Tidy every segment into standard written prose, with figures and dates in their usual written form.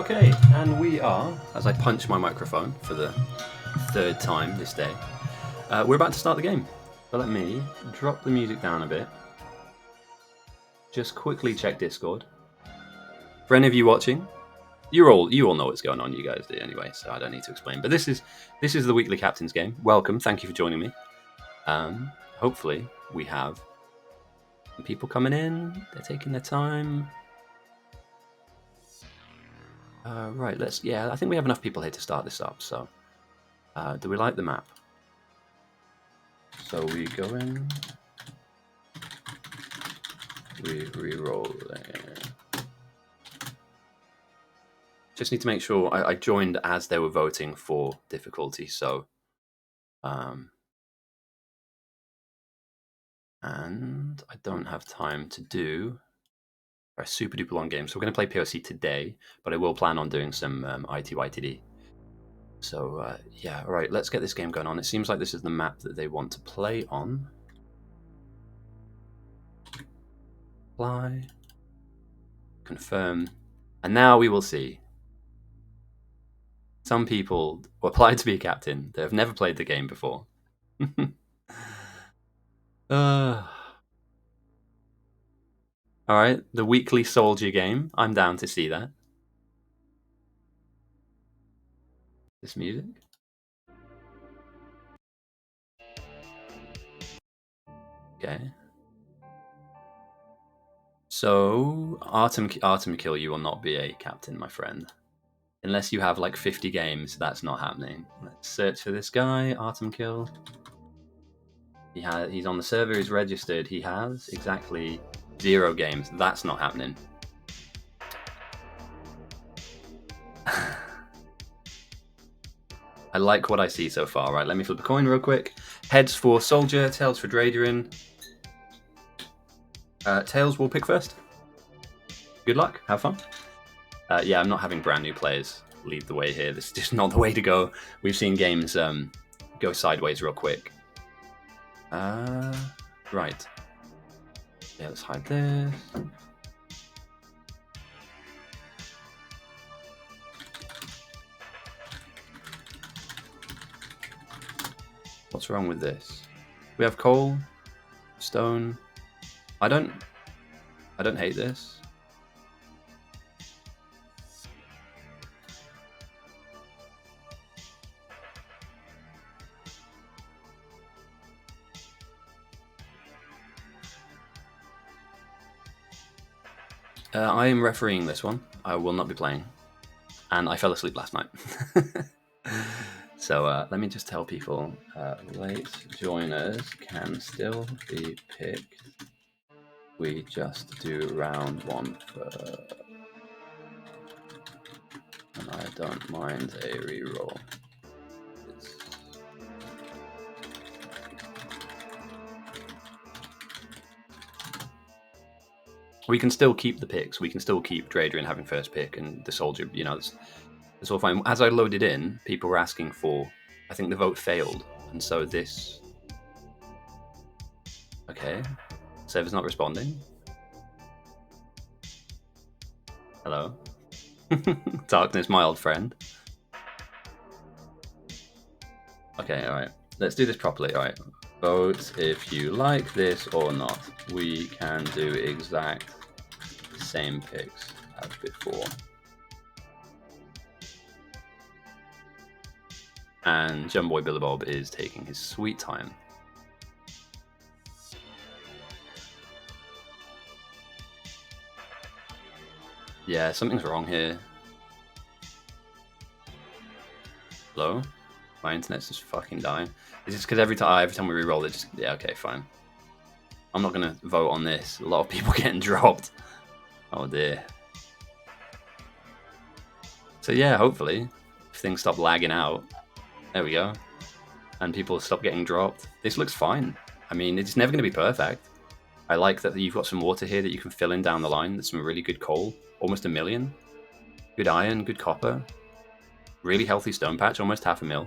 Okay, and we are, as I punch my microphone for the third time this day, we're about to start the game. But let me drop the music down a bit. Just quickly check Discord. For any of you watching, you all know what's going on. You guys do anyway, so I don't need to explain. But this is the weekly captain's game. Welcome, thank you for joining me. Hopefully we have people coming in. They're taking their time. Right, I think we have enough people here to start this up. So, do we like the map? So we go in. We re-roll. Just need to make sure I joined as they were voting for difficulty. So, and I don't have time to do a super duper long game. So we're going to play POC today, but I will plan on doing some ITYTD. So yeah, all right, let's get this game going on. It seems like this is the map that they want to play on. Apply. Confirm. And now we will see. Some people applied to be a captain. They have never played the game before. All right, the weekly soldier game. I'm down to see that. This music. Okay. So, Artem Kill, you will not be a captain, my friend. Unless you have like 50 games, that's not happening. Let's search for this guy, Artem Kill. He's on the server, he's registered. He has exactly 0 games. That's not happening. I like what I see so far. Right, let me flip a coin real quick. Heads for Soldier, tails for Dradrian. Tails will pick first. Good luck, have fun. Yeah, I'm not having brand new players lead the way here. This is just not the way to go. We've seen games go sideways real quick. Right. Yeah, let's hide this. What's wrong with this? We have coal, stone. I don't hate this. I am refereeing this one. I will not be playing. And I fell asleep last night. So let me just tell people, late joiners can still be picked. We just do round 1 first. And I don't mind a reroll. We can still keep the picks. We can still keep Dradrian having first pick and the soldier, you know, it's all fine. As I loaded in, people were asking for, I think the vote failed. And so this... Okay. Server's not responding. Hello. Darkness, my old friend. Okay, alright. Let's do this properly. Alright. Vote if you like this or not. We can do exact same picks as before. And Jumboy Billybob is taking his sweet time. Yeah, something's wrong here. Hello? My internet's just fucking dying. Is this because every time we reroll it just... Yeah, okay, fine. I'm not going to vote on this. A lot of people getting dropped. Oh dear. So yeah, hopefully, if things stop lagging out... There we go. And people stop getting dropped. This looks fine. I mean, it's never going to be perfect. I like that you've got some water here that you can fill in down the line. There's some really good coal. Almost 1 million. Good iron, good copper. Really healthy stone patch, almost 500,000.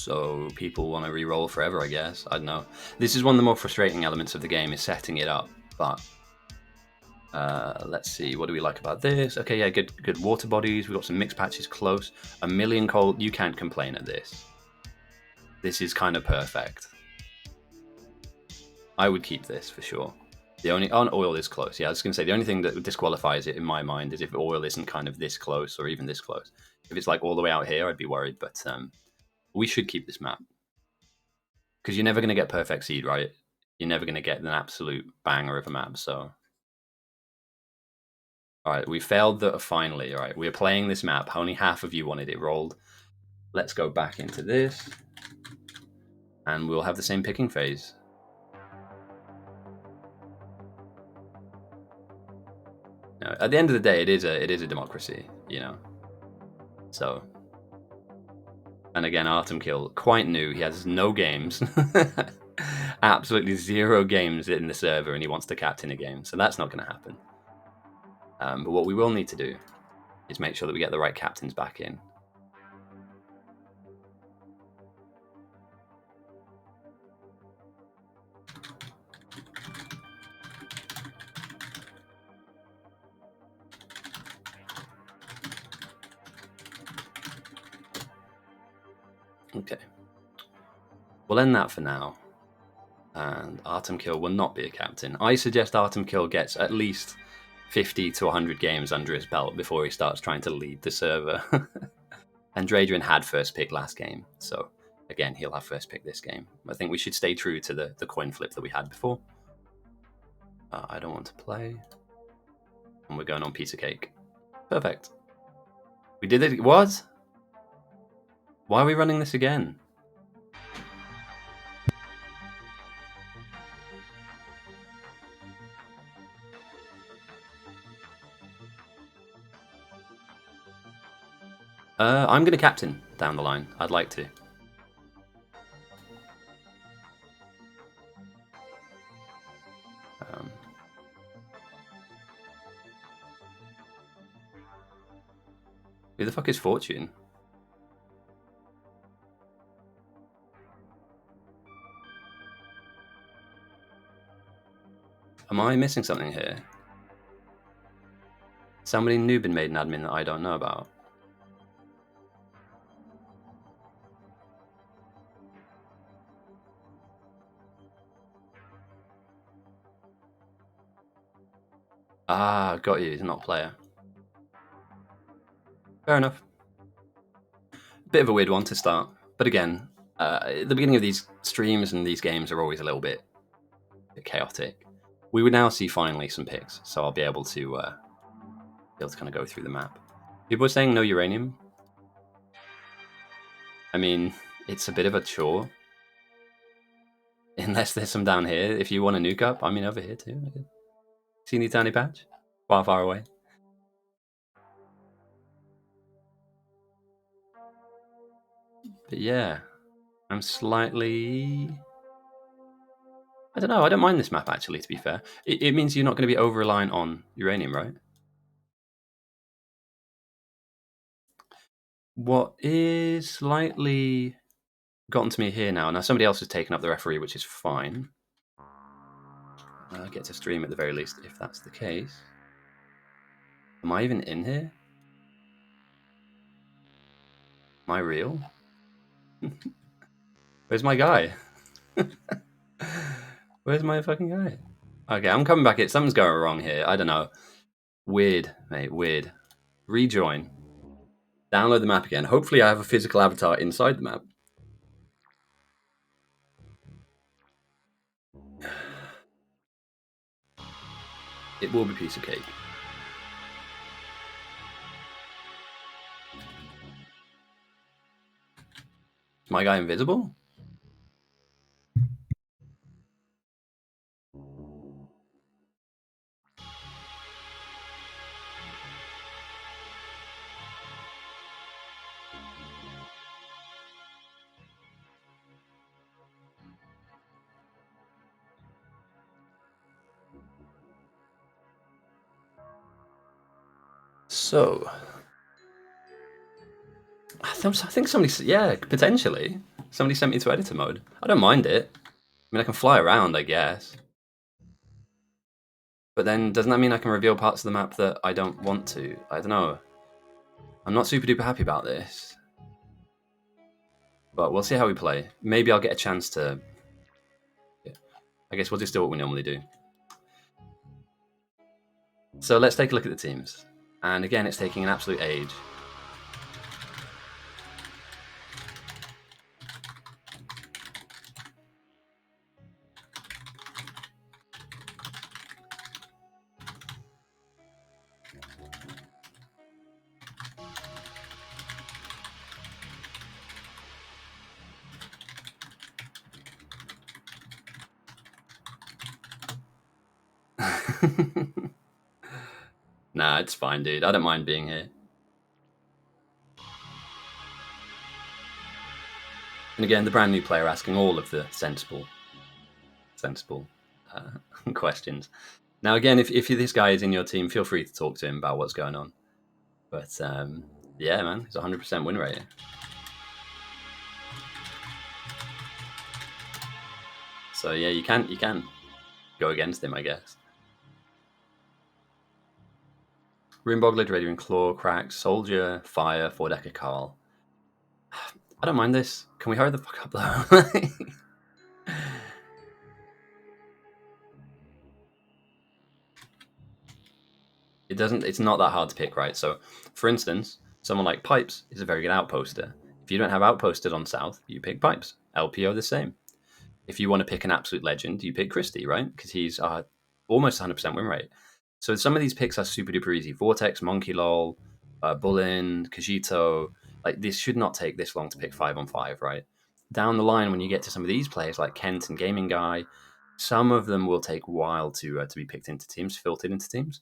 So people want to re-roll forever, I guess. I don't know. This is one of the more frustrating elements of the game, is setting it up. But let's see, what do we like about this? Okay, yeah, good water bodies. We've got some mixed patches close. A million coal. You can't complain at this. This is kind of perfect. I would keep this for sure. The only oil is close. Yeah, I was going to say the only thing that disqualifies it in my mind is if oil isn't kind of this close or even this close. If it's like all the way out here, I'd be worried. But we should keep this map because you're never going to get perfect seed, right? You're never going to get an absolute banger of a map. So, all right, we failed that finally. All right, we're playing this map. Only half of you wanted it rolled. Let's go back into this, and we'll have the same picking phase. No, at the end of the day, it is a democracy, you know. So, and again, Artem Kill, quite new. He has no games, absolutely 0 games in the server, and he wants to captain a game. So that's not going to happen. But what we will need to do is make sure that we get the right captains back in. Okay. We'll end that for now. And Artem Kill will not be a captain. I suggest Artem Kill gets at least 50 to 100 games under his belt before he starts trying to lead the server. And Dradrian had first pick last game, so again, he'll have first pick this game. I think we should stay true to the coin flip that we had before. I don't want to play. And we're going on piece of cake. Perfect. We did it. What? Why are we running this again? I'm going to captain down the line. I'd like to. Who the fuck is Fortune? Am I missing something here? Somebody new been made an admin that I don't know about. Ah, got you. He's not a player. Fair enough. Bit of a weird one to start. But again, at the beginning of these streams and these games are always a little bit chaotic. We would now see finally some picks, so I'll be able to kind of go through the map. People are saying no uranium. I mean, it's a bit of a chore. Unless there's some down here. If you want a nuke up, I mean, over here too. See any tiny patch? Far, far away. But yeah, I'm slightly... I don't know, I don't mind this map actually, to be fair. It means you're not going to be over-reliant on uranium, right? What is slightly gotten to me here now somebody else has taken up the referee, which is fine. Get to stream at the very least, if that's the case. Am I even in here? Am I real? Where's my guy? Where's my fucking guy? Okay, I'm coming back. Something's going wrong here. I don't know. Weird, mate. Weird. Rejoin. Download the map again. Hopefully I have a physical avatar inside the map. It will be a piece of cake. Is my guy invisible? So, I think somebody, yeah, potentially. Somebody sent me to editor mode. I don't mind it. I mean, I can fly around, I guess. But then, doesn't that mean I can reveal parts of the map that I don't want to? I don't know. I'm not super duper happy about this. But we'll see how we play. Maybe I'll get a chance to... Yeah. I guess we'll just do what we normally do. So let's take a look at the teams. And again, it's taking an absolute age. Nah, it's fine, dude. I don't mind being here. And again, the brand new player asking all of the sensible questions. Now, again, if this guy is in your team, feel free to talk to him about what's going on. But yeah, man, it's 100% win rate. So yeah, you can go against him, I guess. Runeboggler, Radiant Claw, Crack, Soldier, Fire, 4-decker Carl. I don't mind this. Can we hurry the fuck up though? It's not that hard to pick, right? So, for instance, someone like Pipes is a very good outposter. If you don't have outposted on South, you pick Pipes. LPO the same. If you want to pick an absolute legend, you pick Christie, right? Because he's almost 100% win rate. So some of these picks are super duper easy. Vortex, Monkey Lol, Bullin, Kajito. Like, this should not take this long to pick 5-on-5, right? Down the line, when you get to some of these players like Kent and Gaming Guy, some of them will take a while to be picked into teams, filtered into teams.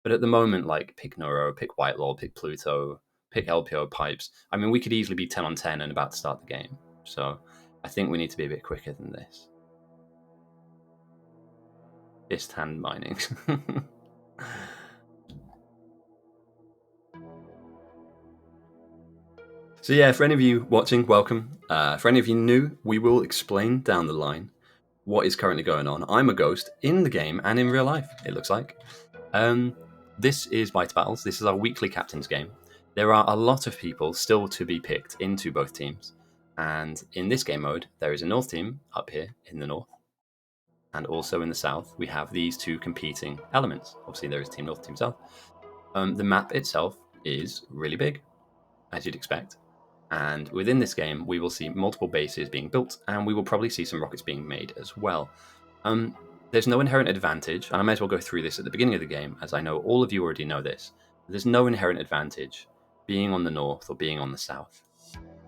But at the moment, like, pick Neuro, pick White Lol, pick Pluto, pick LPO Pipes. I mean, we could easily be 10-on-10 and about to start the game. So I think we need to be a bit quicker than this. Fist hand mining. So yeah, for any of you watching, welcome. For any of you new, we will explain down the line what is currently going on. I'm a ghost in the game and in real life, it looks like. This is Bite Battles. This is our weekly captain's game. There are a lot of people still to be picked into both teams. And in this game mode, there is a North team up here in the North. And also in the South, we have these two competing elements. Obviously, there is Team North, Team South. The map itself is really big, as you'd expect. And within this game, we will see multiple bases being built, and we will probably see some rockets being made as well. There's no inherent advantage, and I may as well go through this at the beginning of the game, as I know all of you already know this. There's no inherent advantage being on the north or being on the south.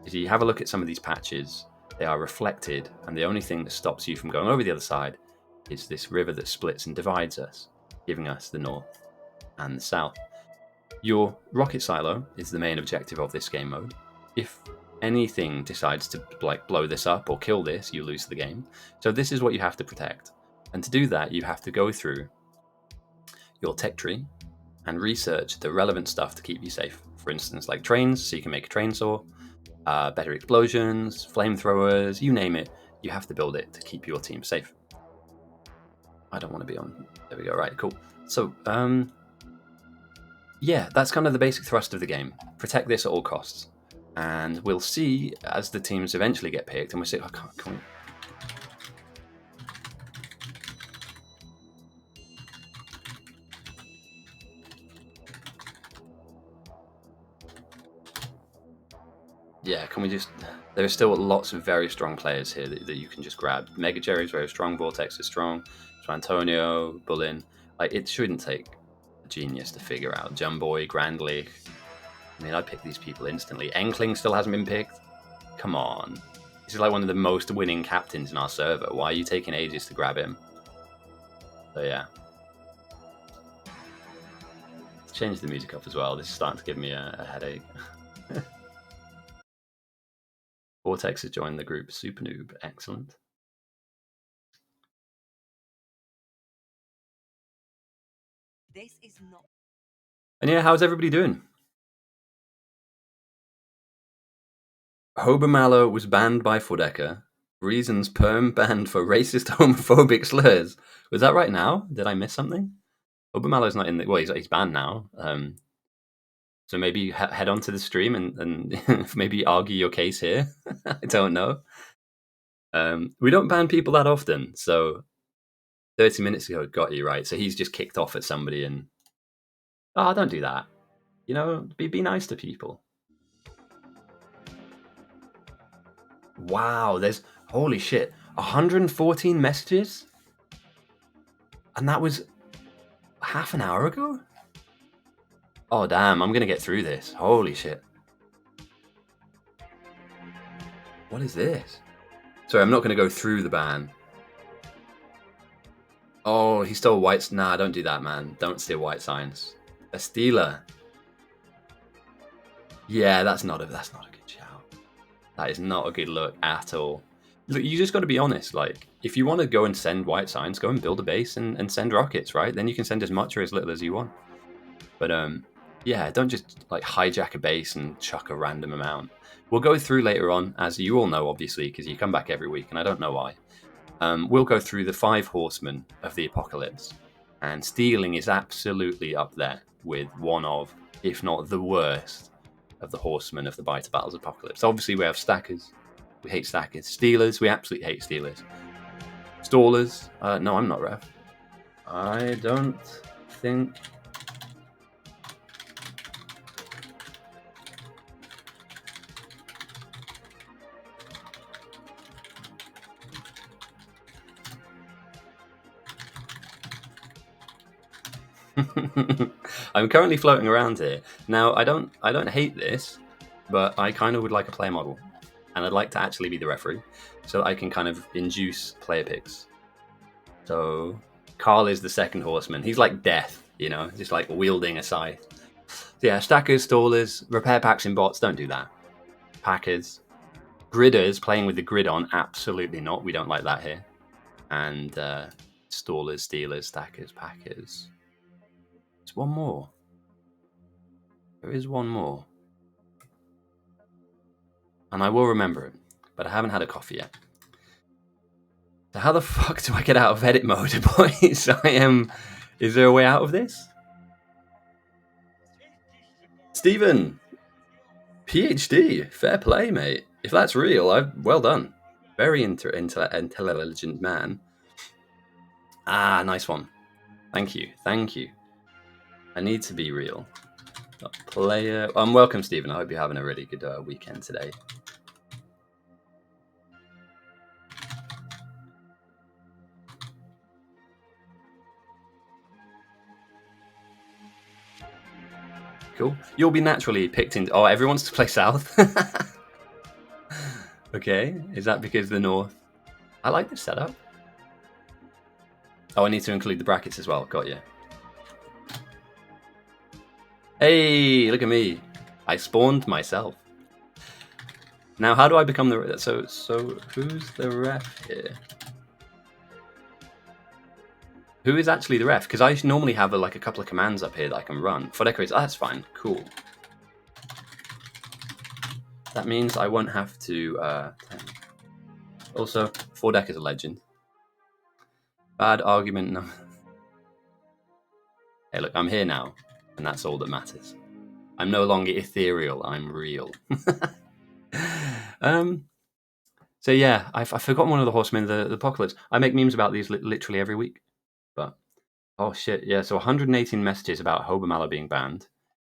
If you have a look at some of these patches, they are reflected, and the only thing that stops you from going over the other side is this river that splits and divides us, giving us the north and the south. Your rocket silo is the main objective of this game mode. If anything decides to blow this up or kill this, you lose the game. So this is what you have to protect. And to do that, you have to go through your tech tree and research the relevant stuff to keep you safe. For instance, like trains, so you can make a train saw, better explosions, flamethrowers, you name it, you have to build it to keep your team safe. I don't want to be on. There we go. Right, cool. So, yeah, that's kind of the basic thrust of the game. Protect this at all costs. And we'll see as the teams eventually get picked, and we'll see. Oh, can we... Yeah, can we just... There are still lots of very strong players here that you can just grab. Mega Jerry is very strong, Vortex is strong, so Antonio, Bullin. Like, it shouldn't take a genius to figure out. Jumboy, Grandly. I mean, I'd pick these people instantly. Enkling still hasn't been picked. Come on. This is like one of the most winning captains in our server. Why are you taking ages to grab him? So yeah. Let's change the music up as well. This is starting to give me a headache. Vortex has joined the group. Super Noob. Excellent. This is not... And yeah, how's everybody doing? Hobermallow was banned by Fudecker. Reasons perm banned for racist homophobic slurs. Was that right now? Did I miss something? Hobermallow's not in the... Well, he's banned now. So maybe head onto the stream and maybe argue your case here. I don't know. We don't ban people that often, so 30 minutes ago got you right. So he's just kicked off at somebody and... Oh, don't do that. You know, be nice to people. Wow, there's... Holy shit. 114 messages? And that was half an hour ago? Oh, damn, I'm going to get through this. Holy shit. What is this? Sorry, I'm not going to go through the ban. Oh, he stole whites. Nah, don't do that, man. Don't steal white signs. A stealer. Yeah, that's not a good shout. That is not a good look at all. Look, you just got to be honest. Like, if you want to go and send white signs, go and build a base and send rockets, right? Then you can send as much or as little as you want. But yeah, don't just like hijack a base and chuck a random amount. We'll go through later on, as you all know, obviously, because you come back every week, and I don't know why. We'll go through the 5 horsemen of the apocalypse, and stealing is absolutely up there with one of, if not the worst, of the horsemen of the Biter Battles apocalypse. Obviously, we have stackers. We hate stackers. Stealers, we absolutely hate stealers. Stallers, no, I'm not ref. I don't think... I'm currently floating around here. Now, I don't hate this, but I kind of would like a player model. And I'd like to actually be the referee, so that I can kind of induce player picks. So, Carl is the second horseman. He's like death, you know, just like wielding a scythe. So yeah, stackers, stallers, repair packs and bots, don't do that. Packers. Gridders, playing with the grid on, absolutely not. We don't like that here. And stallers, stealers, stackers, packers. There's one more. There is one more. And I will remember it, but I haven't had a coffee yet. So how the fuck do I get out of edit mode, boys? Is there a way out of this? Stephen! PhD! Fair play, mate. If that's real, well done. Very intelligent man. Ah, nice one. Thank you. I need to be real. Player... welcome, Stephen. I hope you're having a really good weekend today. Cool. You'll be naturally picked in... Oh, everyone wants to play South? Okay. Is that because the North... I like this setup. Oh, I need to include the brackets as well. Got you. Hey, look at me. I spawned myself. Now, how do I become the... So who's the ref here? Who is actually the ref? Because I normally have a couple of commands up here that I can run. For decorates, that's fine. Cool. That means I won't have to... Also, Fordeck is a legend. Bad argument, no. Hey, look, I'm here now, and that's all that matters. I'm no longer ethereal, I'm real. So yeah, I've forgotten one of the horsemen, the apocalypse. I make memes about these literally every week. But, oh shit, yeah, so 118 messages about Hobermallow being banned.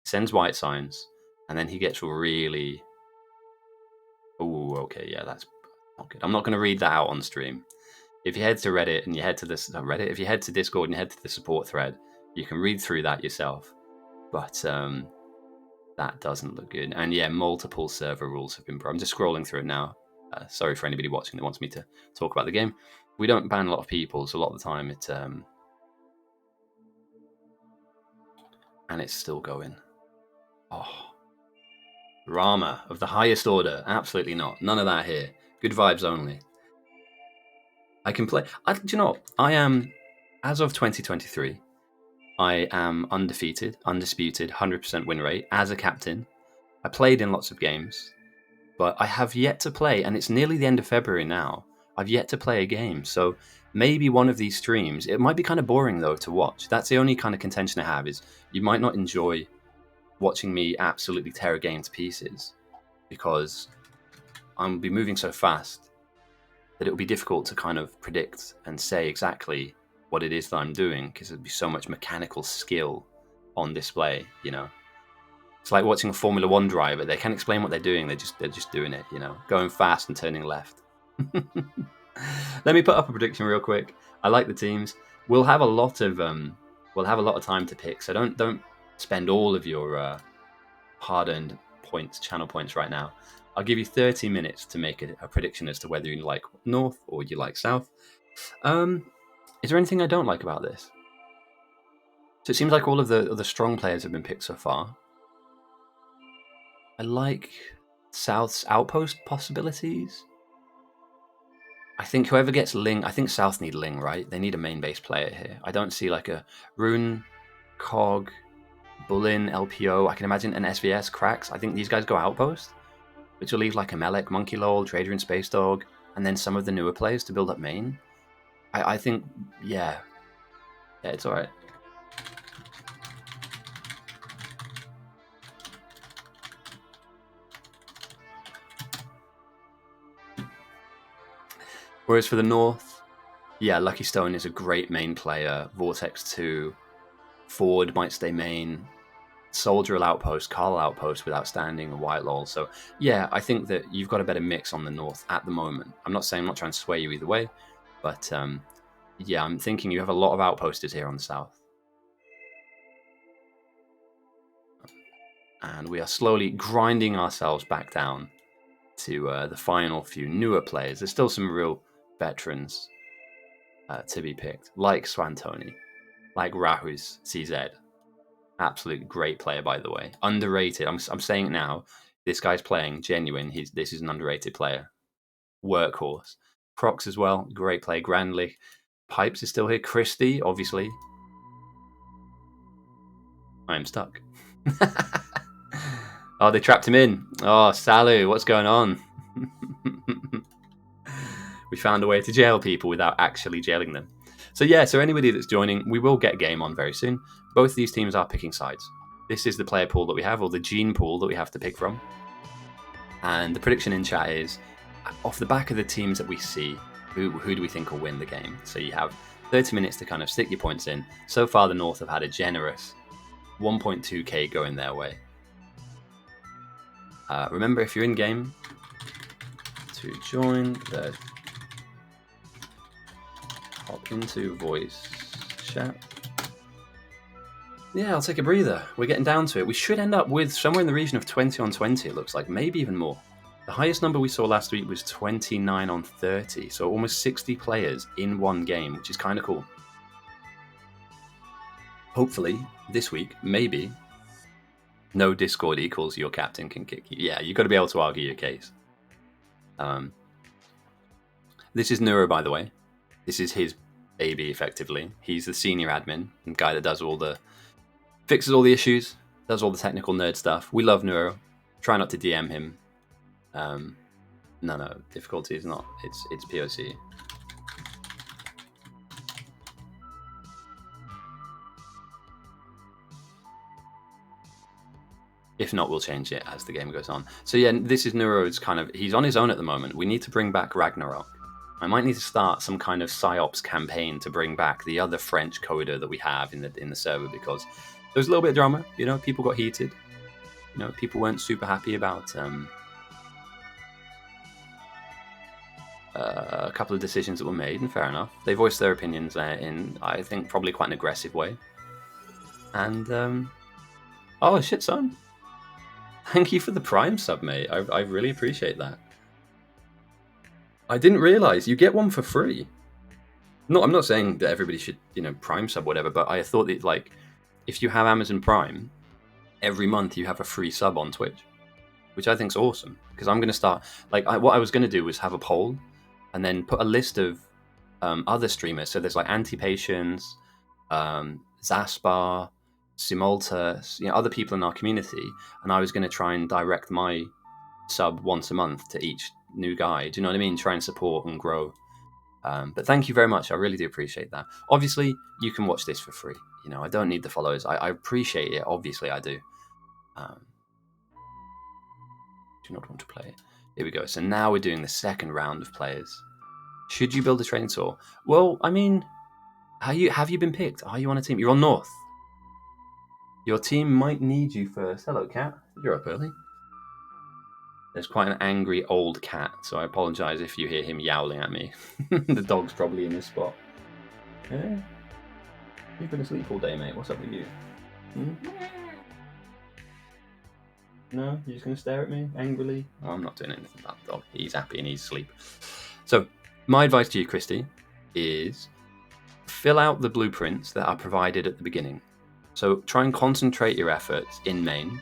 Sends white signs, and then he gets really... Oh, okay, yeah, that's not good. I'm not going to read that out on stream. If you head to Reddit and you head to this Reddit, if you head to Discord and you head to the support thread, you can read through that yourself. But that doesn't look good. And yeah, multiple server rules have been... I'm just scrolling through it now. Sorry for anybody watching that wants me to talk about the game. We don't ban a lot of people, so a lot of the time it... and it's still going. Oh. Rama of the highest order. Absolutely not. None of that here. Good vibes only. I can play... do you know what? I am... As of 2023, I am undefeated, undisputed, 100% win rate as a captain. I played in lots of games. but I have yet to play, and it's nearly the end of February now. I've yet to play a game, so maybe one of these streams. It might be kind of boring though to watch. That's the only kind of contention I have, is you might not enjoy watching me absolutely tear a game to pieces, because I'll be moving so fast that it will be difficult to kind of predict and say exactly what it is that I'm doing, because there'd be so much mechanical skill on display, you know. It's like watching a Formula One driver. They can't explain what they're doing. They're just doing it, you know, going fast and turning left. Let me put up a prediction real quick. I like the teams. We'll have a lot of time to pick. So don't spend all of your hard-earned points, channel points right now. I'll give you 30 minutes to make a prediction as to whether you like North or you like South. Is there anything I don't like about this? So it seems like all of the strong players have been picked so far. I like South's outpost possibilities. I think whoever gets Ling, I think South need Ling, right? They need a main base player here. I don't see like a Rune, Cog, Bullin, LPO. I can imagine an SVS, Cracks. I think these guys go outpost, which will leave like a Melek, Monkey Lol, Trader and Space Dog, and then some of the newer players to build up main. I think, yeah, it's all right. Whereas for the North, yeah, Lucky Stone is a great main player. Vortex 2, Ford might stay main. Soldier will outpost, Carl outpost with Outstanding and White Lol. So yeah, I think that you've got a better mix on the North at the moment. I'm not trying to sway you either way, but yeah, I'm thinking you have a lot of outposters here on the South. And we are slowly grinding ourselves back down to the final few newer players. There's still some real veterans to be picked, like Swantoni, like Rahus CZ. Absolute great player, by the way. Underrated. I'm saying it now. This guy's playing genuine. This is an underrated player. Workhorse. Prox as well. Great play. Grandly. Pipes is still here. Christie, obviously. I'm stuck. Oh, they trapped him in. Oh, Salu, what's going on? We found a way to jail people without actually jailing them. So yeah, so anybody that's joining, we will get game on very soon. Both these teams are picking sides. This is the player pool that we have, or the gene pool that we have to pick from. And the prediction in chat is, off the back of the teams that we see, who do we think will win the game? So you have 30 minutes to kind of stick your points in. So far, the North have had a generous 1.2k going their way. Remember, if you're in game, to join the hop into voice chat. Yeah, I'll take a breather. We're getting down to it. We should end up with somewhere in the region of 20 on 20, it looks like. Maybe even more. The highest number we saw last week was 29 on 30. So almost 60 players in one game, which is kind of cool. Hopefully, this week, maybe, no Discord equals your captain can kick you. Yeah, you've got to be able to argue your case. This is Neuro, by the way. This is his baby, effectively. He's the senior admin, the guy that does fixes all the issues, does all the technical nerd stuff. We love Neuro. Try not to DM him. No, difficulty is not. It's POC. If not, we'll change it as the game goes on. So yeah, this is Neuro's he's on his own at the moment. We need to bring back Ragnarok. I might need to start some kind of PsyOps campaign to bring back the other French coder that we have in the server, because there was a little bit of drama. You know, people got heated. You know, people weren't super happy about a couple of decisions that were made, and fair enough. They voiced their opinions in, I think, probably quite an aggressive way. And oh shit, son! Thank you for the Prime sub, mate. I really appreciate that. I didn't realize you get one for free. No, I'm not saying that everybody should, Prime sub whatever, but I thought that, like, if you have Amazon Prime, every month you have a free sub on Twitch, which I think is awesome. Because I'm going to start, what I was going to do was have a poll and then put a list of other streamers. So there's like Anti-Patience, Zaspar, Simultus, other people in our community, and I was going to try and direct my sub once a month to each new guy. Do you know what I mean? Try and support and grow. But thank you very much. I really do appreciate that. Obviously, you can watch this for free. You know, I don't need the follows. I appreciate it. Obviously, I do. Do not want to play it. Here we go. So now we're doing the second round of players. Should you build a trainsaw? Well, I mean, have you been picked? Are you on a team? You're on North. Your team might need you first. Hello, cat. You're up early. There's quite an angry old cat, so I apologise if you hear him yowling at me. The dog's probably in this spot. Yeah. You've been asleep all day, mate. What's up with you? No? You're just going to stare at me angrily? Oh, I'm not doing anything about the dog. He's happy and he's asleep. So, my advice to you, Christy, is fill out the blueprints that are provided at the beginning. So, try and concentrate your efforts in main.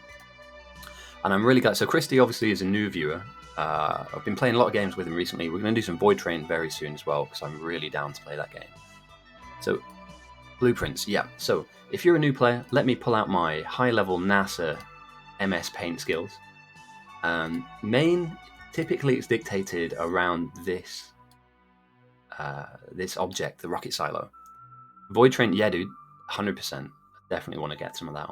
And I'm really glad. So, Christy obviously is a new viewer. I've been playing a lot of games with him recently. We're going to do some Void Train very soon as well, because I'm really down to play that game. So, blueprints, yeah. So, if you're a new player, let me pull out my high-level NASA MS Paint skills. Main, typically it's dictated around this this object, the rocket silo. Void Train, yeah, dude, 100%. Definitely want to get some of that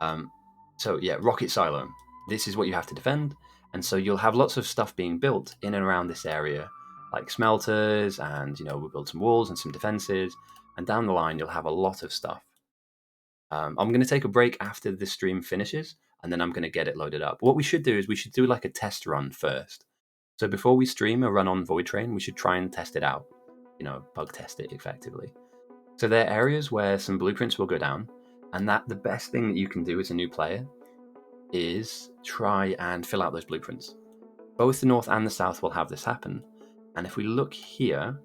on. So yeah, rocket silo. This is what you have to defend, and so you'll have lots of stuff being built in and around this area, like smelters, and we'll build some walls and some defenses, and down the line you'll have a lot of stuff. I'm going to take a break after the stream finishes, and then I'm going to get it loaded up. What we should do is we should do like a test run first. So before we stream a run on Void Train, we should try and test it out, bug test it effectively. So there are areas where some blueprints will go down, and that the best thing that you can do as a new player is try and fill out those blueprints. Both the North and the South will have this happen. And if we look here,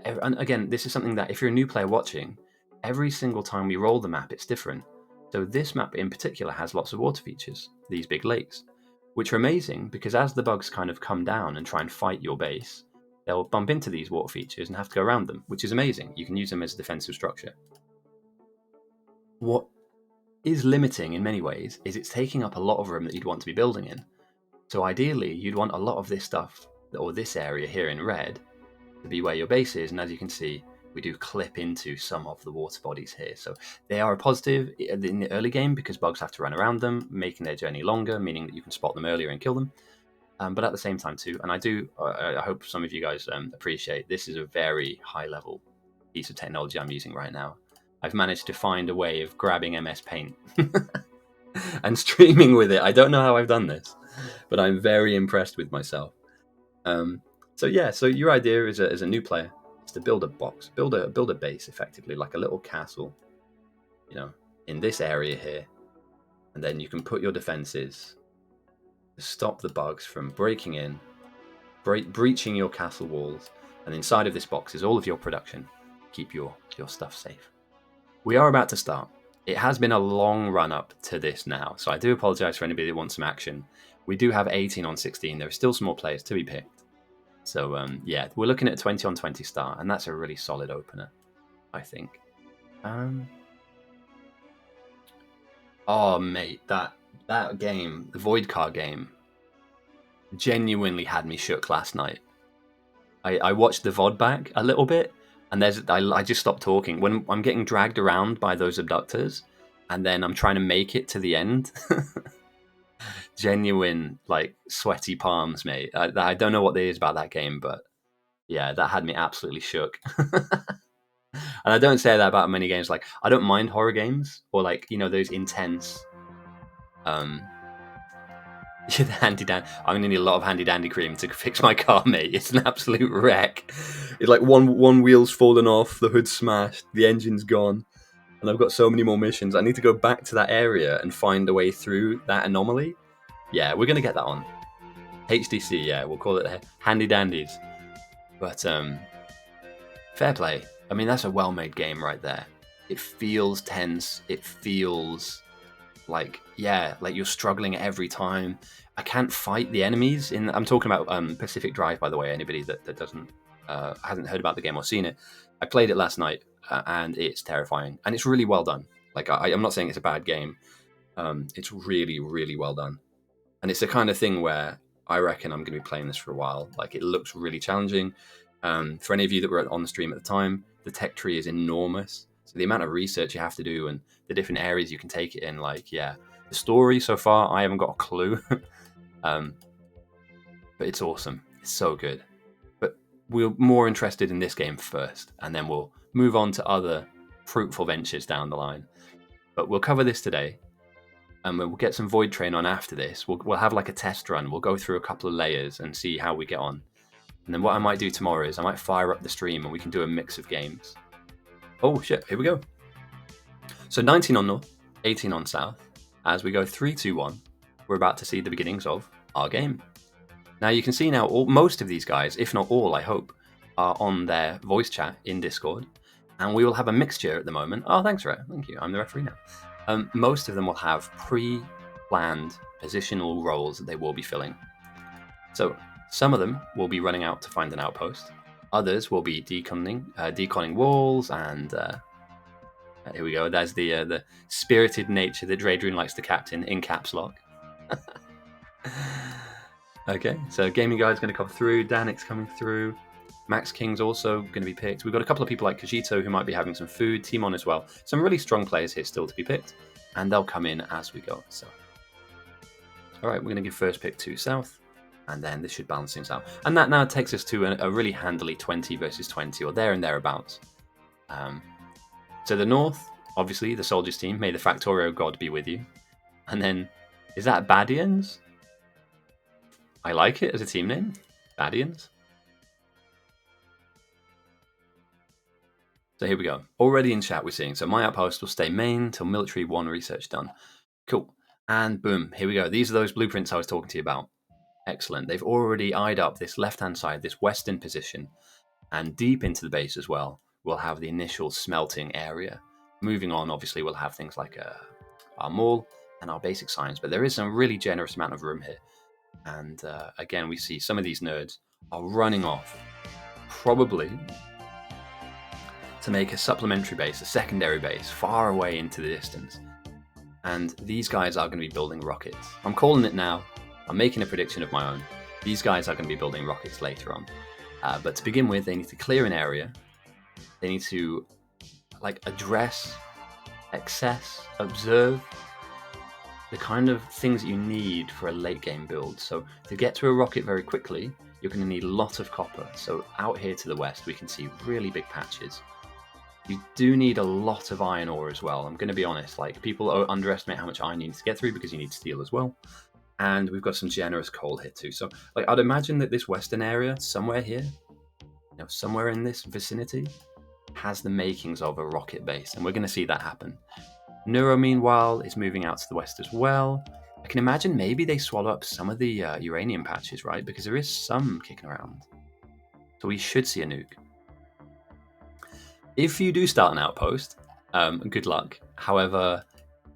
and again, this is something that if you're a new player watching, every single time we roll the map, it's different. So this map in particular has lots of water features, these big lakes, which are amazing because as the bugs kind of come down and try and fight your base, they'll bump into these water features and have to go around them, which is amazing. You can use them as a defensive structure. What is limiting in many ways is it's taking up a lot of room that you'd want to be building in. So ideally, you'd want a lot of this stuff, or this area here in red, to be where your base is, and as you can see, we do clip into some of the water bodies here. So they are a positive in the early game because bugs have to run around them, making their journey longer, meaning that you can spot them earlier and kill them. But at the same time too, and I hope some of you guys appreciate, this is a very high level piece of technology I'm using right now. I've managed to find a way of grabbing MS Paint and streaming with it. I don't know how I've done this, but I'm very impressed with myself. So your idea as a new player is to build a box, build a base effectively, like a little castle, in this area here, and then you can put your defenses to stop the bugs from breaking in, breaching your castle walls, and inside of this box is all of your production. Keep your stuff safe. We are about to start. It has been a long run up to this now, so I do apologize for anybody that wants some action. We do have 18 on 16. There are still some more players to be picked. So, we're looking at 20 on 20 start, and that's a really solid opener, I think. Oh, mate, that game, the Void Car game, genuinely had me shook last night. I watched the VOD back a little bit, and I just stopped talking. When I'm getting dragged around by those abductors, and then I'm trying to make it to the end. Genuine, sweaty palms, mate. I don't know what it is about that game, but yeah, that had me absolutely shook. And I don't say that about many games. Like, I don't mind horror games or those intense. The handy dandy. I'm gonna need a lot of handy dandy cream to fix my car, mate. It's an absolute wreck. It's like one wheel's fallen off, the hood's smashed, the engine's gone, and I've got so many more missions. I need to go back to that area and find a way through that anomaly. Yeah, we're gonna get that on. HDC, yeah, we'll call it handy dandies. But fair play. I mean, that's a well-made game right there. It feels tense. It feels like you're struggling every time. I can't fight the enemies. I'm talking about Pacific Drive, by the way. Anybody that hasn't heard about the game or seen it, I played it last night, and it's terrifying. And it's really well done. I'm not saying it's a bad game. It's really, really well done. And it's the kind of thing where I reckon I'm going to be playing this for a while. Like, it looks really challenging. For any of you that were on the stream at the time, the tech tree is enormous. So the amount of research you have to do and the different areas you can take it in, like, yeah. The story so far, I haven't got a clue. But it's awesome. It's so good. But we're more interested in this game first, and then we'll move on to other fruitful ventures down the line. But we'll cover this today, and we'll get some Void Train on after this. We'll have like a test run. We'll go through a couple of layers and see how we get on. And then what I might do tomorrow is I might fire up the stream and we can do a mix of games. Oh shit, here we go. So 19 on north, 18 on south. As we go 3, 2, 1, we're about to see the beginnings of our game. Now you can see now most of these guys, if not all, I hope, are on their voice chat in Discord. And we will have a mixture at the moment. Oh, thanks, Rhett. Thank you. I'm the referee now. Most of them will have pre-planned positional roles that they will be filling. So some of them will be running out to find an outpost. Others will be deconning walls, and here we go. There's the spirited nature that Draydrune likes to captain in caps lock. Okay, so Gaming Guide's going to come through. Danik's coming through. Max King's also going to be picked. We've got a couple of people like Kajito who might be having some food. Timon as well. Some really strong players here still to be picked, and they'll come in as we go. So, all right, we're going to give first pick to South, and then this should balance things out. And that now takes us to a really handily 20 versus 20, or there and thereabouts. So the North, obviously, the Soldiers team. May the Factorio God be with you. And then, is that Badians? I like it as a team name. Badians. So here we go. Already in chat we're seeing. So my outpost will stay main till military 1 research done. Cool. And boom, here we go. These are those blueprints I was talking to you about. Excellent. They've already eyed up this left-hand side, this western position. And deep into the base as well, we'll have the initial smelting area. Moving on, obviously, we'll have things like our mall and our basic science. But there is some really generous amount of room here. And again, we see some of these nerds are running off, probably to make a supplementary base, a secondary base, far away into the distance. And these guys are going to be building rockets. I'm calling it now. I'm making a prediction of my own. These guys are going to be building rockets later on. But to begin with, they need to clear an area. They need to address, access, observe the kind of things that you need for a late game build. So to get to a rocket very quickly, you're going to need a lot of copper. So out here to the west, we can see really big patches. You do need a lot of iron ore as well. I'm going to be honest, people underestimate how much iron you need to get through because you need steel as well. And we've got some generous coal here too. So I'd imagine that this western area, somewhere here, somewhere in this vicinity, has the makings of a rocket base. And we're going to see that happen. Neuro, meanwhile, is moving out to the west as well. I can imagine maybe they swallow up some of the uranium patches, right? Because there is some kicking around. So we should see a nuke. If you do start an outpost, good luck. However,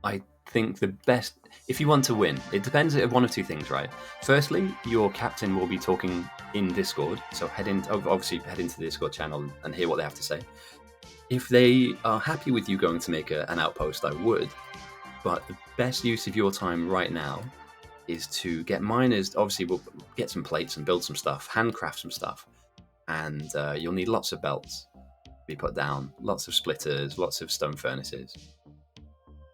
I think the best, if you want to win, it depends on one of two things, right? Firstly, your captain will be talking in Discord, so obviously head into the Discord channel and hear what they have to say. If they are happy with you going to make an outpost, I would. But the best use of your time right now is to get miners. Obviously, we'll get some plates and build some stuff, handcraft some stuff. And you'll need lots of belts to be put down, lots of splitters, lots of stone furnaces.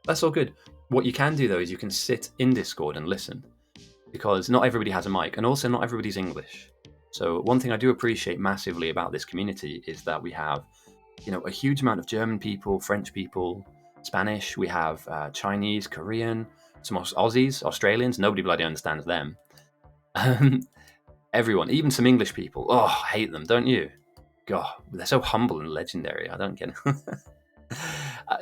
That's all good. What you can do, though, is you can sit in Discord and listen. Because not everybody has a mic, and also not everybody's English. So one thing I do appreciate massively about this community is that we have a huge amount of German people, French people, Spanish. We have Chinese, Korean, some Aussies, Australians. Nobody bloody understands them. Everyone, even some English people. Oh, I hate them, don't you? God, they're so humble and legendary. I don't get it.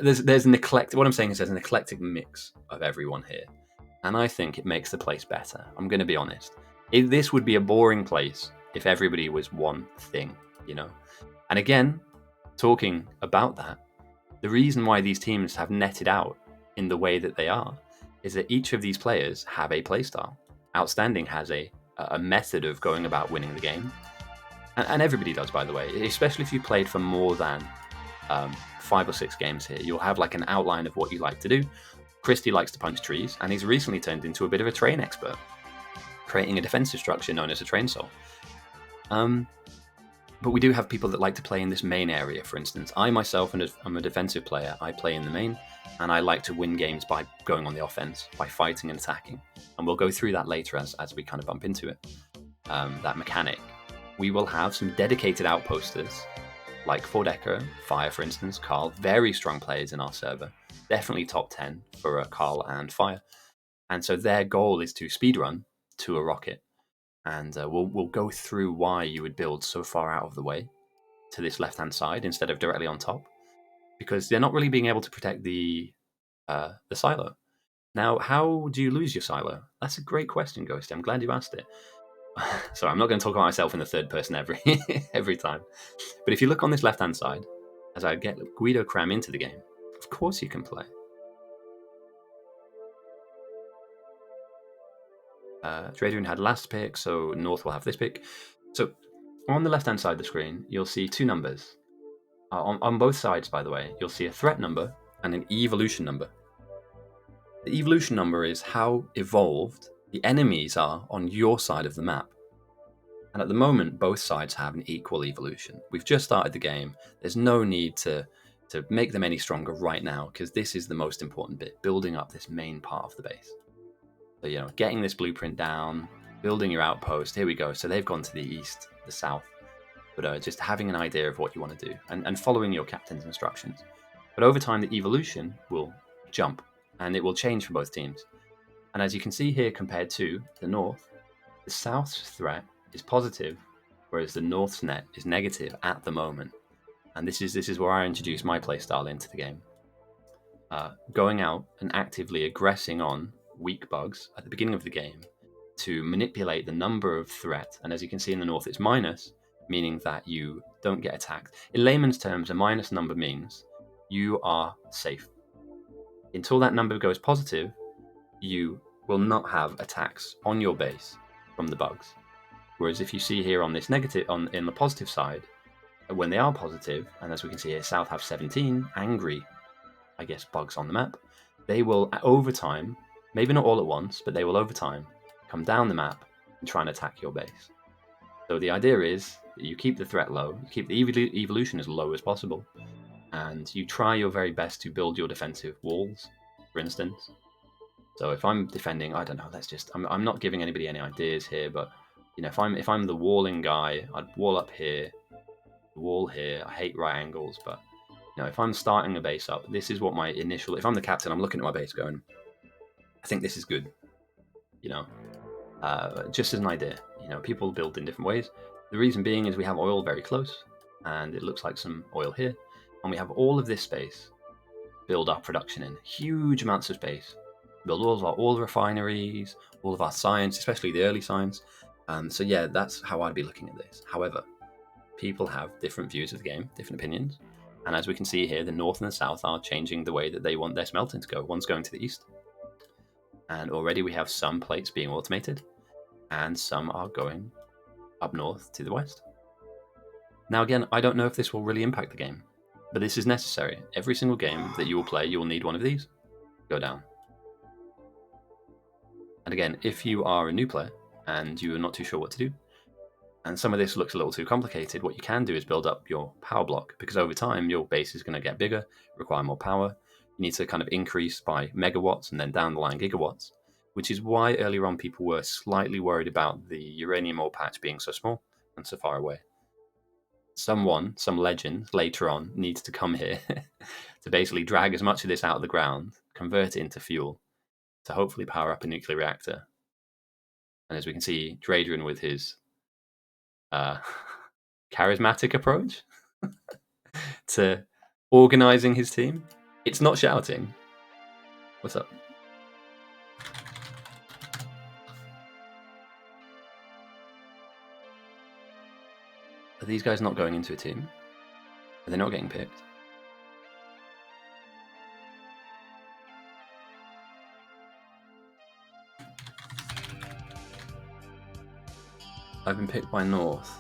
There's an eclectic. What I'm saying is there's an eclectic mix of everyone here, and I think it makes the place better. I'm going to be honest. This would be a boring place if everybody was one thing, And again, talking about that, the reason why these teams have netted out in the way that they are is that each of these players have a playstyle. Outstanding has a method of going about winning the game. And everybody does, by the way, especially if you played for more than 5 or 6 games here. You'll have an outline of what you like to do. Christy likes to punch trees, and he's recently turned into a bit of a train expert. creating a defensive structure known as a train cell. But we do have people that like to play in this main area, for instance. I myself am a defensive player. I play in the main, and I like to win games by going on the offense, by fighting and attacking. And we'll go through that later as we kind of bump into it, that mechanic. We will have some dedicated outposters, like Ford Echo, Fire, for instance, Carl, very strong players in our server, definitely top 10 for Carl and Fire. And so their goal is to speedrun to a rocket. And we'll go through why you would build so far out of the way to this left-hand side instead of directly on top, because they're not really being able to protect the silo. Now, how do you lose your silo? That's a great question, Ghost. I'm glad you asked it. Sorry, I'm not going to talk about myself in the third person every time. But if you look on this left-hand side, as I get Guido Cram into the game, of course you can play. Dradrian had last pick, so North will have this pick. So on the left-hand side of the screen, you'll see two numbers. On both sides, by the way, you'll see a threat number and an evolution number. The evolution number is how evolved the enemies are on your side of the map. And at the moment, both sides have an equal evolution. We've just started the game. There's no need to make them any stronger right now, because this is the most important bit, building up this main part of the base. So, getting this blueprint down, building your outpost. Here we go. So they've gone to the east, the south. But just having an idea of what you want to do and following your captain's instructions. But over time, the evolution will jump, and it will change for both teams. And as you can see here, compared to the north, the south's threat is positive, whereas the north's net is negative at the moment. And this is where I introduce my playstyle into the game. Going out and actively aggressing on weak bugs at the beginning of the game to manipulate the number of threat. And as you can see in the north, it's minus, meaning that you don't get attacked. In layman's terms, a minus number means you are safe. Until that number goes positive, you will not have attacks on your base from the bugs. Whereas if you see here on this negative, in the positive side, when they are positive, and as we can see here, South have 17 angry, bugs on the map, they will, over time, maybe not all at once, but they will over time come down the map and try and attack your base. So the idea is that you keep the threat low, you keep the evolution as low as possible, and you try your very best to build your defensive walls, for instance. So if I'm defending, I don't know, I'm not giving anybody any ideas here, but if I'm the walling guy, I'd wall up here, wall here. I hate right angles, but if I'm starting a base up, this is what my initial, if I'm the captain, I'm looking at my base going, I think this is good, just as an idea. People build in different ways. The reason being is we have oil very close, and it looks like some oil here, and we have all of this space build our production in, huge amounts of space, build all of our oil refineries, all of our science, especially the early science. So yeah, that's how I'd be looking at this. However, people have different views of the game, different opinions, and as we can see here, the north and the south are changing the way that they want their smelting to go. One's going to the east, and already we have some plates being automated, and some are going up north to the west. Now again, I don't know if this will really impact the game, but this is necessary. Every single game that you will play, you will need one of these. Go down. And again, if you are a new player and you are not too sure what to do, and some of this looks a little too complicated, what you can do is build up your power block, because over time your base is going to get bigger, require more power. You need to kind of increase by megawatts and then down the line gigawatts, which is why earlier on people were slightly worried about the uranium ore patch being so small and so far away. Some legend later on needs to come here to basically drag as much of this out of the ground, convert it into fuel, to hopefully power up a nuclear reactor. And as we can see, Dradrian with his charismatic approach to organizing his team. It's not shouting. What's up? Are these guys not going into a team? Are they not getting picked? I've been picked by North.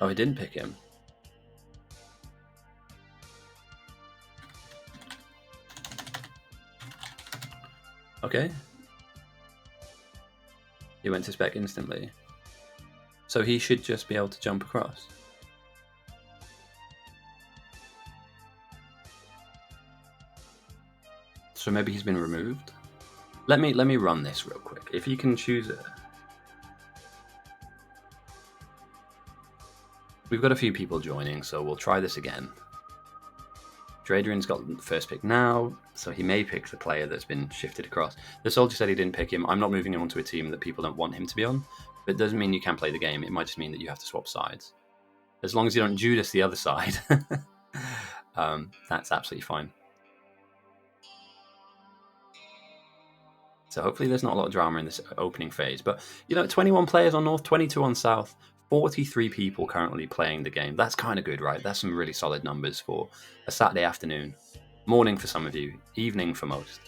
Oh, he didn't pick him. Okay. He went to spec instantly. So he should just be able to jump across. So maybe he's been removed. Let me run this real quick. If you can choose it. We've got a few people joining, so we'll try this again. Dradrian's got the first pick now, so he may pick the player that's been shifted across. The soldier said he didn't pick him. I'm not moving him onto a team that people don't want him to be on, but it doesn't mean you can't play the game. It might just mean that you have to swap sides. As long as you don't Judas the other side, that's absolutely fine. So hopefully there's not a lot of drama in this opening phase. But, 21 players on North, 22 on South, 43 people currently playing the game. That's kind of good, right? That's some really solid numbers for a Saturday afternoon. Morning for some of you, evening for most.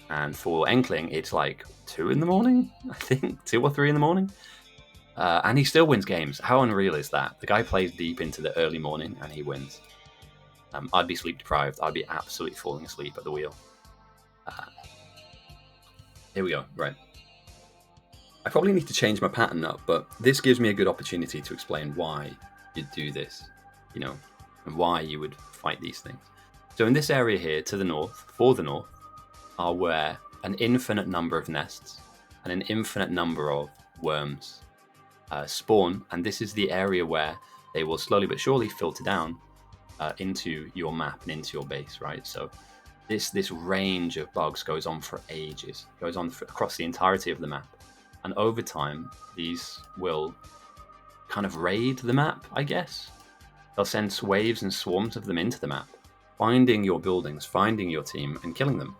And for Enkling, it's like 2 in the morning, I think, 2 or 3 in the morning. And he still wins games. How unreal is that? The guy plays deep into the early morning and he wins. I'd be sleep deprived. I'd be absolutely falling asleep at the wheel. Here we go. Right. I probably need to change my pattern up, but this gives me a good opportunity to explain why you'd do this, and why you would fight these things. So in this area here to the north, for the north, are where an infinite number of nests and an infinite number of worms spawn, and this is the area where they will slowly but surely filter down into your map and into your base, right? So this range of bugs goes on for ages, goes on across the entirety of the map. And over time, these will kind of raid the map, I guess. They'll send waves and swarms of them into the map, finding your buildings, finding your team, and killing them.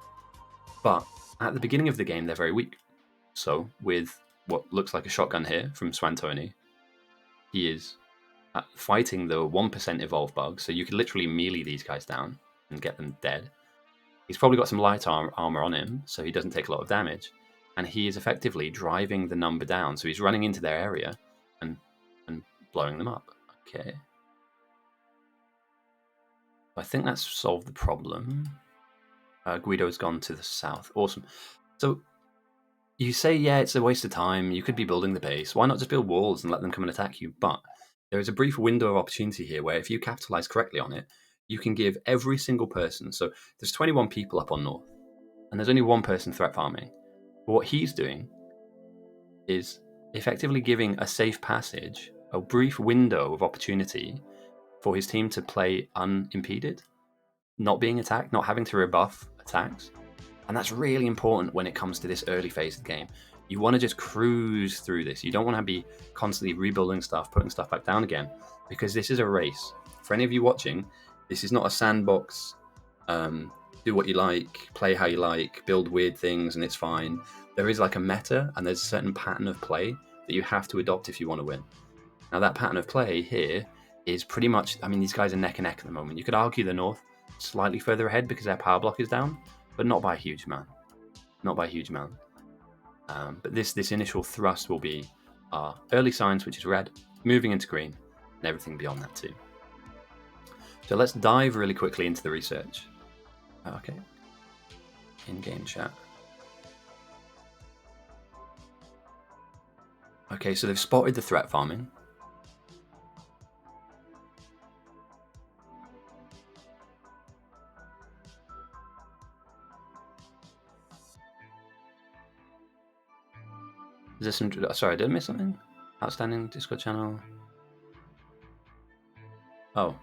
But at the beginning of the game, they're very weak. So with what looks like a shotgun here from Swantoni, he is fighting the 1% evolve bug, so you could literally melee these guys down and get them dead. He's probably got some light armor on him, so he doesn't take a lot of damage. And he is effectively driving the number down. So he's running into their area and blowing them up. Okay. I think that's solved the problem. Guido's gone to the south. Awesome. So you say, yeah, it's a waste of time. You could be building the base. Why not just build walls and let them come and attack you? But there is a brief window of opportunity here where if you capitalize correctly on it, you can give every single person. So there's 21 people up on north, and there's only one person threat farming. But what he's doing is effectively giving a safe passage, a brief window of opportunity for his team to play unimpeded, not being attacked, not having to rebuff attacks. And that's really important when it comes to this early phase of the game. You want to just cruise through this. You don't want to be constantly rebuilding stuff, putting stuff back down again, because this is a race. For any of you watching, this is not a sandbox, do what you like, play how you like, build weird things, and it's fine. There is like a meta, and there's a certain pattern of play that you have to adopt if you want to win. Now, that pattern of play here is pretty much, these guys are neck and neck at the moment. You could argue the North slightly further ahead because their power block is down, but not by a huge amount. Not by a huge amount. But this initial thrust will be our early signs, which is red, moving into green, and everything beyond that too. So let's dive really quickly into the research. Okay. In-game chat. Okay, so they've spotted the threat farming. Is there some... Sorry, did I miss something? Outstanding Discord channel. Oh.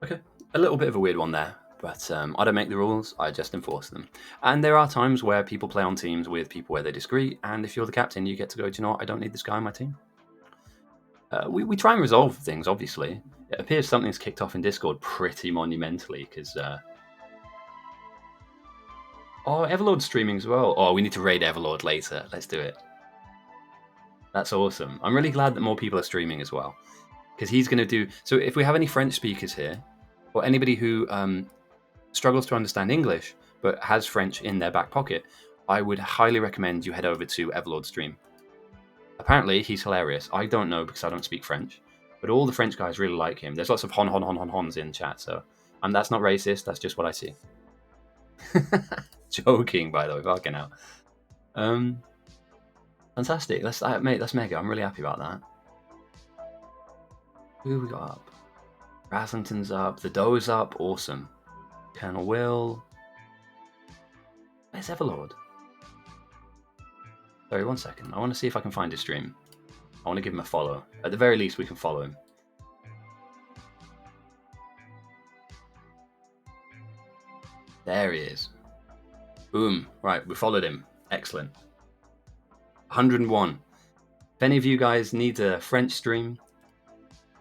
Okay, a little bit of a weird one there, but I don't make the rules, I just enforce them. And there are times where people play on teams with people where they disagree, and if you're the captain, you get to go, do you know what, I don't need this guy on my team. We try and resolve things, obviously. It appears something's kicked off in Discord pretty monumentally, because... Oh, Everlord's streaming as well. Oh, we need to raid Everlord later. Let's do it. That's awesome. I'm really glad that more people are streaming as well, because he's going to do. So if we have any French speakers here, or anybody who struggles to understand English but has French in their back pocket, I would highly recommend you head over to Everlord's stream. Apparently, he's hilarious. I don't know because I don't speak French, but all the French guys really like him. There's lots of hons in chat, so that's not racist. That's just what I see. Joking, by the way, fucking out. Fantastic. Mate, that's mega. I'm really happy about that. Who we got up? Raslington's up. The Doe's up. Awesome. Colonel Will. Where's Everlord? Sorry, 1 second. I want to see if I can find his stream. I want to give him a follow. At the very least, we can follow him. There he is. Boom. Right, we followed him. Excellent. 101. If any of you guys need a French stream,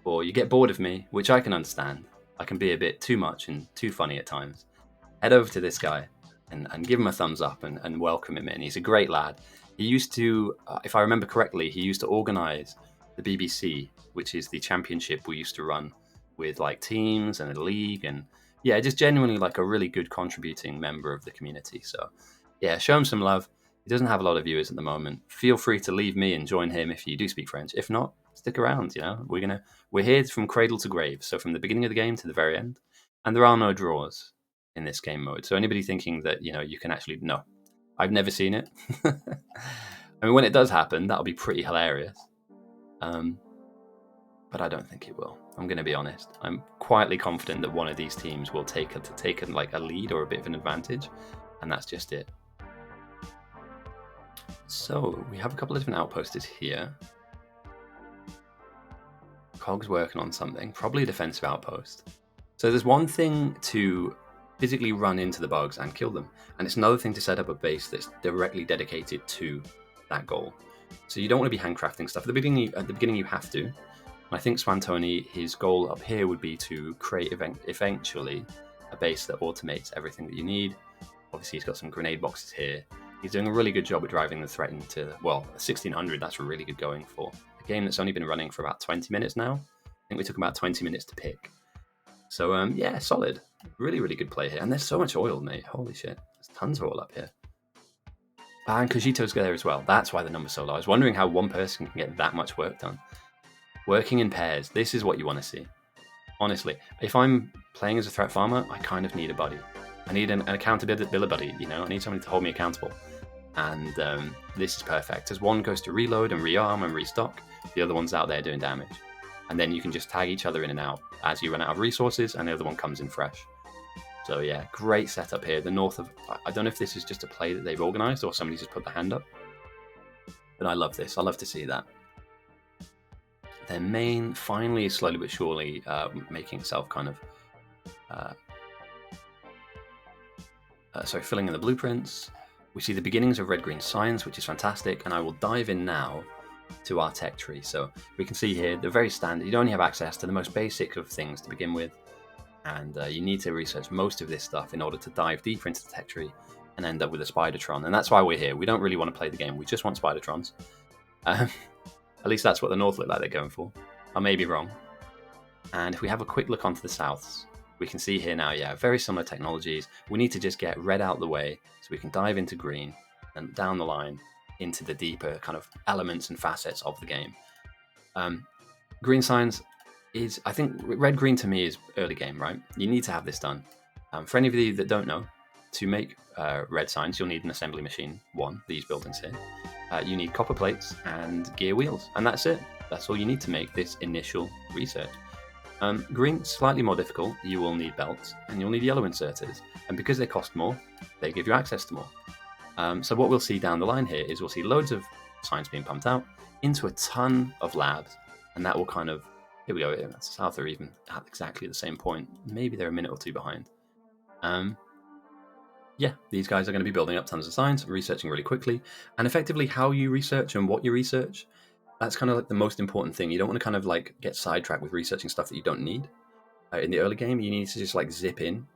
or you get bored of me, which I can understand, I can be a bit too much and too funny at times, head over to this guy and give him a thumbs up and welcome him in. He's a great lad. He used to, if I remember correctly, he used to organise the BBC, which is the championship we used to run with like teams and a league, and yeah, just genuinely like a really good contributing member of the community. So yeah, show him some love. He doesn't have a lot of viewers at the moment. Feel free to leave me and join him if you do speak French. If not, stick around. You know, we're here from cradle to grave. So from the beginning of the game to the very end, and there are no draws in this game mode. So anybody thinking that you can actually no, I've never seen it. I mean, when it does happen, that'll be pretty hilarious. But I don't think it will. I'm going to be honest. I'm quietly confident that one of these teams will take like a lead or a bit of an advantage, and that's just it. So we have a couple of different outposts here. Cog's working on something, probably a defensive outpost. So there's one thing to physically run into the bugs and kill them, and it's another thing to set up a base that's directly dedicated to that goal. So you don't want to be handcrafting stuff. At the beginning you have to. I think Swantoni, his goal up here would be to create eventually a base that automates everything that you need. Obviously, he's got some grenade boxes here. He's doing a really good job at driving the threat into, well, 1600, that's really good going for a game that's only been running for about 20 minutes now. I think we took about 20 minutes to pick. So, yeah, solid. Really, really good play here. And there's so much oil, mate. Holy shit. There's tons of oil up here. And Kojito's there as well. That's why the number's so low. I was wondering how one person can get that much work done. Working in pairs. This is what you want to see. Honestly, if I'm playing as a threat farmer, I kind of need a buddy. I need an accountability buddy, I need somebody to hold me accountable. And this is perfect. As one goes to reload and rearm and restock, the other one's out there doing damage. And then you can just tag each other in and out as you run out of resources, and the other one comes in fresh. So yeah, great setup here. The north of, I don't know if this is just a play that they've organised or somebody just put the hand up, but I love this. I love to see that. Their main finally is slowly but surely making itself kind of, filling in the blueprints. We see the beginnings of red-green signs, which is fantastic, and I will dive in now to our tech tree. So we can see here, they're very standard. You only have access to the most basic of things to begin with, and you need to research most of this stuff in order to dive deeper into the tech tree and end up with a Spidertron. And that's why we're here. We don't really want to play the game. We just want Spidertrons. At least that's what the North look like they're going for. I may be wrong. And if we have a quick look onto the Souths, we can see here now, yeah, very similar technologies. We need to just get red out the way so we can dive into green and down the line into the deeper kind of elements and facets of the game. Green signs is, I think, red-green to me is early game, right? You need to have this done. For any of you that don't know, to make red signs, you'll need an assembly machine, these buildings here. You need copper plates and gear wheels, and that's it. That's all you need to make this initial research. Green, slightly more difficult. You will need belts, and you'll need yellow inserters. And because they cost more, they give you access to more. So what we'll see down the line here is we'll see loads of signs being pumped out into a ton of labs, and that will kind of, here we go, South are even at exactly the same point. Maybe they're a minute or two behind. Yeah, these guys are going to be building up tons of signs, researching really quickly, and effectively how you research and what you research, that's kind of like the most important thing. You don't want to kind of like get sidetracked with researching stuff that you don't need. In the early game, you need to just like zip in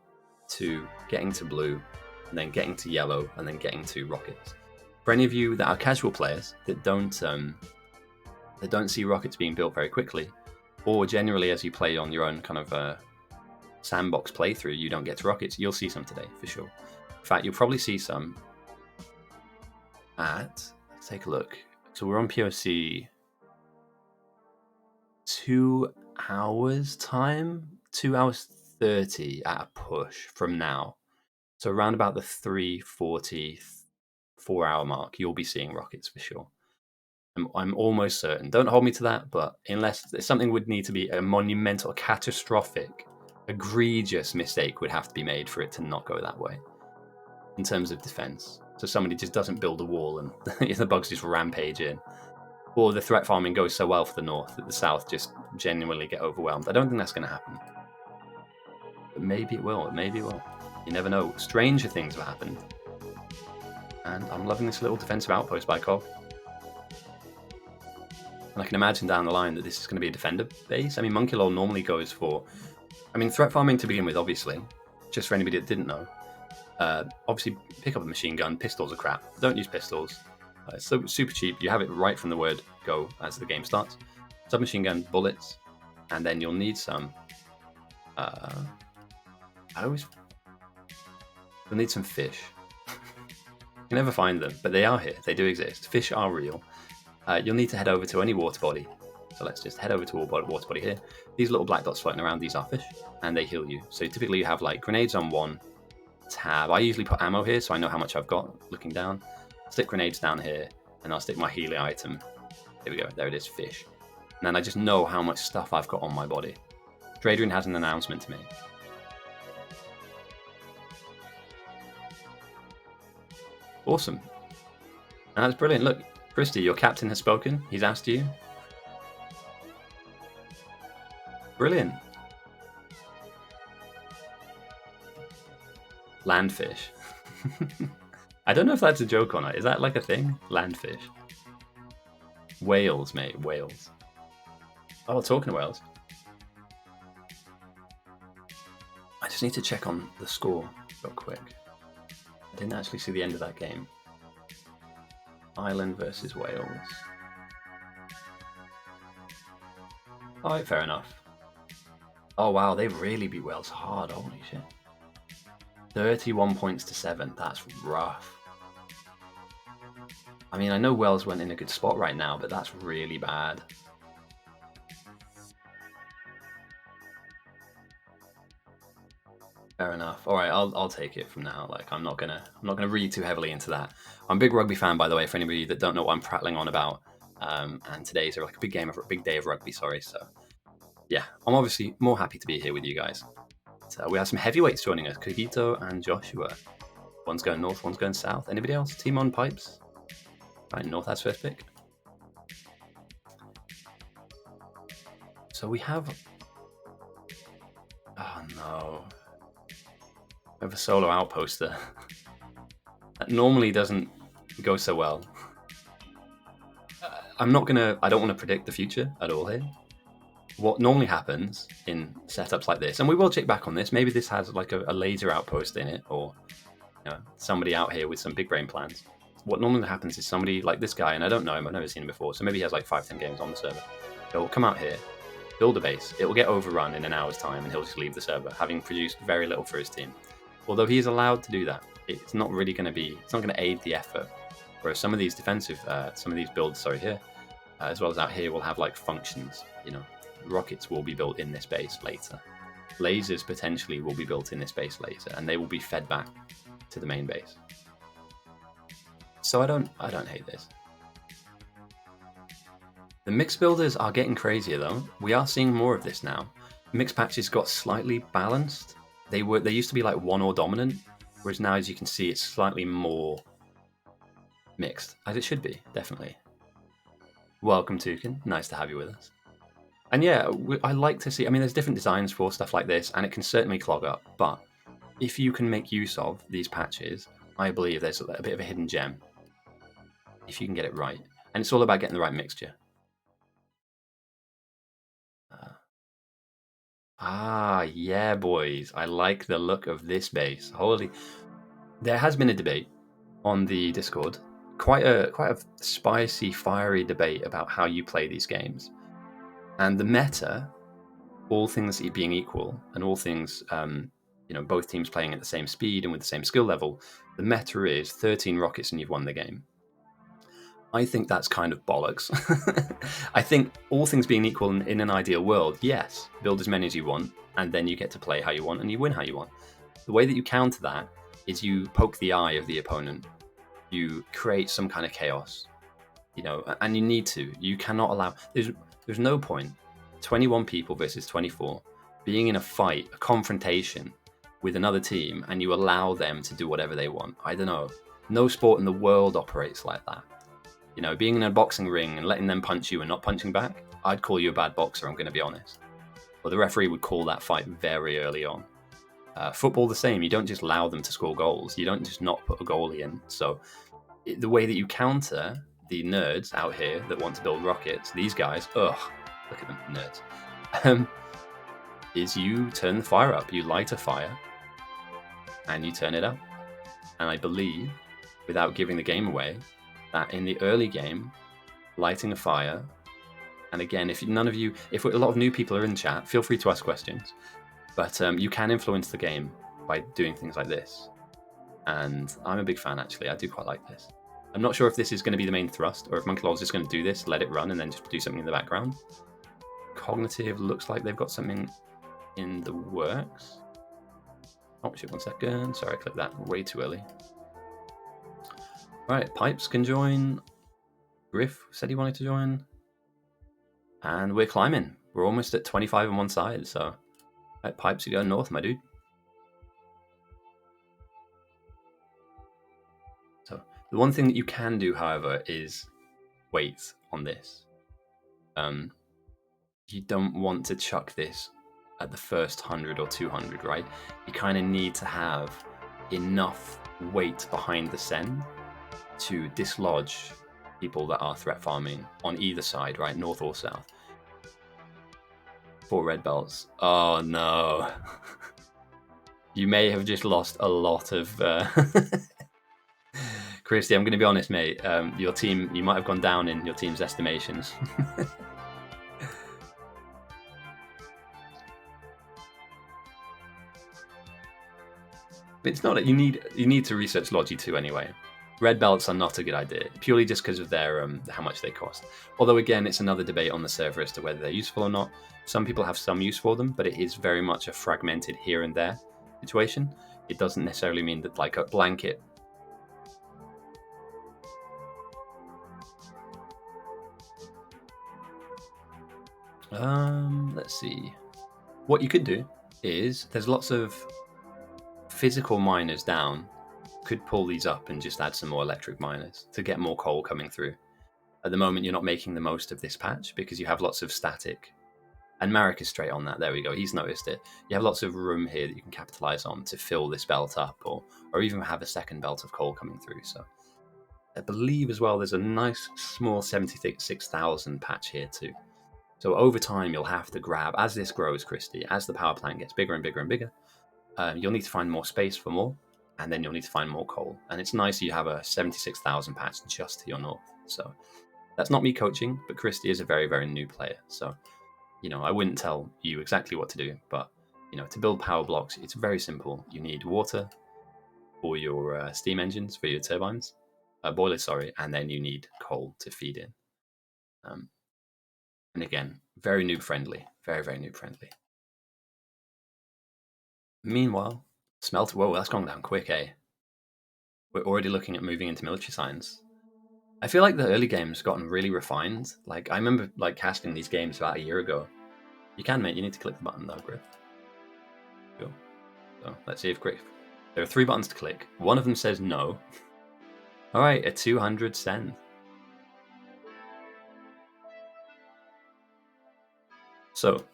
to getting to blue and then getting to yellow, and then getting to rockets. For any of you that are casual players that don't see rockets being built very quickly, or generally as you play on your own kind of sandbox playthrough, you don't get to rockets, you'll see some today for sure. In fact, you'll probably see some let's take a look. So we're on POC 2 hours time, 2 hours 30 at a push from now. So around about the 3:40, 4 hour mark, you'll be seeing rockets for sure. I'm almost certain. Don't hold me to that, but unless something would need to be a monumental, catastrophic, egregious mistake would have to be made for it to not go that way in terms of defense. So somebody just doesn't build a wall and the bugs just rampage in. Or the threat farming goes so well for the north that the south just genuinely get overwhelmed. I don't think that's going to happen. But maybe it will. Maybe it will. You never know. Stranger things have happened. And I'm loving this little defensive outpost by Cog. And I can imagine down the line that this is going to be a defender base. I mean, Monkey Law normally goes for... I mean, threat farming to begin with, obviously. Just for anybody that didn't know. Obviously, pick up a machine gun. Pistols are crap. Don't use pistols. It's so super cheap. You have it right from the word go as the game starts. Submachine gun, bullets, and then you'll need some... you'll need some fish. You can never find them, but they are here. They do exist. Fish are real. You'll need to head over to any water body. So let's just head over to a water body here. These little black dots floating around, these are fish, and they heal you. So typically you have like grenades on one tab. I usually put ammo here so I know how much I've got looking down. Stick grenades down here, and I'll stick my healing item. There we go, there it is, fish. And then I just know how much stuff I've got on my body. Dradrian has an announcement to make. Awesome. And that's brilliant. Look, Christy, your captain has spoken. He's asked you. Brilliant. Landfish. I don't know if that's a joke or not. Is that like a thing? Landfish. Whales, mate. Whales. Oh, talking of whales. I just need to check on the score real quick. I didn't actually see the end of that game. Ireland versus Wales. Alright, fair enough. Oh wow, they really beat Wales hard, holy shit. 31 points to 7, that's rough. I mean, I know Wales went in a good spot right now, but that's really bad. Fair enough. All right, I'll take it from now. Like, I'm not gonna read too heavily into that. I'm a big rugby fan, by the way. For anybody that don't know what I'm prattling on about, and today's like a big day of rugby. Sorry. So, yeah, I'm obviously more happy to be here with you guys. So we have some heavyweights joining us: Kogito and Joshua. One's going north, one's going south. Anybody else? Team on pipes. Right, north has first pick. So we have. Oh no. We have a solo outpost there. That normally doesn't go so well. I don't want to predict the future at all here. What normally happens in setups like this, and we will check back on this, maybe this has like a laser outpost in it, or somebody out here with some big brain plans. What normally happens is somebody like this guy, and I don't know him, I've never seen him before, so maybe he has like 5-10 games on the server. He'll come out here, build a base, it will get overrun in an hour's time, and he'll just leave the server, having produced very little for his team. Although he is allowed to do that, it's not really going to aid the effort. Whereas some of these builds, here, as well as out here, will have like functions. Rockets will be built in this base later. Lasers potentially will be built in this base later, and they will be fed back to the main base. So I don't hate this. The mix builders are getting crazier though. We are seeing more of this now. Mix patches got slightly balanced. They used to be like one or dominant, whereas now, as you can see, it's slightly more mixed, as it should be, definitely. Welcome, Tukin. Nice to have you with us. And yeah, I like to see, there's different designs for stuff like this, and it can certainly clog up, but if you can make use of these patches, I believe there's a bit of a hidden gem, if you can get it right. And it's all about getting the right mixture. Yeah, boys. I like the look of this base. Holy... there has been a debate on the Discord, quite a spicy, fiery debate about how you play these games. And the meta, all things being equal, and all things, both teams playing at the same speed and with the same skill level, the meta is 13 rockets and you've won the game. I think that's kind of bollocks. I think all things being equal in an ideal world, yes, build as many as you want, and then you get to play how you want and you win how you want. The way that you counter that is you poke the eye of the opponent. You create some kind of chaos, and you need to. You cannot allow. There's no point. 21 people versus 24, being in a fight, a confrontation with another team, and you allow them to do whatever they want. I don't know. No sport in the world operates like that. Being in a boxing ring and letting them punch you and not punching back, I'd call you a bad boxer, I'm going to be honest. But the referee would call that fight very early on. Football, the same. You don't just allow them to score goals. You don't just not put a goalie in. So the way that you counter the nerds out here that want to build rockets, these guys, look at them, nerds, is you turn the fire up. You light a fire and you turn it up. And I believe, without giving the game away, that in the early game, lighting a fire, and again, if a lot of new people are in chat, feel free to ask questions, but you can influence the game by doing things like this. And I'm a big fan, actually. I do quite like this. I'm not sure if this is going to be the main thrust, or if Monkey Law's just going to do this, let it run, and then just do something in the background. Cognitive looks like they've got something in the works. Oh, shit, 1 second. Sorry, I clicked that way too early. Right, Pipes can join. Griff said he wanted to join. And we're climbing. We're almost at 25 on one side, so... Right, Pipes, you go north, my dude. So, the one thing that you can do, however, is wait on this. You don't want to chuck this at the first 100 or 200, right? You kind of need to have enough weight behind the send to dislodge people that are threat farming on either side, right? North or south. 4 red belts. Oh no. You may have just lost a lot of... Christy, I'm going to be honest, mate. Your team, you might have gone down in your team's estimations. It's not that you need to research Logi 2 anyway. Red belts are not a good idea, purely just because of their how much they cost. Although again, it's another debate on the server as to whether they're useful or not. Some people have some use for them, but it is very much a fragmented here and there situation. It doesn't necessarily mean that like a blanket. Let's see. What you could do is there's lots of physical miners down. Could pull these up and just add some more electric miners to get more coal coming through. At the moment, you're not making the most of this patch because you have lots of static. And Marek is straight on that. There we go. He's noticed it. You have lots of room here that you can capitalize on to fill this belt up or even have a second belt of coal coming through. So I believe as well there's a nice small 76,000 patch here too. So over time, you'll have to grab, as this grows, Christy, as the power plant gets bigger and bigger and bigger, you'll need to find more space for more, and then you'll need to find more coal. And it's nice you have a 76,000 patch just to your north. So that's not me coaching, but Christy is a very, very new player. So, I wouldn't tell you exactly what to do, but, to build power blocks, it's very simple. You need water for your steam engines, for your turbines, boilers, and then you need coal to feed in. And again, very noob friendly, very, very noob friendly. Meanwhile, smelter, whoa, that's gone down quick, eh? We're already looking at moving into military science. I feel like the early game's gotten really refined. Like, I remember casting these games about a year ago. You can, mate, you need to click the button though, Griff. Cool. So, let's see if Griff... There are 3 buttons to click. One of them says no. Alright, a 200 send. So,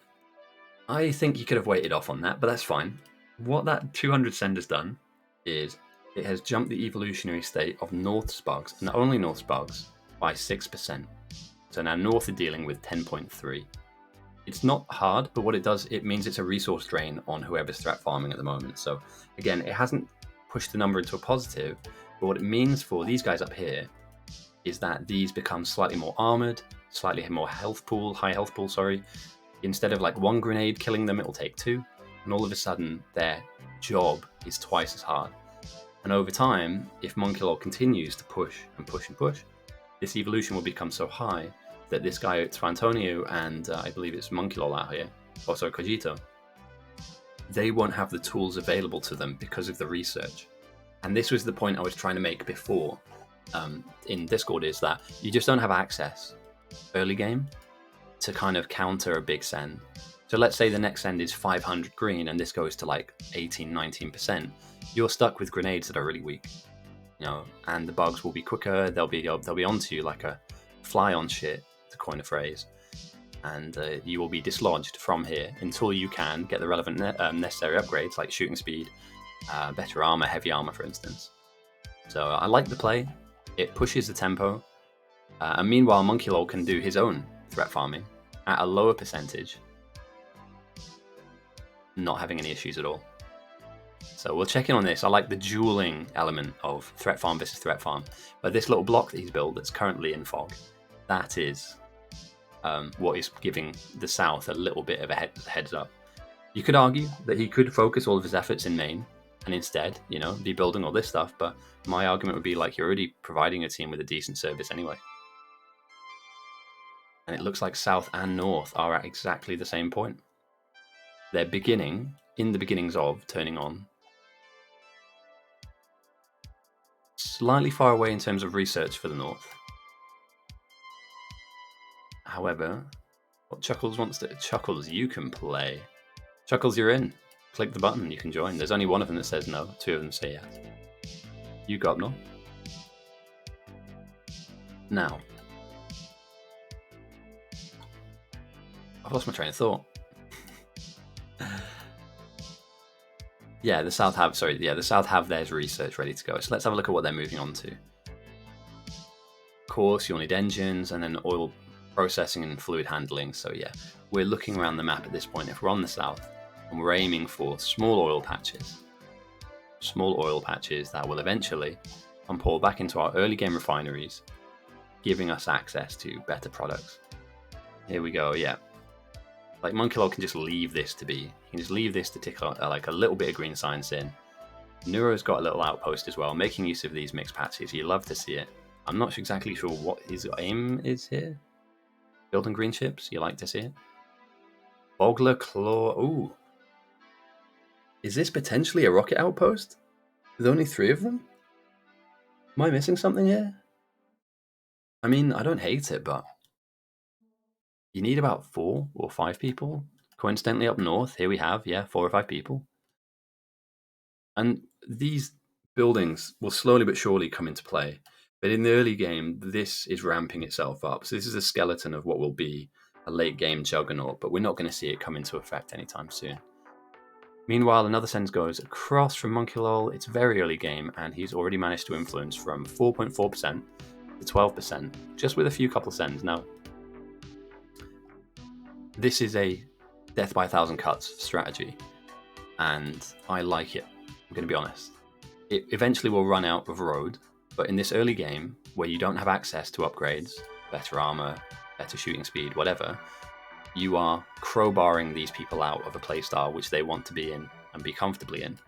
I think you could have waited off on that, but that's fine. What that 200 send has done is it has jumped the evolutionary state of North's bugs, and only North's bugs, by 6%. So now North are dealing with 10.3. It's not hard, but what it does, it means it's a resource drain on whoever's threat farming at the moment. So again, it hasn't push the number into a positive. But what it means for these guys up here is that these become slightly more armored, slightly more high health pool, sorry. Instead of like one grenade killing them, it will take two. And all of a sudden, their job is twice as hard. And over time, if Monkey Lol continues to push and push and push, this evolution will become so high that this guy, it's Antonio, and I believe it's Monkey Lol out here, also Cogito, they won't have the tools available to them because of the research. And this was the point I was trying to make before in Discord, is that you just don't have access early game to kind of counter a big send. So let's say the next send is 500 green and this goes to like 18, 19%. You're stuck with grenades that are really weak, you know, and the bugs will be quicker. They'll be onto you like a fly on shit, to coin a phrase, and you will be dislodged from here until you can get the relevant necessary upgrades like shooting speed, better armor, heavy armor, for instance. So I like the play. It pushes the tempo, and meanwhile Monkey Lol can do his own threat farming at a lower percentage, not having any issues at all. So we'll check in on this. I like the dueling element of threat farm versus threat farm. But this little block that he's built that's currently in fog, that is what is giving the South a little bit of a heads up. You could argue that he could focus all of his efforts in main and instead, you know, be building all this stuff. But my argument would be like, you're already providing a team with a decent service anyway. And it looks like South and North are at exactly the same point. They're beginning, in the beginnings of turning on. Slightly far away in terms of research for the North. However, what Chuckles wants to... Chuckles, you can play. Chuckles, you're in. Click the button, you can join. There's only one of them that says no, two of them say yes. You go up north. Now, I've lost my train of thought. The South have theirs research ready to go. So let's have a look at what they're moving on to. Of course, you'll need engines and then oil processing and fluid handling. So yeah, we're looking around the map at this point. If we're on the South and we're aiming for small oil patches that will eventually pump oil back into our early game refineries, giving us access to better products. Here we go, yeah. Like Monkey Lol can just leave this to be. He can just leave this to tick like a little bit of green science in. Neuro's got a little outpost as well, making use of these mixed patches. You love to see it. I'm not exactly sure what his aim is here. Building green ships, you like to see it. Bogler Claw. Ooh. Is this potentially a rocket outpost? With only 3 of them? Am I missing something here? I mean, I don't hate it, but you need about 4 or 5 people. Coincidentally, up north, here we have, 4 or 5 people. And these buildings will slowly but surely come into play. But in the early game, this is ramping itself up. So this is a skeleton of what will be a late game juggernaut, but we're not going to see it come into effect anytime soon. Meanwhile, another send goes across from Monkey Lol. It's very early game, and he's already managed to influence from 4.4% to 12%, just with a few couple sends. Now, this is a death by 1,000 cuts strategy, and I like it. I'm going to be honest. It eventually will run out of road, but in this early game, where you don't have access to upgrades, better armor, better shooting speed, whatever, you are crowbarring these people out of a playstyle which they want to be in and be comfortably in.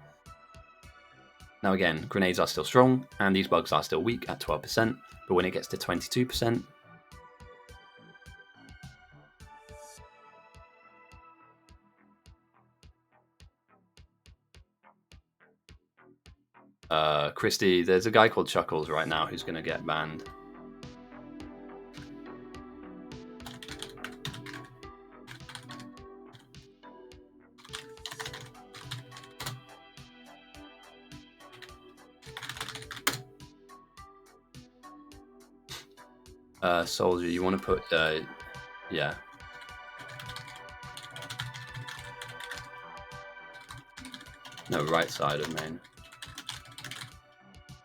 Now again, grenades are still strong, and these bugs are still weak at 12%, but when it gets to 22%, Christy, there's a guy called Chuckles right now who's going to get banned. Soldier, you want to put, yeah. No, right side of main.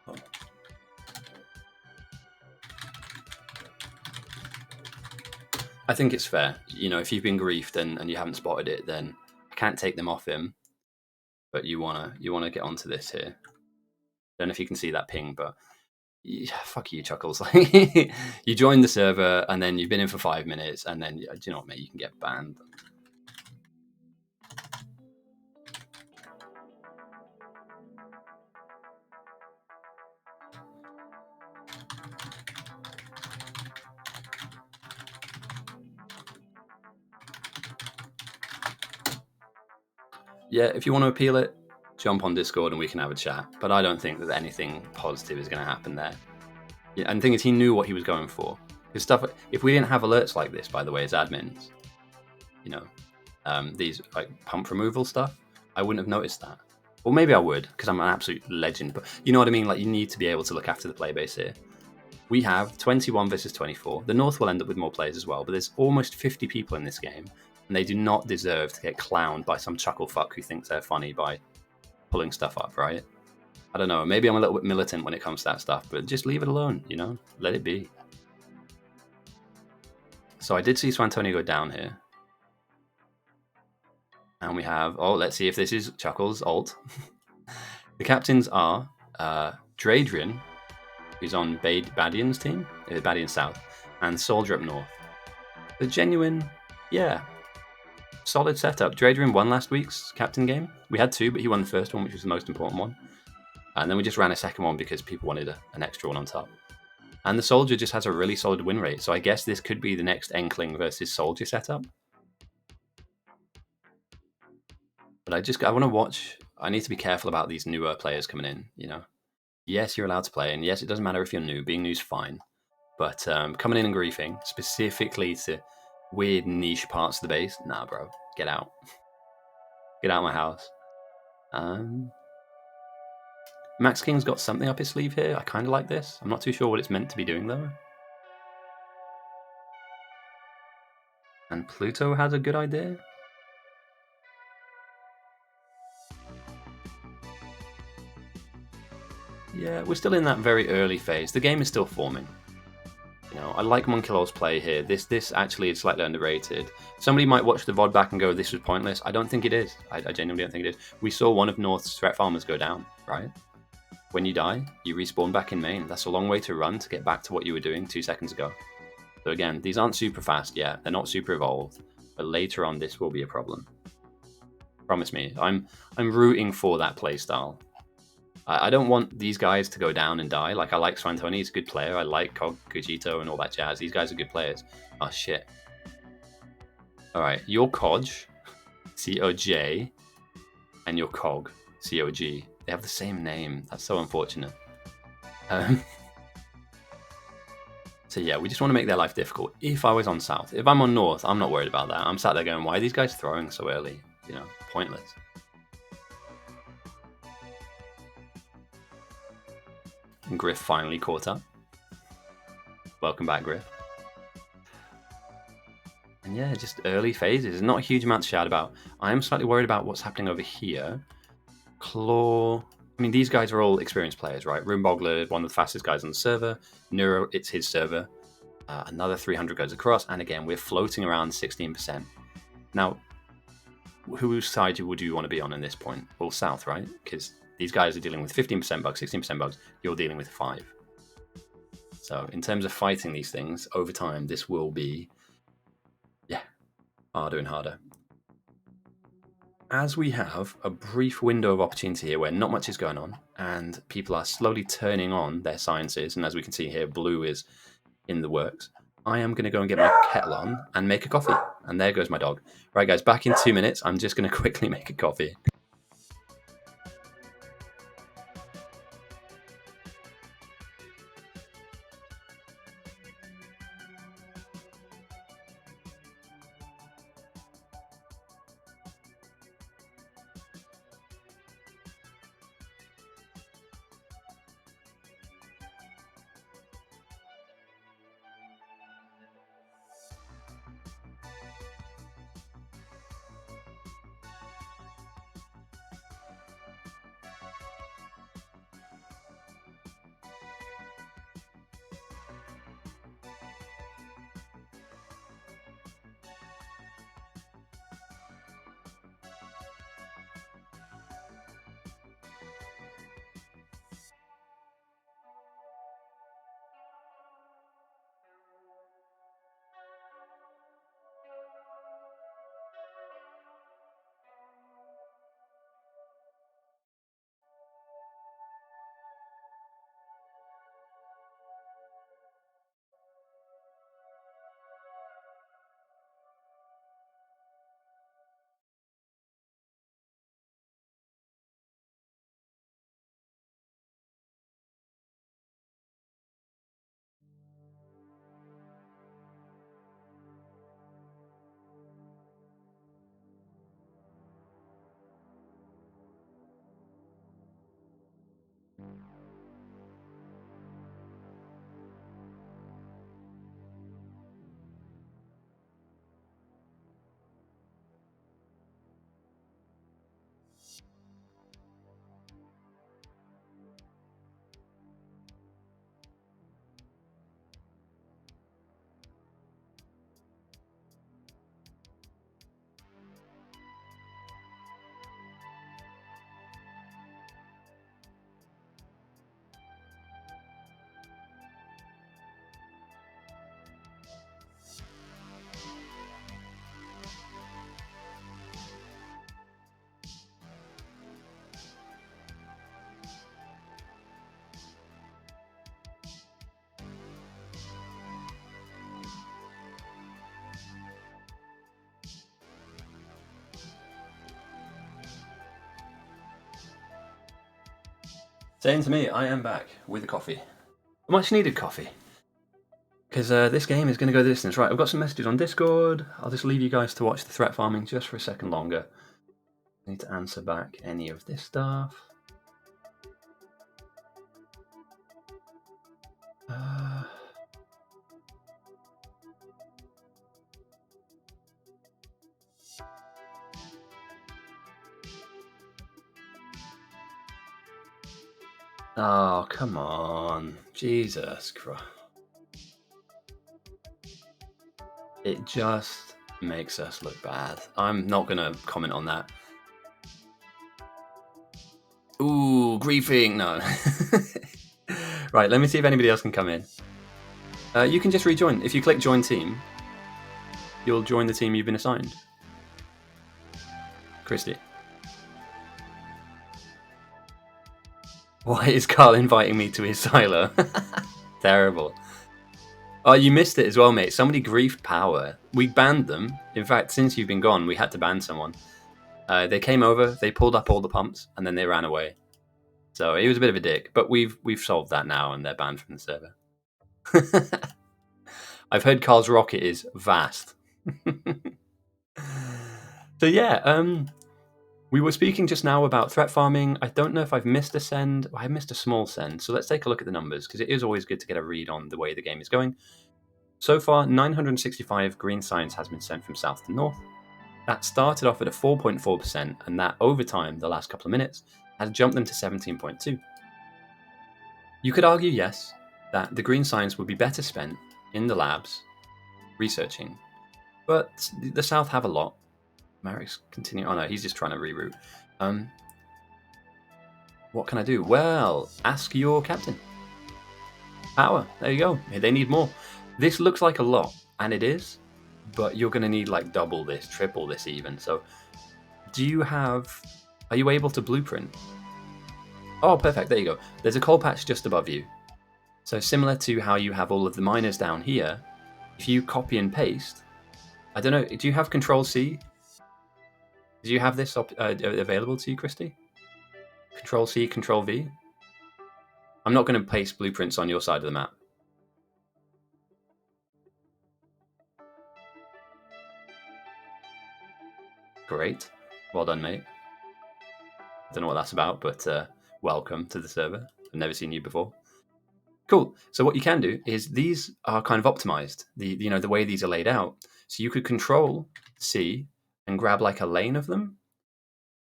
Oh. I think it's fair. You know, if you've been griefed and you haven't spotted it, then I can't take them off him. But you wanna get onto this here. don't know if you can see that ping, but yeah, fuck you, Chuckles. You joined the server and then you've been in for 5 minutes, and then do you know what, mate? You can get banned. Yeah, if you want to appeal it, jump on Discord and we can have a chat. But I don't think that anything positive is going to happen there. Yeah, and the thing is, he knew what he was going for. His stuff. If we didn't have alerts like this, by the way, as admins, you know, these like pump removal stuff, I wouldn't have noticed that. Or maybe I would, because I'm an absolute legend. But you know what I mean? Like, you need to be able to look after the playbase here. We have 21 versus 24. The North will end up with more players as well, but there's almost 50 people in this game, and they do not deserve to get clowned by some chuckle fuck who thinks they're funny by pulling stuff up, right? I don't know. Maybe I'm a little bit militant when it comes to that stuff, but just leave it alone, you know? Let it be. So I did see Swantoni go down here. And we have, oh, let's see if this is Chuckles' alt. The captains are Dradrian, who's on Badian's team, Badian South, and Soldier up north. The genuine, yeah, solid setup. Dradrian won last week's captain game. We had 2, but he won the first one, which was the most important one. And then we just ran a second one because people wanted an extra one on top. And the Soldier just has a really solid win rate. So I guess this could be the next Enkling versus Soldier setup. But I want to watch. I need to be careful about these newer players coming in, you know. Yes, you're allowed to play, and yes, it doesn't matter if you're new. Being new's fine. But coming in and griefing, specifically to weird niche parts of the base, nah, bro. Get out. Get out of my house. Max King's got something up his sleeve here. I kind of like this. I'm not too sure what it's meant to be doing, though. And Pluto has a good idea. Yeah, we're still in that very early phase. The game is still forming. You know, I like Monkilor's play here. This actually is slightly underrated. Somebody might watch the VOD back and go, this was pointless. I don't think it is. I genuinely don't think it is. We saw one of North's threat farmers go down, right? When you die, you respawn back in main. That's a long way to run to get back to what you were doing 2 seconds ago. So again, these aren't super fast yet. They're not super evolved. But later on, this will be a problem. Promise me. I'm rooting for that playstyle. I don't want these guys to go down and die. Like, I like Swantoni, he's a good player. I like Kojito and all that jazz. These guys are good players. Oh, shit. Alright, your Coj, C-O-J, and your Cog, C-O-G. They have the same name. That's so unfortunate. So yeah, we just want to make their life difficult. If I was on South. If I'm on North, I'm not worried about that. I'm sat there going, why are these guys throwing so early? You know, pointless. And Griff finally caught up. Welcome back, Griff. And yeah, just early phases. Not a huge amount to shout about. I am slightly worried about what's happening over here. Claw. I mean, these guys are all experienced players, right? Roombogler, one of the fastest guys on the server. Neuro, it's his server. Another 300 goes across. And again, we're floating around 16%. Now, whose side would you want to be on in this point? Well, South, right? Because these guys are dealing with 15% bugs, 16% bugs. You're dealing with 5. So in terms of fighting these things, over time, this will be, yeah, harder and harder. As we have a brief window of opportunity here where not much is going on, and people are slowly turning on their sciences, and as we can see here, blue is in the works, I am going to go and get my kettle on and make a coffee. And there goes my dog. Right, guys, back in 2 minutes. I'm just going to quickly make a coffee. Saying to me, I am back with a coffee. A much needed coffee. Because this game is going to go the distance. Right, I've got some messages on Discord. I'll just leave you guys to watch the threat farming just for a second longer. I need to answer back any of this stuff. Oh, come on. Jesus Christ. It just makes us look bad. I'm not going to comment on that. Ooh, griefing. No. Right, let me see if anybody else can come in. You can just rejoin. If you click join team, you'll join the team you've been assigned. Christy. Why is Carl inviting me to his silo? Terrible. Oh, you missed it as well, mate. Somebody griefed Power. We banned them. In fact, since you've been gone, we had to ban someone. They came over, they pulled up all the pumps, and then they ran away. So he was a bit of a dick, but we've solved that now, and they're banned from the server. I've heard Carl's rocket is vast. So yeah, we were speaking just now about threat farming. I don't know if I've missed a send. I missed a small send. So let's take a look at the numbers, because it is always good to get a read on the way the game is going. So far, 965 green science has been sent from south to north. That started off at a 4.4%, and that over time, the last couple of minutes, has jumped them to 17.2. You could argue, yes, that the green science would be better spent in the labs, researching, but the south have a lot. Marek's continuing. Oh no, he's just trying to reroute. What can I do? Well, ask your captain. Power. There you go. They need more. This looks like a lot, and it is, but you're going to need like double this, triple this even. So, are you able to blueprint? Oh, perfect. There you go. There's a coal patch just above you. So similar to how you have all of the miners down here, if you copy and paste, I don't know, do you have Control C? Do you have this available to you, Christy? Control C, Control V? I'm not going to paste blueprints on your side of the map. Great. Well done, mate. I don't know what that's about, but welcome to the server. I've never seen you before. Cool. So what you can do is these are kind of optimized. The way these are laid out. So you could Control C and grab like a lane of them,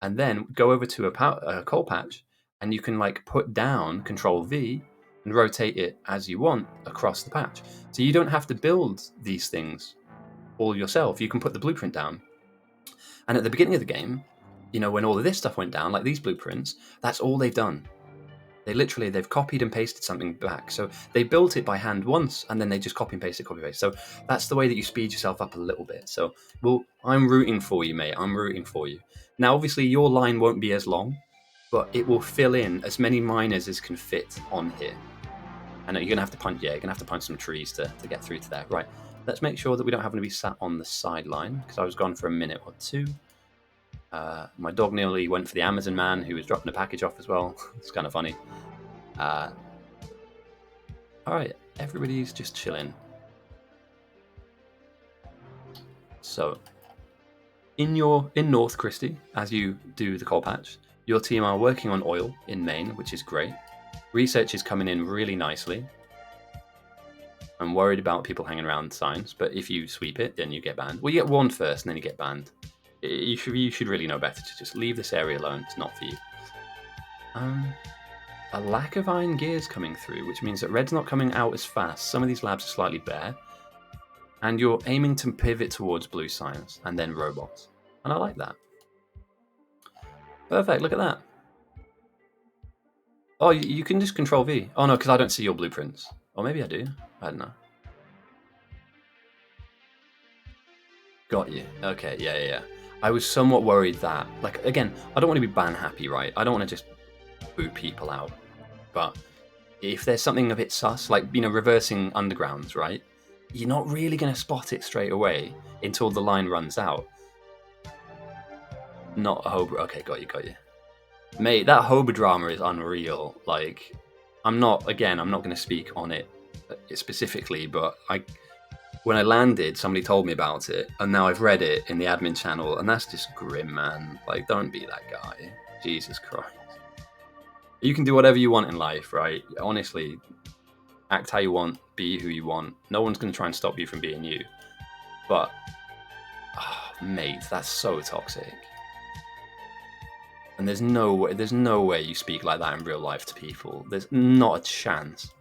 and then go over to a coal patch, and you can like put down Control V and rotate it as you want across the patch. So you don't have to build these things all yourself. You can put the blueprint down. And at the beginning of the game, when all of this stuff went down, like these blueprints, that's all they've done. They've copied and pasted something back. So they built it by hand once, and then they just copy and paste. So that's the way that you speed yourself up a little bit. So, I'm rooting for you, mate. I'm rooting for you. Now, obviously, your line won't be as long, but it will fill in as many miners as can fit on here. I know you're gonna have to punch some trees to get through to there. Right. Let's make sure that we don't happen to be sat on the sideline, because I was gone for a minute or two. My dog nearly went for the Amazon man who was dropping a package off as well. It's kind of funny. Alright, everybody's just chilling. So, in North Christie, as you do the coal patch, your team are working on oil in main, which is great. Research is coming in really nicely. I'm worried about people hanging around signs, but if you sweep it, then you get banned. Well, you get one first, and then you get banned. You should really know better to just leave this area alone. It's not for you. A lack of iron gears coming through, which means that red's not coming out as fast. Some of these labs are slightly bare. And you're aiming to pivot towards blue science and then robots. And I like that. Perfect, look at that. Oh, you can just Control V. Oh no, because I don't see your blueprints. Or maybe I do. I don't know. Got you. Okay, yeah. I was somewhat worried that, like, again, I don't want to be ban happy, right? I don't want to just boot people out. But if there's something a bit sus, like, reversing undergrounds, right? You're not really going to spot it straight away until the line runs out. Not a whole... Okay, got you. Mate, that Hoba drama is unreal. Like, I'm not going to speak on it specifically, but when I landed, somebody told me about it, and now I've read it in the admin channel, and that's just grim, man. Like, don't be that guy. Jesus Christ. You can do whatever you want in life, right? Honestly, act how you want, be who you want. No one's going to try and stop you from being you. But, mate, that's so toxic. And there's no way you speak like that in real life to people. There's not a chance.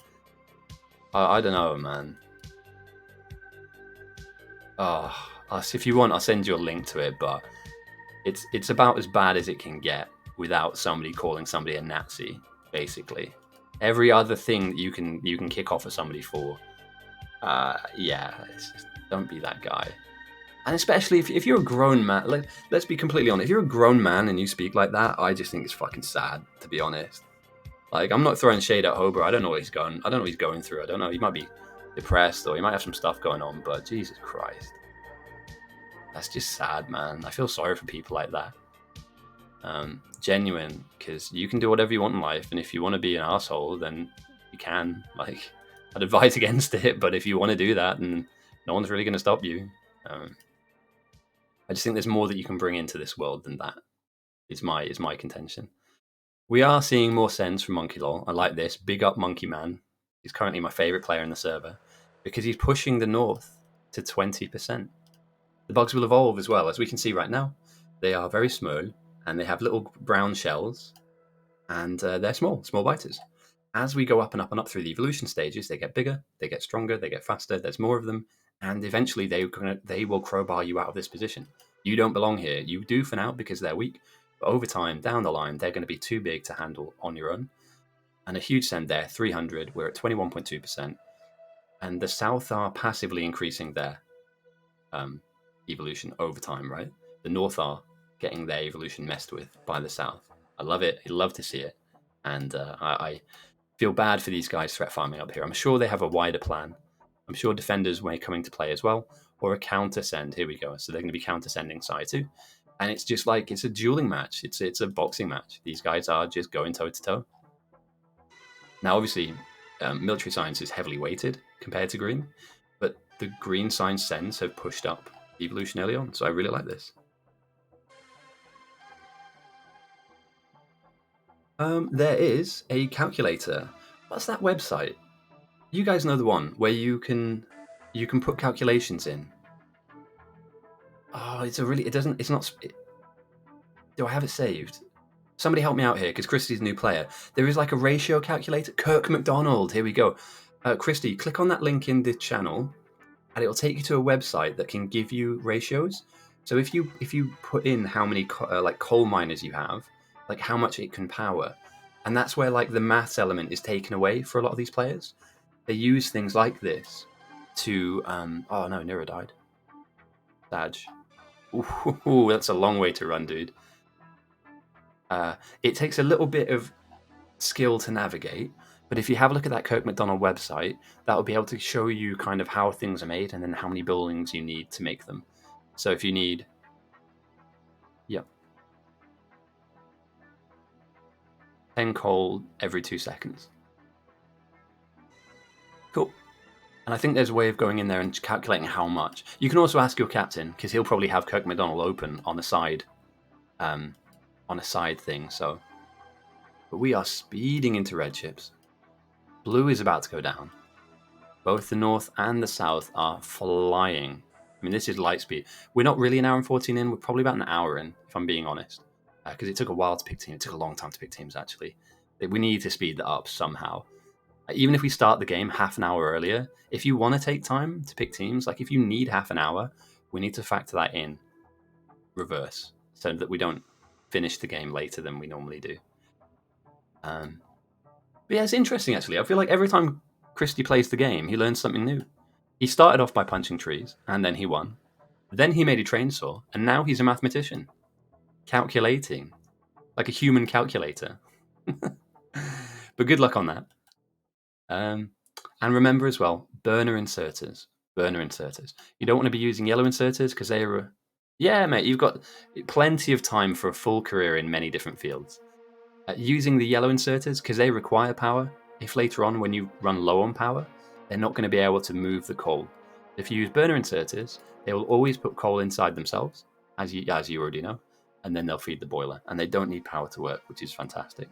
I don't know, man. If you want, I'll send you a link to it. But it's about as bad as it can get without somebody calling somebody a Nazi. Basically, every other thing that you can kick off at somebody for. Yeah, don't be that guy. And especially if you're a grown man, let's be completely honest. If you're a grown man and you speak like that, I just think it's fucking sad, to be honest. Like, I'm not throwing shade at Hober. I don't know what he's going. I don't know what he's going through. I don't know. He might be depressed or he might have some stuff going on. But Jesus Christ, that's just sad, man. I feel sorry for people like that. Genuine, because you can do whatever you want in life, and if you want to be an asshole, then you can. Like, I'd advise against it, but if you want to do that, then no one's really going to stop you. I just think there's more that you can bring into this world than that. Is my contention. We are seeing more sends from Monkey Law. I like this. Big up Monkey Man. He's currently my favorite player in the server because he's pushing the North to 20%. The bugs will evolve as well, as we can see right now. They are very small and they have little brown shells, and they're small biters. As we go up and up and up through the evolution stages, they get bigger, they get stronger, they get faster. There's more of them, and eventually they will crowbar you out of this position. You don't belong here. You do for now because they're weak, but over time, down the line, they're going to be too big to handle on your own. And a huge send there, 300. We're at 21.2%, and the South are passively increasing their evolution over time. Right, the North are getting their evolution messed with by the South. I love it. I love to see it, and I feel bad for these guys threat farming up here. I'm sure they have a wider plan. I'm sure defenders may come into play as well, or a counter send. Here we go. So they're going to be counter sending side too, and it's just like it's a dueling match. It's a boxing match. These guys are just going toe to toe. Now, obviously, military science is heavily weighted compared to green, but the green science sends have pushed up evolution early on. So I really like this. There is a calculator. What's that website? You guys know the one where you can put calculations in. Oh, it's not. Do I have it saved? Somebody help me out here because Christy's a new player. There is like a ratio calculator. Kirk McDonald. Here we go. Christy, click on that link in the channel, and it'll take you to a website that can give you ratios. So if you put in how many like coal miners you have, like how much it can power, and that's where like the maths element is taken away for a lot of these players. They use things like this to oh no, Nero died. Dodge. Ooh, that's a long way to run, dude. It takes a little bit of skill to navigate, but if you have a look at that Kirk McDonald website, that will be able to show you kind of how things are made and then how many buildings you need to make them. So if you need, yeah, 10 coal every 2 seconds. Cool. And I think there's a way of going in there and calculating how much. You can also ask your captain because he'll probably have Kirk McDonald open on a side thing. So, but we are speeding into red chips. Blue is about to go down. Both the north and the south are flying. I mean, this is light speed. We're not really an hour and 14 in. We're probably about an hour in, if I'm being honest. Because it took a while to pick teams. It took a long time to pick teams, actually. We need to speed that up somehow. Even if we start the game half an hour earlier, if you want to take time to pick teams, like if you need half an hour, we need to factor that in reverse so that we don't finish the game later than we normally do. But yeah, it's interesting, actually. I feel like every time Christy plays the game, he learns something new. He started off by punching trees, and then he won. Then he made a train saw, and now he's a mathematician. Calculating. Like a human calculator. But good luck on that. And remember as well, burner inserters. Burner inserters. You don't want to be using yellow inserters because they are... Yeah, mate, you've got plenty of time for a full career in many different fields. Using the yellow inserters, because they require power, if later on when you run low on power, they're not going to be able to move the coal. If you use burner inserters, they will always put coal inside themselves, as you already know, and then they'll feed the boiler, and they don't need power to work, which is fantastic.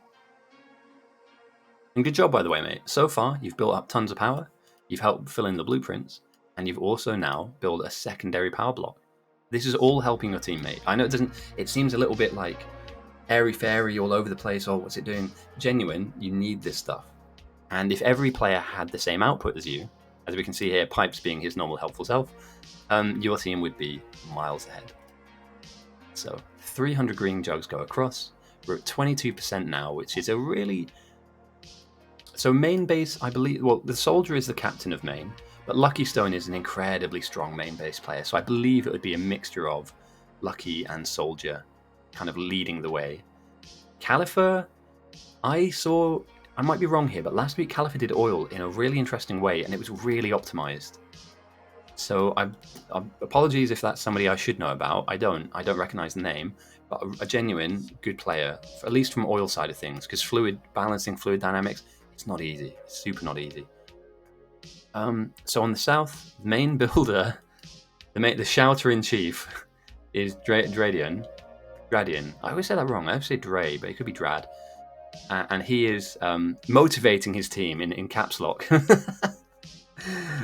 And good job, by the way, mate. So far, you've built up tons of power, you've helped fill in the blueprints, and you've also now built a secondary power block. This is all helping your teammate. I know it seems a little bit like airy-fairy all over the place, or what's it doing? Genuine, you need this stuff. And if every player had the same output as you, as we can see here, Pipes being his normal helpful self, your team would be miles ahead. So 300 green jugs go across. We're at 22% now, which is a really... So main base, I believe... Well, the soldier is the captain of main, but Lucky Stone is an incredibly strong main base player, so I believe it would be a mixture of Lucky and soldier kind of leading the way. Califer, I might be wrong here, but last week Califer did oil in a really interesting way, and it was really optimized. So apologies if that's somebody I should know about. I don't recognize the name, but a genuine good player, at least from oil side of things, because balancing fluid dynamics, it's not easy. It's super not easy. So on the south, the main builder, the shouter in chief, is Dradian. I always say that wrong. I always say Dre, but it could be Drad. And he is motivating his team in caps lock,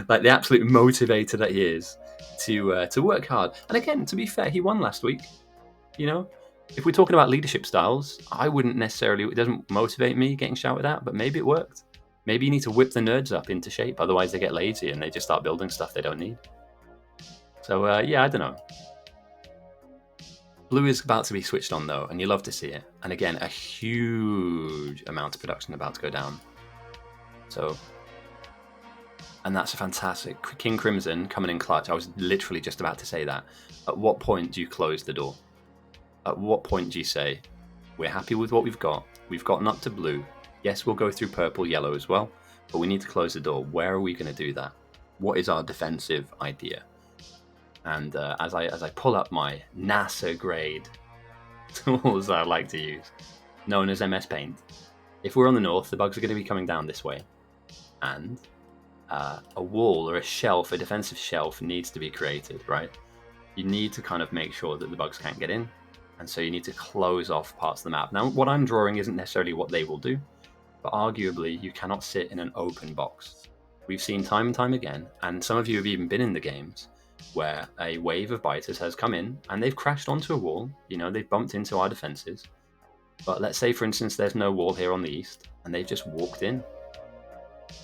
like the absolute motivator that he is, to work hard. And again, to be fair, he won last week. You know, if we're talking about leadership styles, I wouldn't necessarily. It doesn't motivate me getting shouted at, but maybe it worked. Maybe you need to whip the nerds up into shape, otherwise they get lazy and they just start building stuff they don't need. So yeah, I don't know. Blue is about to be switched on though, and you love to see it. And again, a huge amount of production about to go down. So, and that's a fantastic King Crimson coming in clutch. I was literally just about to say that. At what point do you close the door? At what point do you say, we're happy with what we've got. We've gotten up to blue. Yes, we'll go through purple, yellow as well, but we need to close the door. Where are we going to do that? What is our defensive idea? And as I pull up my NASA grade tools that I like to use, known as MS Paint, if we're on the north, the bugs are going to be coming down this way, and a wall or a defensive shelf needs to be created, right? You need to kind of make sure that the bugs can't get in, and so you need to close off parts of the map. Now, what I'm drawing isn't necessarily what they will do, but arguably you cannot sit in an open box. We've seen time and time again, and some of you have even been in the games, where a wave of biters has come in and they've crashed onto a wall. You know, they've bumped into our defenses. But let's say, for instance, there's no wall here on the east and they've just walked in.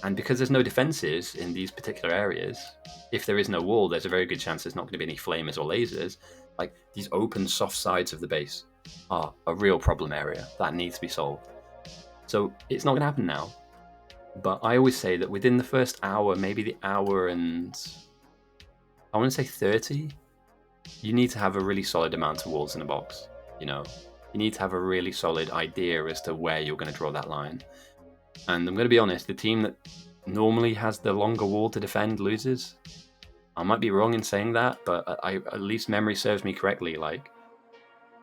And because there's no defenses in these particular areas, if there is no wall, there's a very good chance there's not going to be any flamers or lasers. Like, these open, soft sides of the base are a real problem area that needs to be solved. So it's not going to happen now. But I always say that within the first hour, maybe the hour and... I want to say 30, you need to have a really solid amount of walls in a box. You know, you need to have a really solid idea as to where you're going to draw that line. And I'm going to be honest, the team that normally has the longer wall to defend loses. I might be wrong in saying that, but at least memory serves me correctly. Like,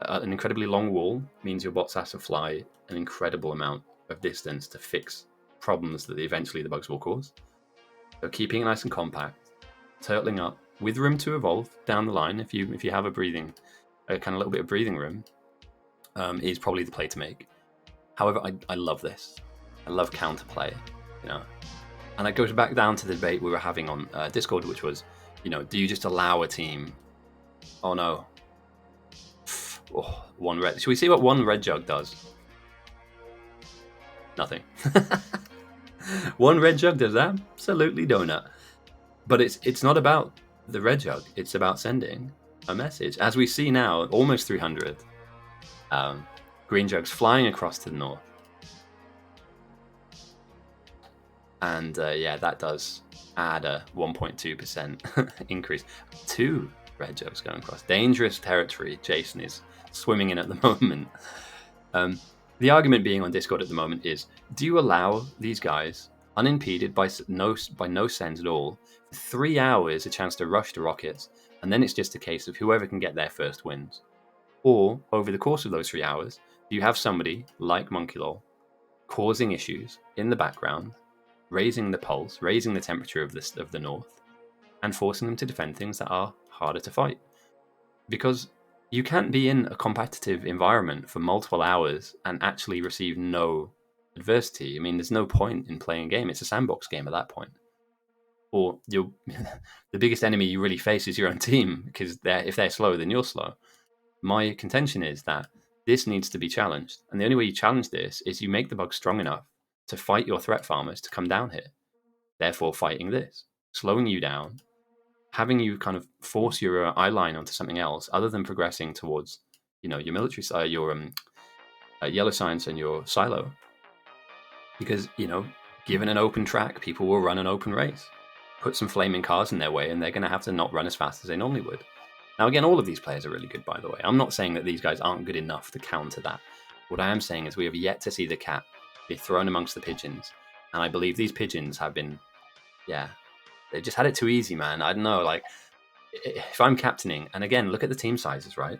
an incredibly long wall means your bots have to fly an incredible amount of distance to fix problems that eventually the bugs will cause. So keeping it nice and compact, turtling up, with room to evolve down the line, if you have a kind of little bit of breathing room, is probably the play to make. However, I love this. I love counterplay, you know. And it goes back down to the debate we were having on Discord, which was, you know, do you just allow a team? Oh no, one red. Should we see what one red jug does? Nothing. One red jug does absolutely donut. But it's not about the red jug, it's about sending a message. As we see now, almost 300 green jugs flying across to the north. And yeah, that does add a 1.2% increase. 2 red jugs going across. Dangerous territory Jason is swimming in at the moment. The argument being on Discord at the moment is, do you allow these guys, unimpeded by no sense at all, 3 hours a chance to rush the rockets, and then it's just a case of whoever can get there first wins? Or, over the course of those 3 hours, You have somebody like Monkey Law causing issues in the background, raising the pulse, raising the temperature of the north, and forcing them to defend things that are harder to fight. Because you can't be in a competitive environment for multiple hours and actually receive no adversity. I mean, there's no point in playing a game. It's a sandbox game at that point. Or the biggest enemy you really face is your own team, because if they're slow, then you're slow. My contention is that this needs to be challenged. And the only way you challenge this is you make the bug strong enough to fight your threat farmers to come down here. Therefore, fighting this, slowing you down, having you kind of force your eye line onto something else other than progressing towards, your military side, your yellow science and your silo. Because, given an open track, people will run an open race. Put some flaming cars in their way, and they're going to have to not run as fast as they normally would. Now, again, all of these players are really good, by the way. I'm not saying that these guys aren't good enough to counter that. What I am saying is we have yet to see the cat be thrown amongst the pigeons. And I believe these pigeons have been, they've just had it too easy, man. I don't know, like, if I'm captaining, and again, look at the team sizes, right?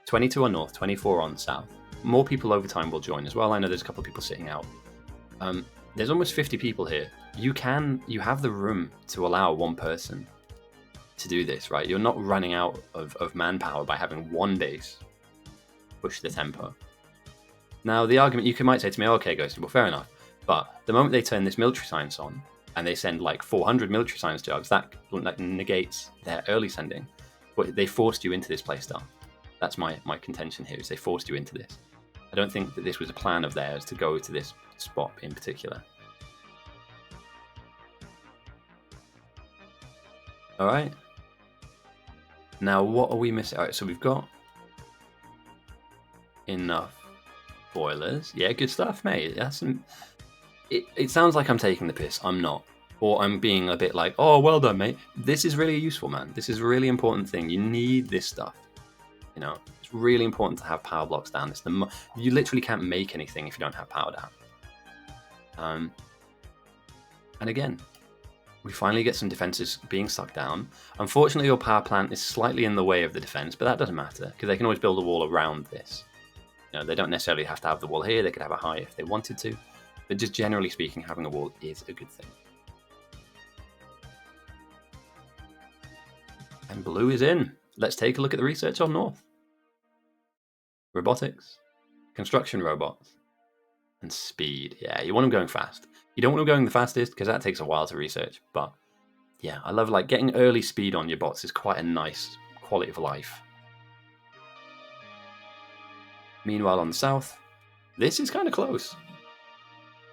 22 on north, 24 on south. More people over time will join as well. I know there's a couple of people sitting out. There's almost 50 people here. You have the room to allow one person to do this, right? You're not running out of manpower by having one base push the tempo. Now, the argument you might say to me, okay, Ghosty, well, fair enough. But the moment they turn this military science on and they send like 400 military science jugs, that negates their early sending. But they forced you into this playstyle. That's my contention here, is they forced you into this. I don't think that this was a plan of theirs to go to this spot in particular. All right. Now, what are we missing? All right, so we've got enough boilers. Yeah, good stuff, mate. It sounds like I'm taking the piss. I'm not. Or I'm being a bit like, oh, well done, mate. This is really useful, man. This is a really important thing. You need this stuff. It's really important to have power blocks down. You literally can't make anything if you don't have power down. And again, we finally get some defenses being stuck down. Unfortunately, your power plant is slightly in the way of the defense, but that doesn't matter, because they can always build a wall around this. They don't necessarily have to have the wall here. They could have a high if they wanted to. But just generally speaking, having a wall is a good thing. And blue is in. Let's take a look at the research on north. Robotics, construction robots, and speed. Yeah, you want them going fast. You don't want them going the fastest, because that takes a while to research. But yeah, I love getting early speed on your bots is quite a nice quality of life. Meanwhile, on the south, this is kind of close.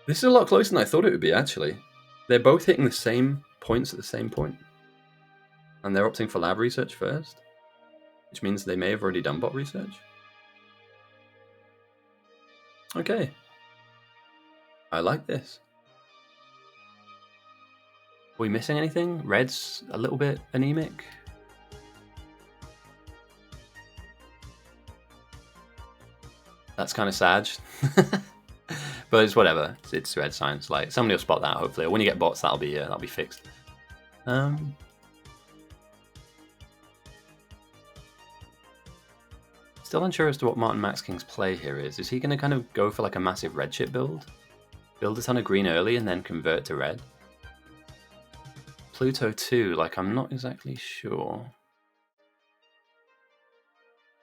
This is a lot closer than I thought it would be, actually. They're both hitting the same points at the same point. And they're opting for lab research first, which means they may have already done bot research. Okay. I like this. Are we missing anything? Red's a little bit anemic. That's kind of sad. But it's whatever. It's red science. Like, somebody will spot that, hopefully. Or when you get bots, that'll be fixed. Still unsure as to what Martin Max King's play here is. Is he going to kind of go for like a massive red chip build? Build a ton of green early and then convert to red? Pluto 2, I'm not exactly sure.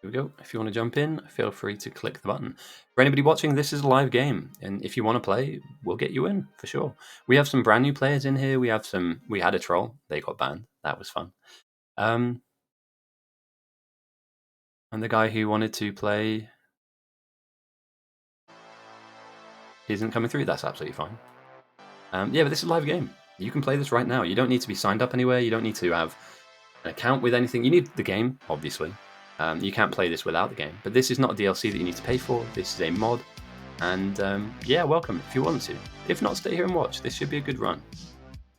Here we go. If you want to jump in, feel free to click the button. For anybody watching, this is a live game, and if you want to play, we'll get you in, for sure. We have some brand new players in here. We had a troll. They got banned. That was fun. And the guy who wanted to play isn't coming through. That's absolutely fine. Yeah, but this is a live game. You can play this right now. You don't need to be signed up anywhere. You don't need to have an account with anything. You need the game, obviously. You can't play this without the game. But this is not a DLC that you need to pay for. This is a mod. And yeah, welcome if you want to. If not, stay here and watch. This should be a good run.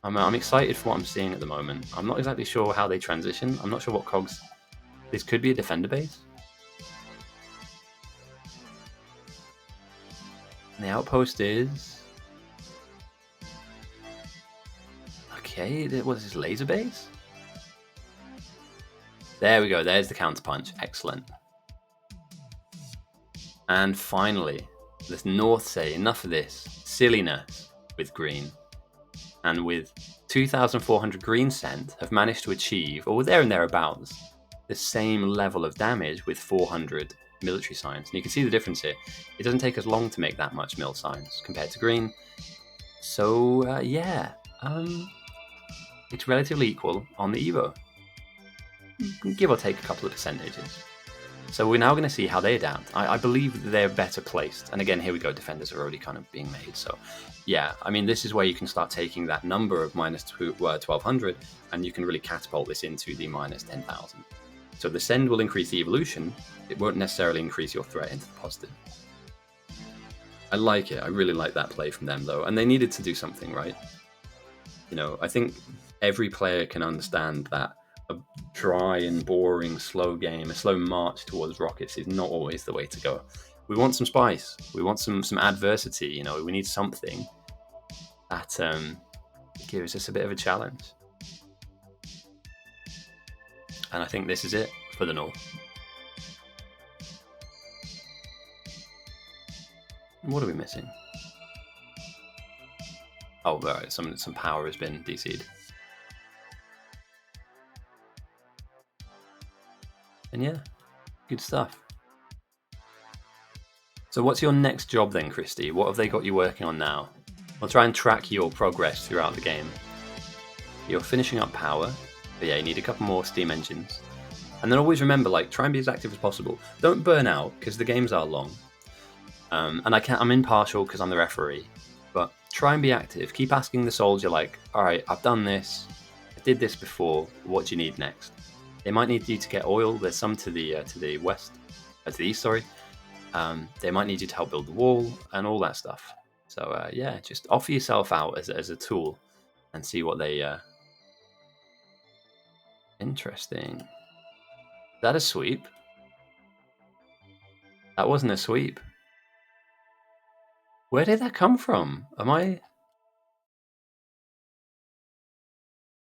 I'm excited for what I'm seeing at the moment. I'm not exactly sure how they transition. I'm not sure what cogs. This could be a defender base. And the outpost is... Okay, what is this, laser base? There we go, there's the counterpunch. Excellent. And finally, the North say enough of this silliness with green. And with 2,400 green sent, have managed to achieve, or there and thereabouts, the same level of damage with 400 military science. And you can see the difference here. It doesn't take us long to make that much mil science compared to green. So, yeah, it's relatively equal on the Evo, give or take a couple of percentages. So we're now going to see how they adapt. I believe they're better placed. And again, here we go. Defenders are already kind of being made. So yeah, I mean, this is where you can start taking that number of minus 1,200 and you can really catapult this into the minus 10,000. So the send will increase the evolution. It won't necessarily increase your threat into the positive. I like it. I really like that play from them, though. And they needed to do something, right? You know, I think every player can understand that a dry and boring slow game, a slow march towards rockets is not always the way to go. We want some spice. We want some adversity. You know, we need something that gives us a bit of a challenge. And I think this is it for the North. What are we missing? Oh, right, some power has been DC'd. And yeah, good stuff. So what's your next job then, Christy? What have they got you working on now? I'll try and track your progress throughout the game. You're finishing up power, but yeah, you need a couple more steam engines. And then always remember, like, try and be as active as possible. Don't burn out, because the games are long. And I'm impartial because I'm the referee, but try and be active. Keep asking the soldier, like, all right, I've done this, I did this before, what do you need next? They might need you to get oil. There's some to the west, to the east, sorry. They might need you to help build the wall and all that stuff. So yeah, just offer yourself out as a tool and see what they. Interesting. Is that a sweep? That wasn't a sweep. Where did that come from? Am I?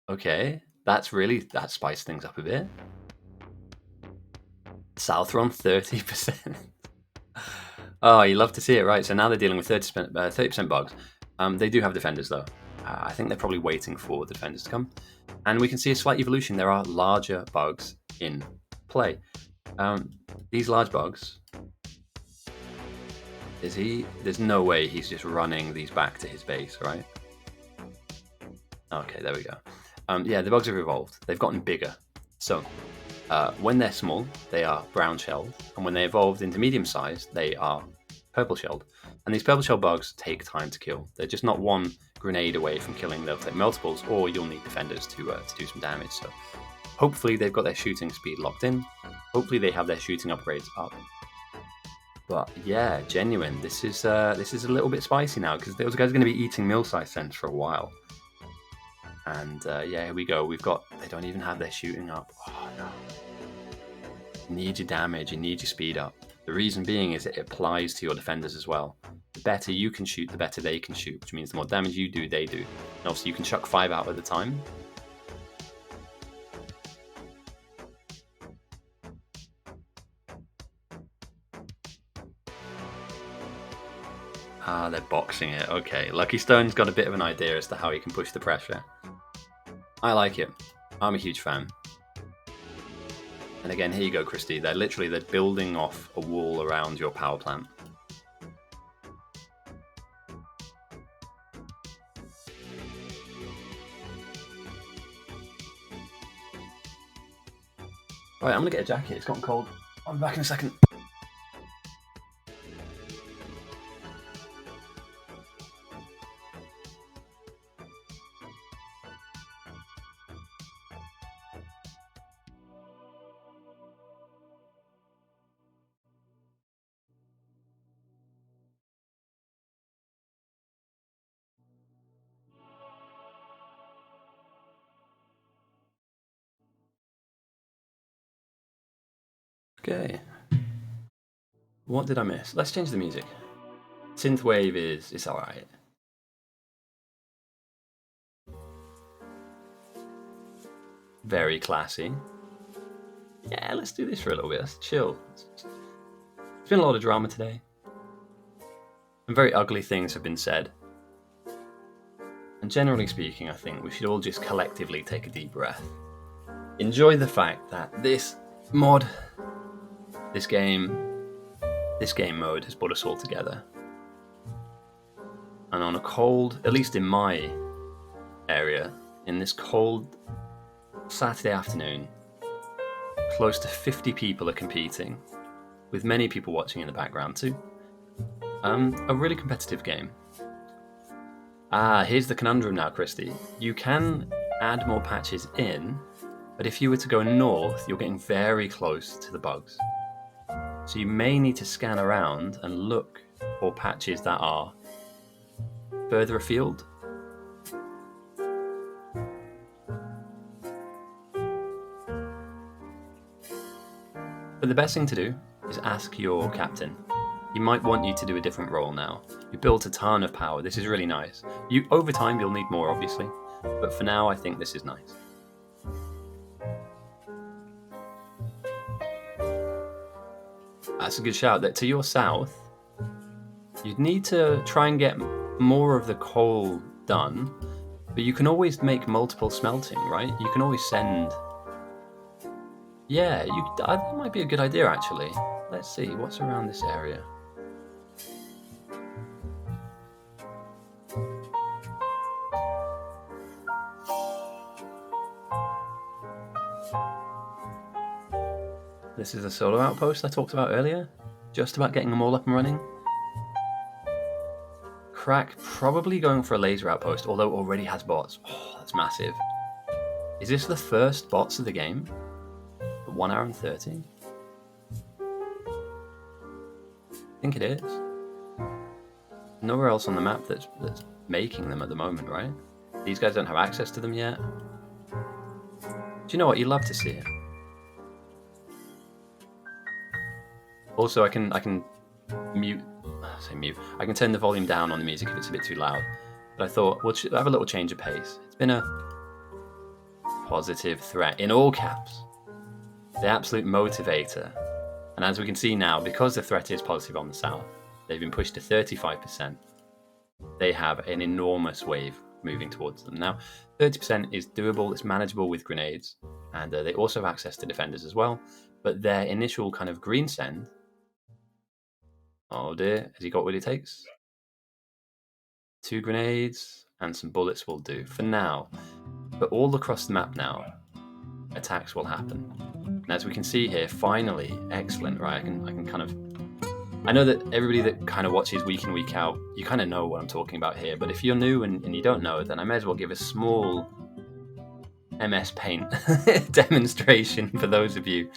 Okay, that spiced things up a bit. South on 30%. Oh, you love to see it, right? So now they're dealing with 30% bugs. They do have defenders, though. I think they're probably waiting for the defenders to come. And we can see a slight evolution. There are larger bugs in play. These large bugs... There's no way he's just running these back to his base, right? Okay, there we go. Yeah, the bugs have evolved. They've gotten bigger. So... when they're small, they are brown shelled, and when they evolved into medium size, they are purple shelled. And these purple shell bugs take time to kill. They're just not one grenade away from killing. They'll take multiples, or you'll need defenders to do some damage. So hopefully they've got their shooting speed locked in. Hopefully they have their shooting upgrades up. But yeah, genuine. This is a little bit spicy now because those guys are going to be eating mill-size cents for a while. And yeah, here we go. They don't even have their shooting up. Oh no. You need your damage, you need your speed up. The reason being is it applies to your defenders as well. The better you can shoot, the better they can shoot, which means the more damage you do, they do. And obviously you can chuck 5 out at a time. Ah, they're boxing it. Okay, Lucky Stone's got a bit of an idea as to how he can push the pressure. I like it. I'm a huge fan. And again, here you go, Christy. They're building off a wall around your power plant. Right, I'm gonna get a jacket. It's gotten cold. I'll be back in a second. Okay. What did I miss? Let's change the music. Synthwave it's alright. Very classy. Yeah, let's do this for a little bit. Let's chill. It's been a lot of drama today. Some very ugly things have been said. And generally speaking, I think we should all just collectively take a deep breath. Enjoy the fact that this mod, this game mode has brought us all together. And on a cold, at least in my area, in this cold Saturday afternoon, close to 50 people are competing, with many people watching in the background too. A really competitive game. Here's the conundrum now, Christy. You can add more patches in, but if you were to go north, you're getting very close to the bugs. So you may need to scan around and look for patches that are further afield. But the best thing to do is ask your captain. He might want you to do a different role now. You built a ton of power. This is really nice. Over time, you'll need more, obviously. But for now, I think this is nice. That's a good shout. That to your south, you'd need to try and get more of the coal done, but you can always make multiple smelting, right? You can always send... Yeah, that might be a good idea, actually. Let's see, what's around this area? This is a solo outpost I talked about earlier. Just about getting them all up and running. Crack probably going for a laser outpost, although it already has bots. Oh, that's massive. Is this the first bots of the game? 1 hour and 30? I think it is. Nowhere else on the map that's making them at the moment, right? These guys don't have access to them yet. Do you know what? You'd love to see it. Also, I can mute. I can turn the volume down on the music if it's a bit too loud. But I thought we'll have a little change of pace. It's been a positive threat in all caps. The absolute motivator. And as we can see now, because the threat is positive on the south, they've been pushed to 35%. They have an enormous wave moving towards them. Now, 30% is doable, it's manageable with grenades, and they also have access to defenders as well. But their initial kind of green send... Oh dear, has he got what it takes? 2 grenades and some bullets will do for now. But all across the map now, attacks will happen. And as we can see here, finally, excellent, right? I can kind of... I know that everybody that kind of watches week in, week out, you kind of know what I'm talking about here. But if you're new and you don't know, then I may as well give a small MS Paint demonstration for those of you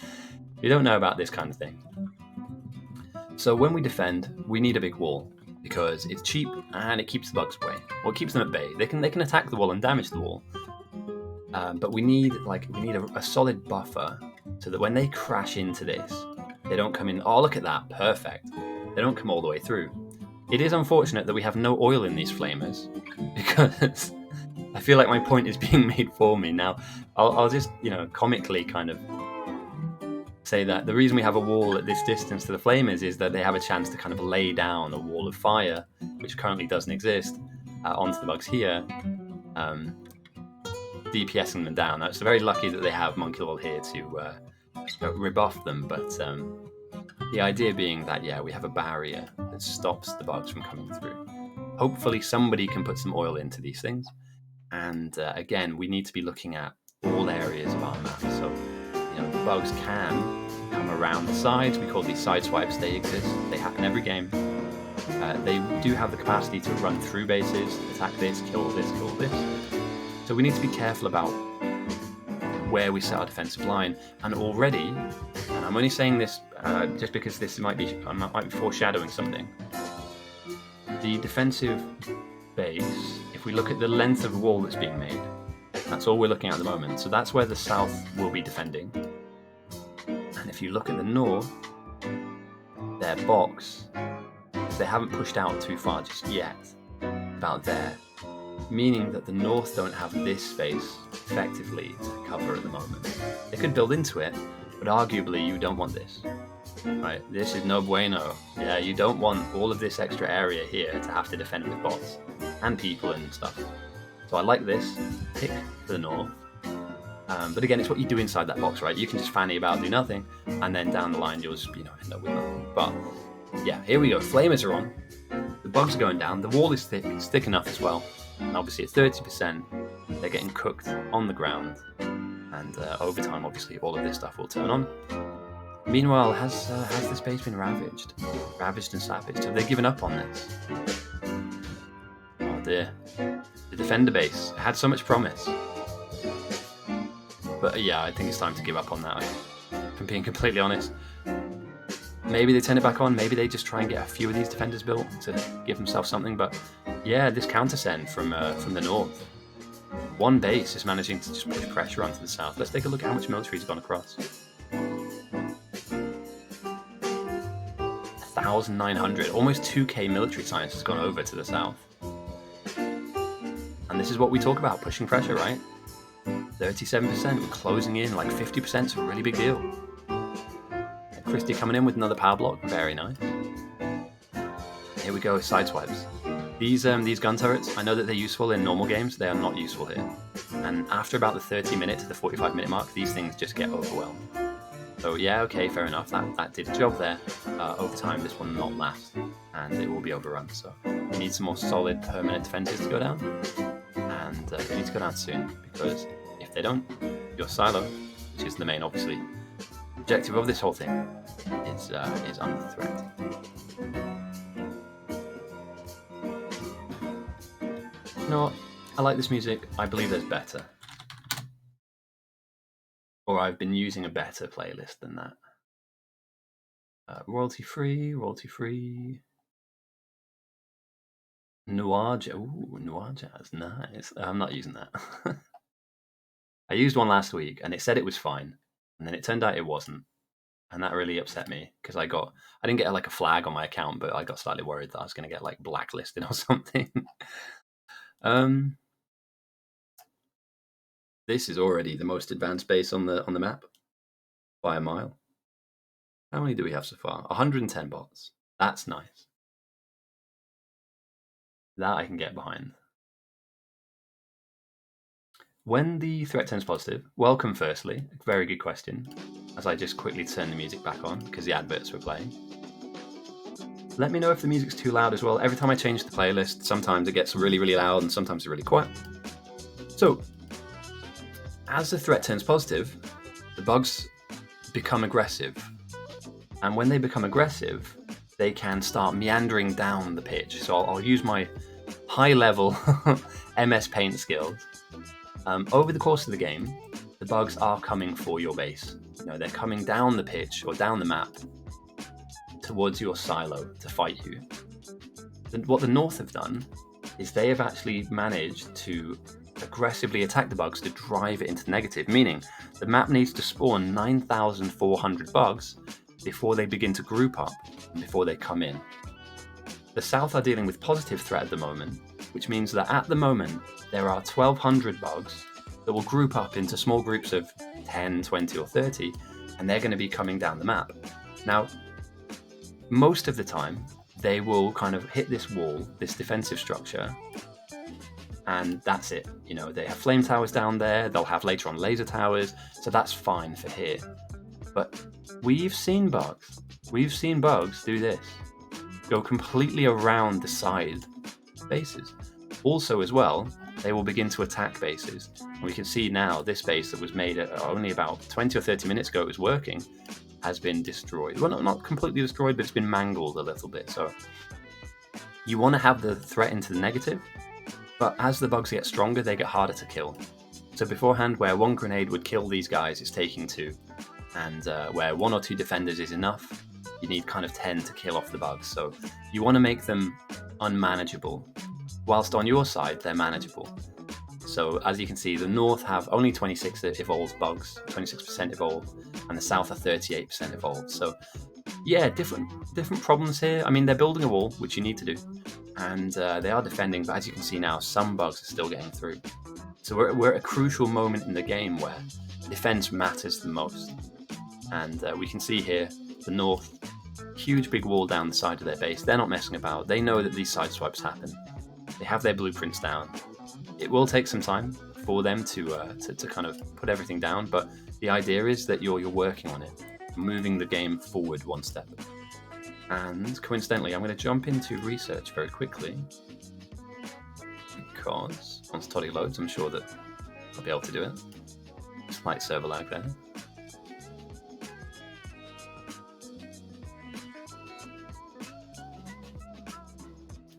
who don't know about this kind of thing. So when we defend, we need a big wall because it's cheap and it keeps the bugs away. Well, it keeps them at bay. They can attack the wall and damage the wall. But we need a solid buffer so that when they crash into this, they don't come in. Oh, look at that. Perfect. They don't come all the way through. It is unfortunate that we have no oil in these flamers because I feel like my point is being made for me. Now, I'll just, comically kind of say that the reason we have a wall at this distance to the flamers is that they have a chance to kind of lay down a wall of fire, which currently doesn't exist, onto the bugs here, DPSing them down. Now, it's very lucky that they have Monkey Wall here to rebuff them, but the idea being that, yeah, we have a barrier that stops the bugs from coming through. Hopefully somebody can put some oil into these things, and again, we need to be looking at all areas of our map, so the bugs can come around the sides. We call these side swipes. They exist. They happen every game. They do have the capacity to run through bases, attack this, kill this, kill this. So we need to be careful about where we set our defensive line. And already, and I'm only saying this just because this might be foreshadowing something. The defensive base, if we look at the length of the wall that's being made, that's all we're looking at the moment. So that's where the south will be defending. And if you look at the north, their box, they haven't pushed out too far just yet, about there. Meaning that the north don't have this space effectively to cover at the moment. They could build into it, but arguably you don't want this. Right, this is no bueno. Yeah, you don't want all of this extra area here to have to defend with bots and people and stuff. So I like this pick for the north. But again, it's what you do inside that box, right? You can just fanny about, do nothing, and then down the line you'll just, end up with nothing. But yeah, here we go. Flamers are on. The bugs are going down. The wall is thick. It's thick enough as well. And obviously at 30%, they're getting cooked on the ground. And over time, obviously, all of this stuff will turn on. Meanwhile, has the space been ravaged? Ravaged and savaged. Have they given up on this? Oh dear. The defender base had so much promise. But yeah, I think it's time to give up on that, if I'm being completely honest. Maybe they turn it back on, maybe they just try and get a few of these defenders built to give themselves something, but yeah, this counter-send from the north. One base is managing to just push pressure onto the south. Let's take a look at how much military's gone across. 1,900, almost 2k military science has gone over to the south. And this is what we talk about, pushing pressure, right? 37%, we're closing in, like 50% is a really big deal. Christie coming in with another power block, very nice. Here we go, sideswipes. These gun turrets, I know that they're useful in normal games, they are not useful here. And after about the 30-minute to the 45-minute mark, these things just get overwhelmed. So yeah, okay, fair enough, that did a job there. Over time, this will not last, and it will be overrun. So we need some more solid permanent defenses to go down, and they need to go down soon, because if they don't, your silo, which is the main, obviously, objective of this whole thing, is under threat. You know what? I like this music. I believe there's better. Or I've been using a better playlist than that. Royalty free. Noir jazz, nice. I'm not using that. I used one last week and it said it was fine, and then it turned out it wasn't, and that really upset me because I didn't get like a flag on my account, but I got slightly worried that I was going to get like blacklisted or something. This is already the most advanced base on the map by a mile. How many do we have so far? 110 bots. That's nice. That I can get behind. When the threat turns positive, welcome firstly. Very good question. As I just quickly turn the music back on because the adverts were playing. Let me know if the music's too loud as well. Every time I change the playlist, sometimes it gets really, really loud and sometimes it's really quiet. So, as the threat turns positive, the bugs become aggressive. And when they become aggressive, they can start meandering down the pitch. So I'll use my high-level MS Paint skills. Over the course of the game, the bugs are coming for your base. They're coming down the pitch or down the map towards your silo to fight you. What the North have done is they have actually managed to aggressively attack the bugs to drive it into negative, meaning the map needs to spawn 9,400 bugs before they begin to group up and before they come in. The South are dealing with positive threat at the moment, which means that at the moment there are 1,200 bugs that will group up into small groups of 10, 20 or 30, and they're going to be coming down the map. Now, most of the time, they will kind of hit this wall, this defensive structure, and that's it. They have flame towers down there, they'll have later on laser towers, so that's fine for here. But we've seen bugs do this. Go completely around the side bases. Also as well, they will begin to attack bases. And we can see now this base that was made only about 20 or 30 minutes ago, it was working, has been destroyed. Well, not completely destroyed, but it's been mangled a little bit. So you want to have the threat into the negative, but as the bugs get stronger, they get harder to kill. So beforehand, where one grenade would kill these guys, it's taking two. And where one or two defenders is enough, you need kind of 10 to kill off the bugs. So you want to make them unmanageable, whilst on your side, they're manageable. So as you can see, the North have only 26 evolved bugs, 26% evolved, and the South are 38% evolved. So yeah, different problems here. I mean, they're building a wall, which you need to do, and they are defending, but as you can see now, some bugs are still getting through. So we're at a crucial moment in the game where defense matters the most. And we can see here, the north. Huge big wall down the side of their base. They're not messing about. They know that these side swipes happen. They have their blueprints down. It will take some time for them to kind of put everything down, but the idea is that you're working on it, moving the game forward one step. And coincidentally, I'm going to jump into research very quickly because once Toddy loads, I'm sure that I'll be able to do it. Slight server lag there.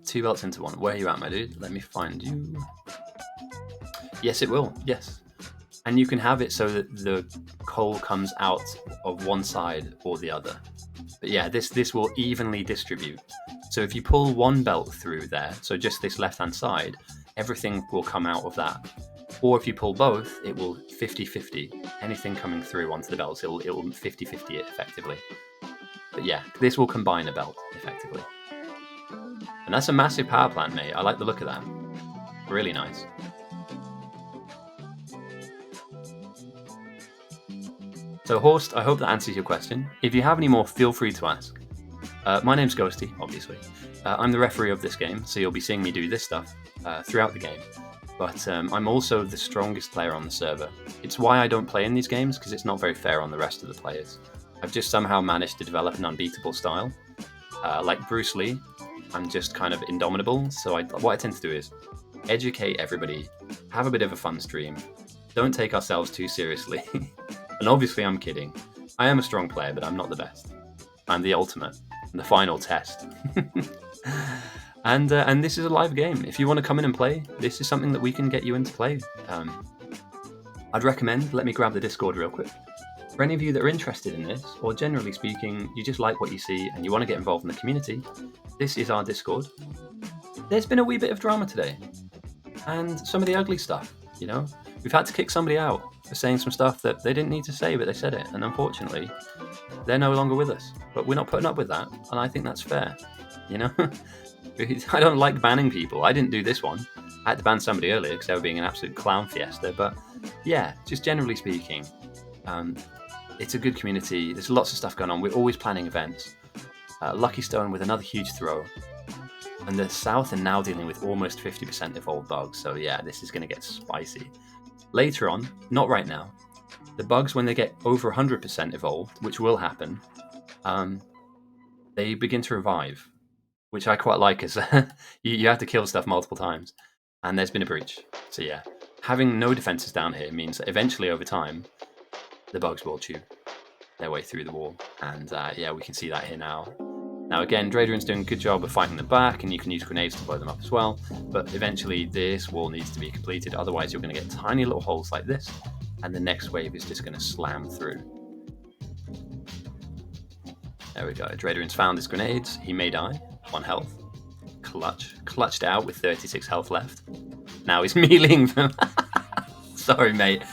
Two belts into one. Where are you at, my dude? Let me find you. Yes, it will. Yes. And you can have it so that the coal comes out of one side or the other. But yeah, this will evenly distribute. So if you pull one belt through there, so just this left-hand side, everything will come out of that. Or if you pull both, it will 50-50. Anything coming through onto the belts, it will 50-50 it effectively. But yeah, this will combine a belt effectively. And that's a massive power plant, mate. I like the look of that. Really nice. So Horst, I hope that answers your question. If you have any more, feel free to ask. My name's Ghosty, obviously. I'm the referee of this game, so you'll be seeing me do this stuff throughout the game. But I'm also the strongest player on the server. It's why I don't play in these games, because it's not very fair on the rest of the players. I've just somehow managed to develop an unbeatable style. Like Bruce Lee, I'm just kind of indomitable, so what I tend to do is educate everybody, have a bit of a fun stream, don't take ourselves too seriously. And obviously I'm kidding. I am a strong player, but I'm not the best. I'm the ultimate, the final test. And this is a live game. If you want to come in and play, this is something that we can get you into play. I'd recommend, let me grab the Discord real quick. For any of you that are interested in this, or generally speaking, you just like what you see and you want to get involved in the community, this is our Discord. There's been a wee bit of drama today, and some of the ugly stuff, you know? We've had to kick somebody out for saying some stuff that they didn't need to say, but they said it, and unfortunately, they're no longer with us. But we're not putting up with that, and I think that's fair, you know? I don't like banning people. I didn't do this one. I had to ban somebody earlier because they were being an absolute clown fiesta, but yeah, just generally speaking, it's a good community. There's lots of stuff going on. We're always planning events. Lucky Stone with another huge throw. And the South are now dealing with almost 50% evolved bugs. So yeah, this is going to get spicy. Later on, not right now, the bugs, when they get over 100% evolved, which will happen, they begin to revive, which I quite like, as you have to kill stuff multiple times. And there's been a breach. So yeah, having no defenses down here means that eventually over time, the bugs will chew their way through the wall. And yeah, we can see that here now. Now again, Draydrin's doing a good job of fighting them back, and you can use grenades to blow them up as well. But eventually this wall needs to be completed, otherwise you're going to get tiny little holes like this, and the next wave is just going to slam through. There we go, Draydrin's found his grenades. He may die, 1 health. Clutched out with 36 health left. Now he's meleeing them. Sorry, mate.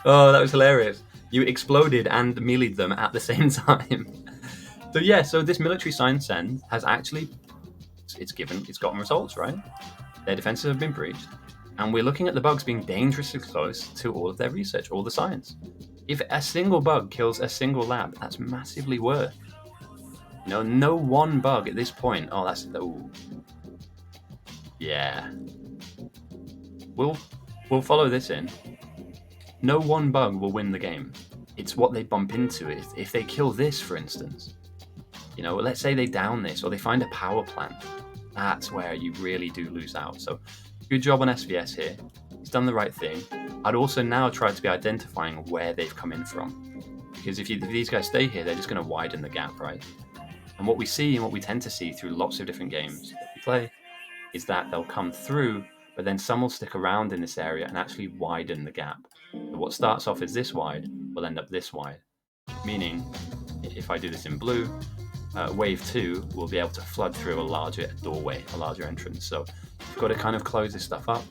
Oh, that was hilarious. You exploded and meleeed them at the same time. So yeah, so this military science send has actually, it's gotten results, right? Their defenses have been breached, and we're looking at the bugs being dangerously close to all of their research, all the science. If a single bug kills a single lab, that's massively worth. You know, no one bug at this point. Oh, that's, oh. Yeah. We'll follow this in. No one bug will win the game. It's what they bump into. If they kill this, for instance, you know, let's say they down this or they find a power plant, that's where you really do lose out. So good job on SVS here. He's done the right thing. I'd also now try to be identifying where they've come in from, because if these guys stay here, they're just going to widen the gap, right? And what we see and what we tend to see through lots of different games that we play is that they'll come through, but then some will stick around in this area and actually widen the gap. So what starts off as this wide will end up this wide, meaning if I do this in blue, wave 2 will be able to flood through a larger doorway, a larger entrance. So you've got to kind of close this stuff up.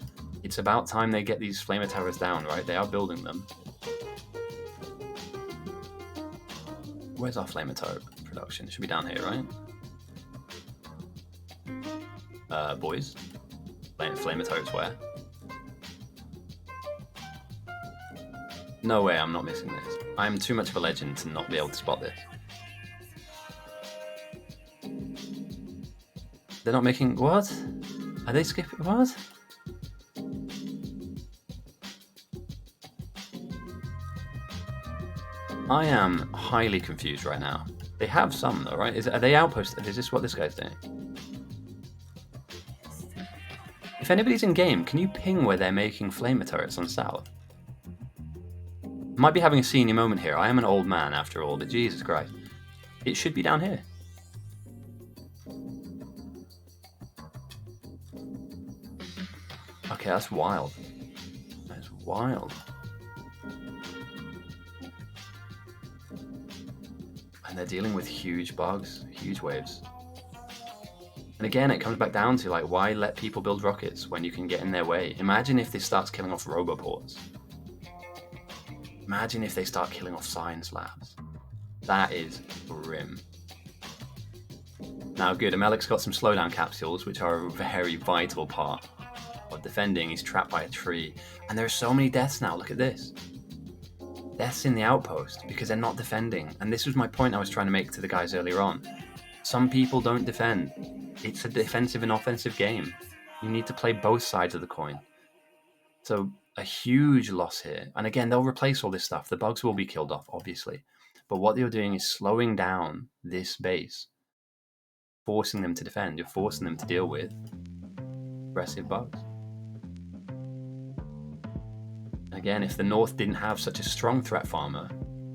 It's about time they get these flamer towers down, right? They are building them. Where's our flamer tower production? It should be down here, right? Boys, flamer turrets where? No way I'm not missing this. I'm too much of a legend to not be able to spot this. They're not making... What? Are they skipping... What? I am highly confused right now. They have some though, right? Are they outposted? Is this what this guy's doing? If anybody's in game, can you ping where they're making flamer turrets on south? Might be having a senior moment here. I am an old man after all, but Jesus Christ. It should be down here. Okay, that's wild. That's wild. And they're dealing with huge bugs, huge waves. And again, it comes back down to, like, why let people build rockets when you can get in their way? Imagine if this starts killing off roboports. Imagine if they start killing off science labs. That is grim. Now, good, Amelik's got some slowdown capsules, which are a very vital part of defending. He's trapped by a tree. And there are so many deaths now, look at this. Deaths in the outpost because they're not defending. And this was my point I was trying to make to the guys earlier on. Some people don't defend. It's a defensive and offensive game. You need to play both sides of the coin. So a huge loss here. And again, they'll replace all this stuff. The bugs will be killed off, obviously. But what you're doing is slowing down this base, forcing them to defend. You're forcing them to deal with aggressive bugs. Again, if the North didn't have such a strong threat farmer,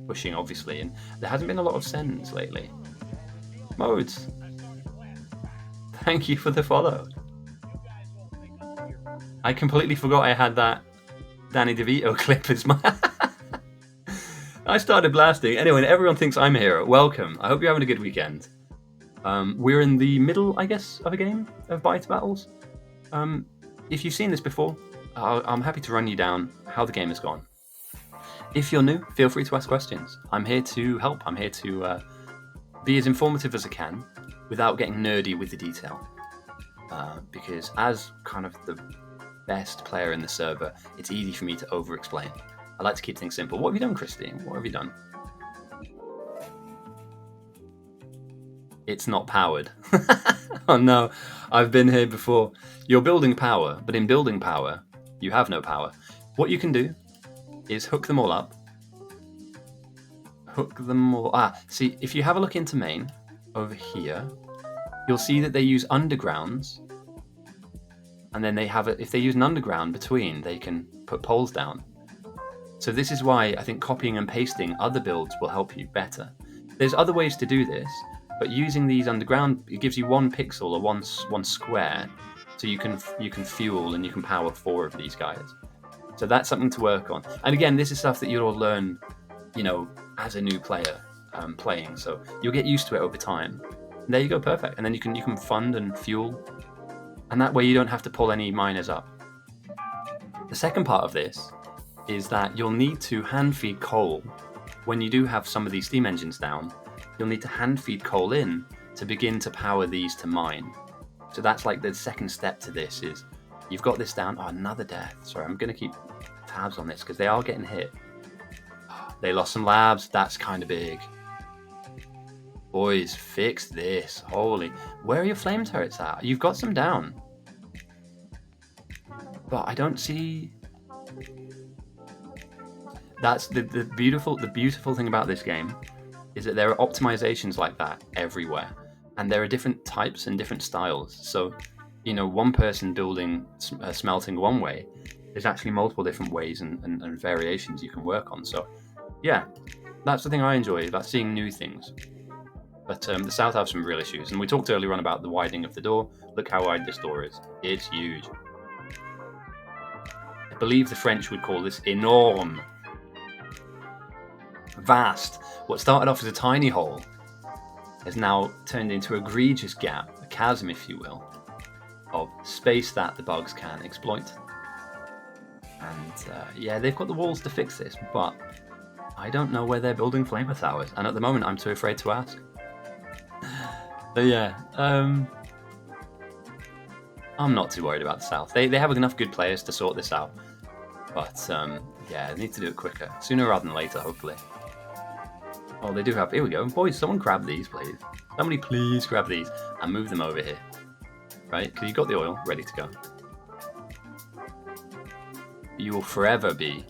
pushing obviously, and there hasn't been a lot of sends lately. Modes, thank you for the follow. I completely forgot I had that Danny DeVito clip as my... I started blasting. Anyway, everyone thinks I'm a hero. Welcome. I hope you're having a good weekend. We're in the middle, I guess, of a game of Bite Battles. If you've seen this before, I'm happy to run you down how the game has gone. If you're new, feel free to ask questions. I'm here to help. I'm here to be as informative as I can without getting nerdy with the detail. Because as kind of the best player in the server, it's easy for me to over-explain. I like to keep things simple. What have you done, Christine? What have you done? It's not powered. Oh no, I've been here before. You're building power, but in building power, you have no power. What you can do is hook them all up. Hook them all... see, if you have a look into main, over here, you'll see that they use undergrounds. And then they have if they use an underground between, they can put poles down. So this is why I think copying and pasting other builds will help you better. There's other ways to do this, but using these underground, it gives you 1 pixel or one square, so you can fuel and you can power 4 of these guys. So that's something to work on. And again, this is stuff that you'll learn, you know, as a new player playing. So you'll get used to it over time. And there you go, perfect. And then you can fund and fuel, and that way you don't have to pull any miners up. The second part of this is that you'll need to hand feed coal. When you do have some of these steam engines down, you'll need to hand feed coal in to begin to power these to mine. So that's like the second step to this is you've got this down. Oh, another death. Sorry, I'm going to keep tabs on this because they are getting hit. They lost some labs. That's kind of big. Boys, fix this. Holy. Where are your flame turrets at? You've got some down. But I don't see... That's the beautiful thing about this game is that there are optimizations like that everywhere. And there are different types and different styles. So, you know, one person building smelting one way, there's actually multiple different ways and variations you can work on. So, yeah, that's the thing I enjoy about seeing new things. But the South have some real issues. And we talked earlier on about the widening of the door. Look how wide this door is. It's huge. I believe the French would call this énorme. Vast. What started off as a tiny hole has now turned into an egregious gap, a chasm, if you will, of space that the bugs can exploit. And yeah, they've got the walls to fix this, but I don't know where they're building flamer towers, and at the moment I'm too afraid to ask. But yeah, I'm not too worried about the South. They have enough good players to sort this out, but yeah, they need to do it quicker, sooner rather than later, hopefully. Oh, they do have... Here we go. Boys, someone grab these, please. Somebody please grab these and move them over here. right? Because you've got the oil ready to go. You will forever be.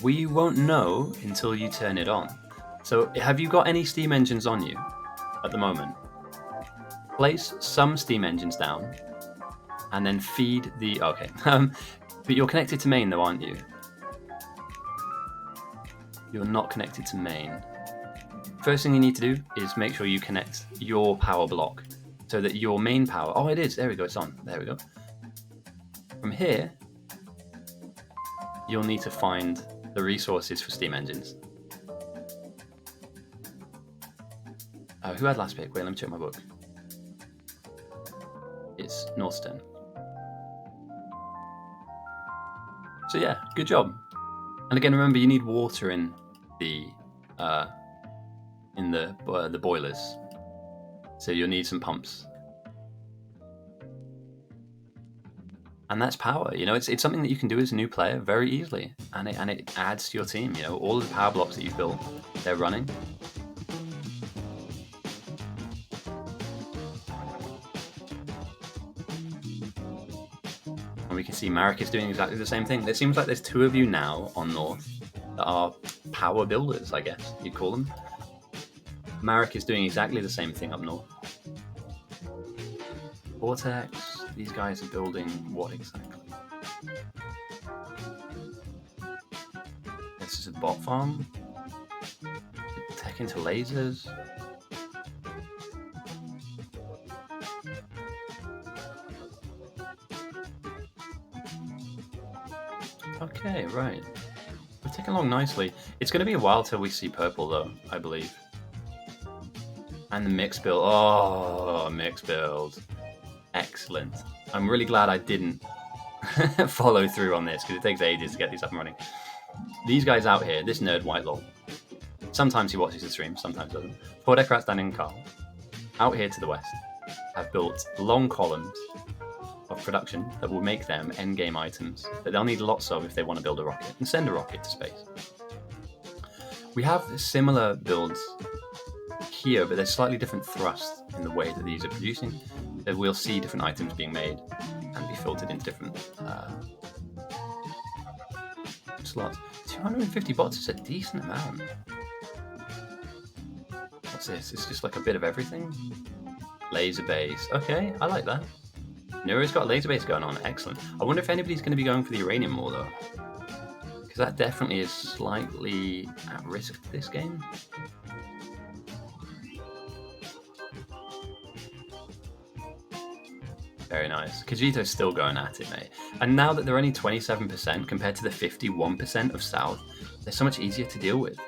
We won't know until you turn it on. So have you got any steam engines on you at the moment? Place some steam engines down and then feed the... Okay. But you're connected to main though, aren't you? You're not connected to main. First thing you need to do is make sure you connect your power block so that your main power... Oh, it is. There we go. It's on. There we go. From here, you'll need to find the resources for steam engines. Who had last pick? Wait, let me check my book. It's Northstone. So yeah, good job. And again, remember you need water in the boilers, so you'll need some pumps. And that's power. You know, it's something that you can do as a new player very easily, and it adds to your team. You know, all of the power blocks that you've built, they're running. And we can see Marek is doing exactly the same thing. It seems like there's two of you now on North that are power builders, I guess you'd call them. Marek is doing exactly the same thing up North. Vortex, these guys are building what exactly? This is a bot farm. Tech into lasers. Okay, right. We're ticking along nicely. It's going to be a while till we see purple, though, I believe. And the mix build. Oh, mix build. Excellent. I'm really glad I didn't follow through on this, because it takes ages to get these up and running. These guys out here, this nerd Whitelaw, sometimes he watches the stream, sometimes doesn't. Fordekrat, Dan and Carl, out here to the west, have built long columns of production that will make them endgame items that they'll need lots of if they want to build a rocket and send a rocket to space. We have similar builds here, but there's slightly different thrust in the way that these are producing. That we'll see different items being made and be filtered into different slots. 250 bots is a decent amount. What's this? It's just like a bit of everything. Laser base. Okay, I like that. Nero's got a laser base going on. Excellent. I wonder if anybody's going to be going for the uranium more, though. Because that definitely is slightly at risk this game. Very nice. Kajito's still going at it, mate. And now that they're only 27% compared to the 51% of South, they're so much easier to deal with.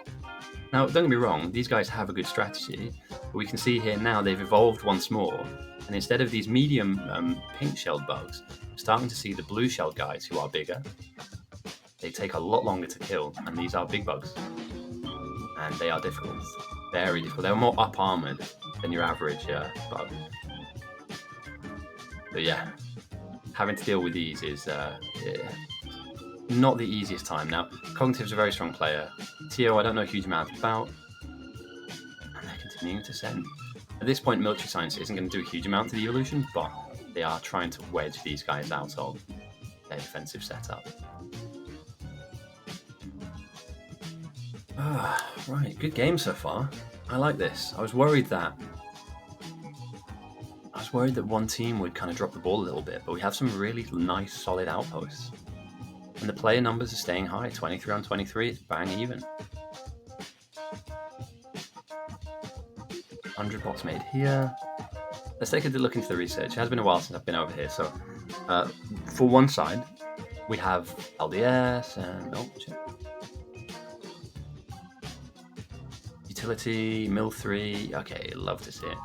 Now, don't get me wrong, these guys have a good strategy, but we can see here now they've evolved once more, and instead of these medium pink-shelled bugs, we're starting to see the blue-shelled guys who are bigger. They take a lot longer to kill, and these are big bugs. And they are difficult. Very difficult. They're more up-armored than your average bug. But yeah, having to deal with these is not the easiest time. Now, Cognitive's a very strong player. Tio, I don't know a huge amount about. And they're continuing to send. At this point, military science isn't going to do a huge amount to the evolution, but they are trying to wedge these guys out of their defensive setup. Right, good game so far. I like this. I was worried that one team would kind of drop the ball a little bit, but we have some really nice, solid outposts. And the player numbers are staying high, 23 on 23, it's bang even. 100 bots made here. Let's take a look into the research. It has been a while since I've been over here, so for one side, we have LDS and... oh, shit. Utility, Mill 3, okay, love to see it.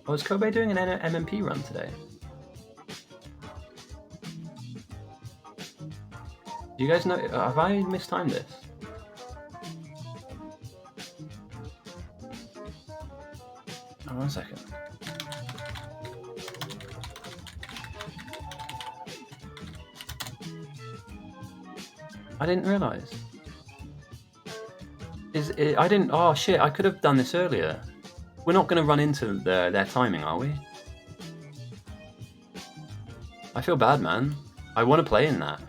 Oh, is Kobe doing an MMP run today? Do you guys know, have I mistimed this? Oh, 1 second. I didn't realise. I didn't. Oh shit! I could have done this earlier. We're not going to run into their timing, are we? I feel bad, man. I want to play in that.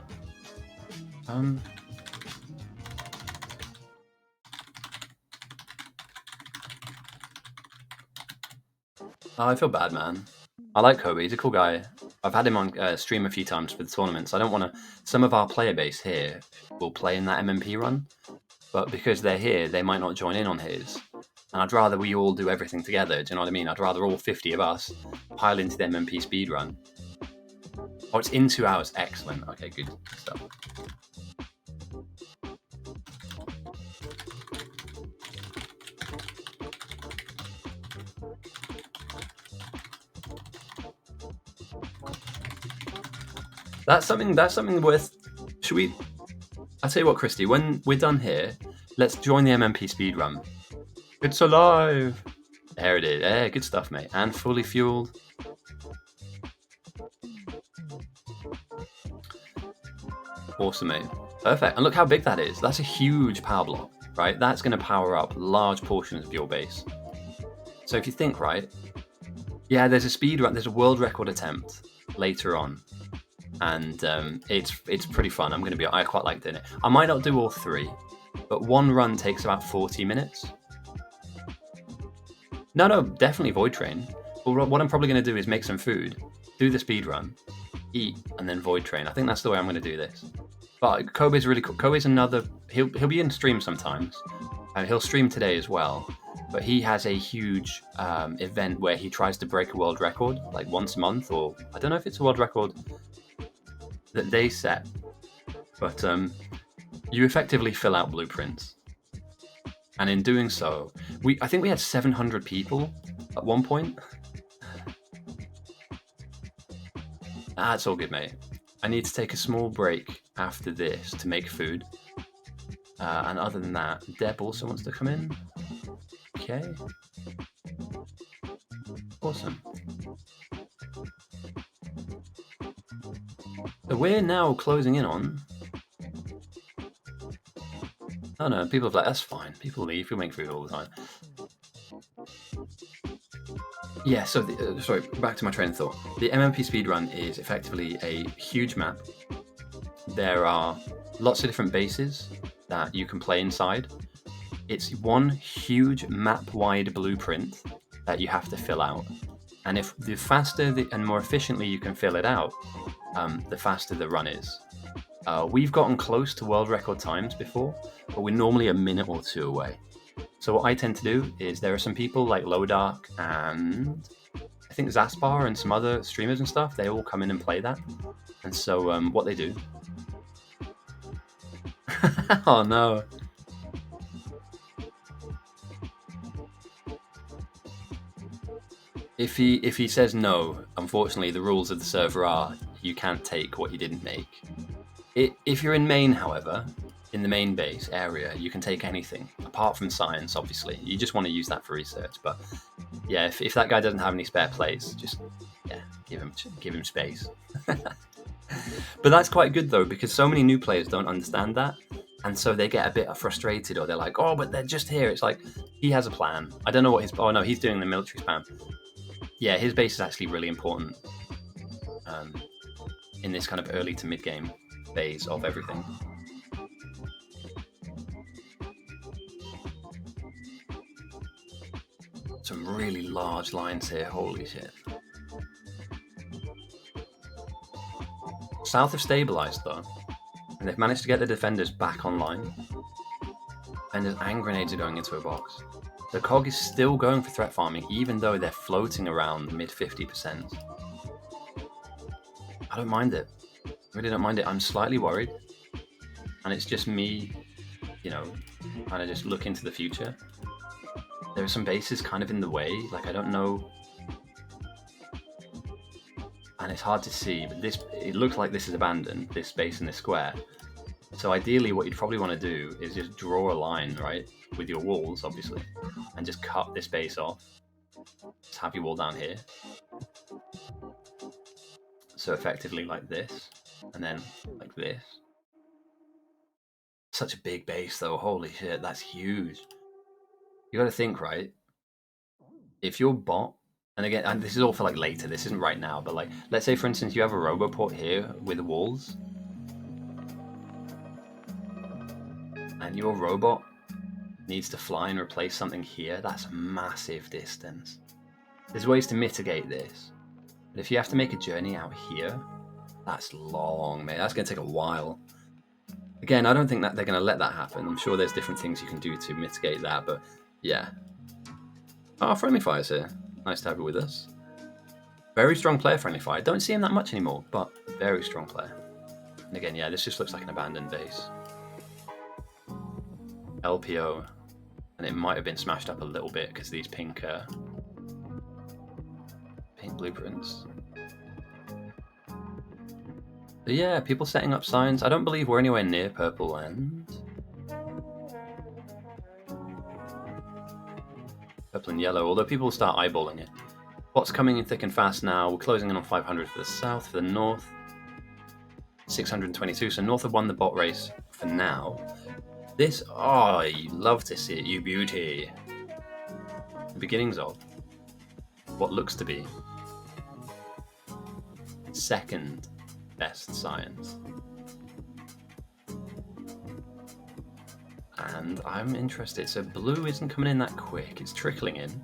Oh, I feel bad, man. I like Kobe. He's a cool guy. I've had him on stream a few times for the tournaments. I don't want to. Some of our player base here will play in that MMP run, but because they're here, they might not join in on his. And I'd rather we all do everything together. Do you know what I mean? I'd rather all 50 of us pile into the MMP speed run. Oh, it's in 2 hours. Excellent. Okay, good stuff. That's something worth. Should we? I'll tell you what, Christy. When we're done here, let's join the MMP speedrun. It's alive. There it is. Yeah, good stuff, mate. And fully fueled. Awesome, mate. Perfect. And look how big that is. That's a huge power block, right? That's going to power up large portions of your base. So if you think, right, yeah, there's a speed run. There's a world record attempt later on. And it's pretty fun. I quite like doing it. I might not do all 3, but one run takes about 40 minutes. No, definitely Void Train. But what I'm probably going to do is make some food, do the speed run, eat, and then Void Train. I think that's the way I'm going to do this. But Kobe's really cool. Kobe's another. He'll be in stream sometimes. He'll stream today as well. But he has a huge event where he tries to break a world record, like once a month, or I don't know if it's a world record that they set, but you effectively fill out blueprints, and in doing so, I think we had 700 people at one point. That's all good, mate. I need to take a small break after this to make food, and other than that, Deb also wants to come in. Okay, awesome. So we're now closing in on. Oh no, people are like, that's fine. People leave. We make food all the time. Yeah, so sorry, back to my train of thought. The MMP speedrun is effectively a huge map. There are lots of different bases that you can play inside. It's one huge map-wide blueprint that you have to fill out. And if the faster and more efficiently you can fill it out, the faster the run is. We've gotten close to world record times before, but we're normally a minute or 2 away. So what I tend to do is there are some people like Lowdark and I think Zaspar and some other streamers and stuff, they all come in and play that. And so what they do... Oh no. If he says no, unfortunately the rules of the server are you can't take what you didn't make. If you're in main, however, in the main base area, you can take anything, apart from science, obviously. You just want to use that for research. But yeah, if that guy doesn't have any spare plates, just give him space. But that's quite good though, because so many new players don't understand that, and so they get a bit frustrated, or they're like, oh, but they're just here. It's like he has a plan. I don't know what his. Oh no, he's doing the military spam. Yeah, his base is actually really important in this kind of early to mid game phase of everything. Some really large lines here, holy shit. South have stabilised though, and they've managed to get the defenders back online. And there's hand grenades are going into a box. The COG is still going for threat farming, even though they're floating around mid 50%. I don't mind it. I really don't mind it. I'm slightly worried. And it's just me, kind of just look into the future. There are some bases kind of in the way, like I don't know. And it's hard to see, but it looks like this is abandoned, this space in this square. So ideally what you'd probably want to do is just draw a line, right, with your walls, obviously, and just cut this base off. Just have your wall down here. So effectively like this, and then like this. Such a big base, though. Holy shit, that's huge. You got to think, right? If your bot, and again, and this is all for like later. This isn't right now, but like, let's say for instance, you have a roboport here with walls, and your robot needs to fly and replace something here. That's a massive distance. There's ways to mitigate this, but if you have to make a journey out here, that's long, mate. That's going to take a while. Again, I don't think that they're going to let that happen. I'm sure there's different things you can do to mitigate that, but yeah. Oh, Friendly Fire's here. Nice to have you with us. Very strong player, Friendly Fire. Don't see him that much anymore, but very strong player. And again, yeah, this just looks like an abandoned base. LPO. And it might have been smashed up a little bit because of these pink blueprints. But yeah, people setting up signs. I don't believe we're anywhere near Purple Land. Purple and yellow, although people will start eyeballing it. What's coming in thick and fast now? We're closing in on 500 for the south, for the north. 622, so north have won the bot race for now. This, oh, you love to see it, you beauty. The beginnings of what looks to be second best science. And I'm interested. So blue isn't coming in that quick. It's trickling in.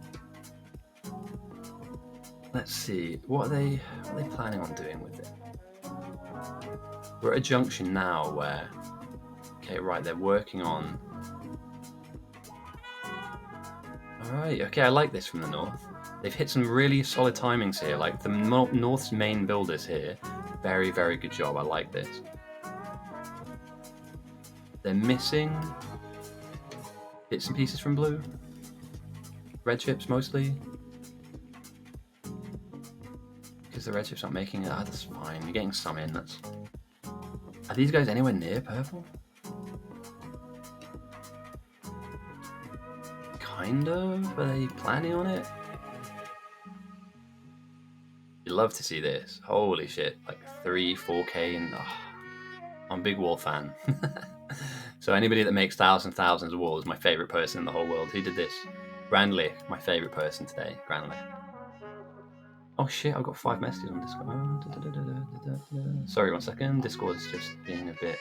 Let's see. What are they planning on doing with it? We're at a junction now where, okay, right, they're working on. All right, okay, I like this from the north. They've hit some really solid timings here. Like the north's main builders here. Very, very good job. I like this. They're missing bits and pieces from blue. Red chips mostly. Because the red chips aren't making it. That's fine. You're getting some in. That's. Are these guys anywhere near purple? Kind of. Are they planning on it? You'd love to see this. Holy shit. Like 4K and... Oh, I'm a big wall fan. So anybody that makes thousands of walls is my favourite person in the whole world. Who did this? Grandly, my favourite person today. Grandly. Oh shit, I've got 5 messages on Discord. Sorry, 1 second. Discord's just being a bit...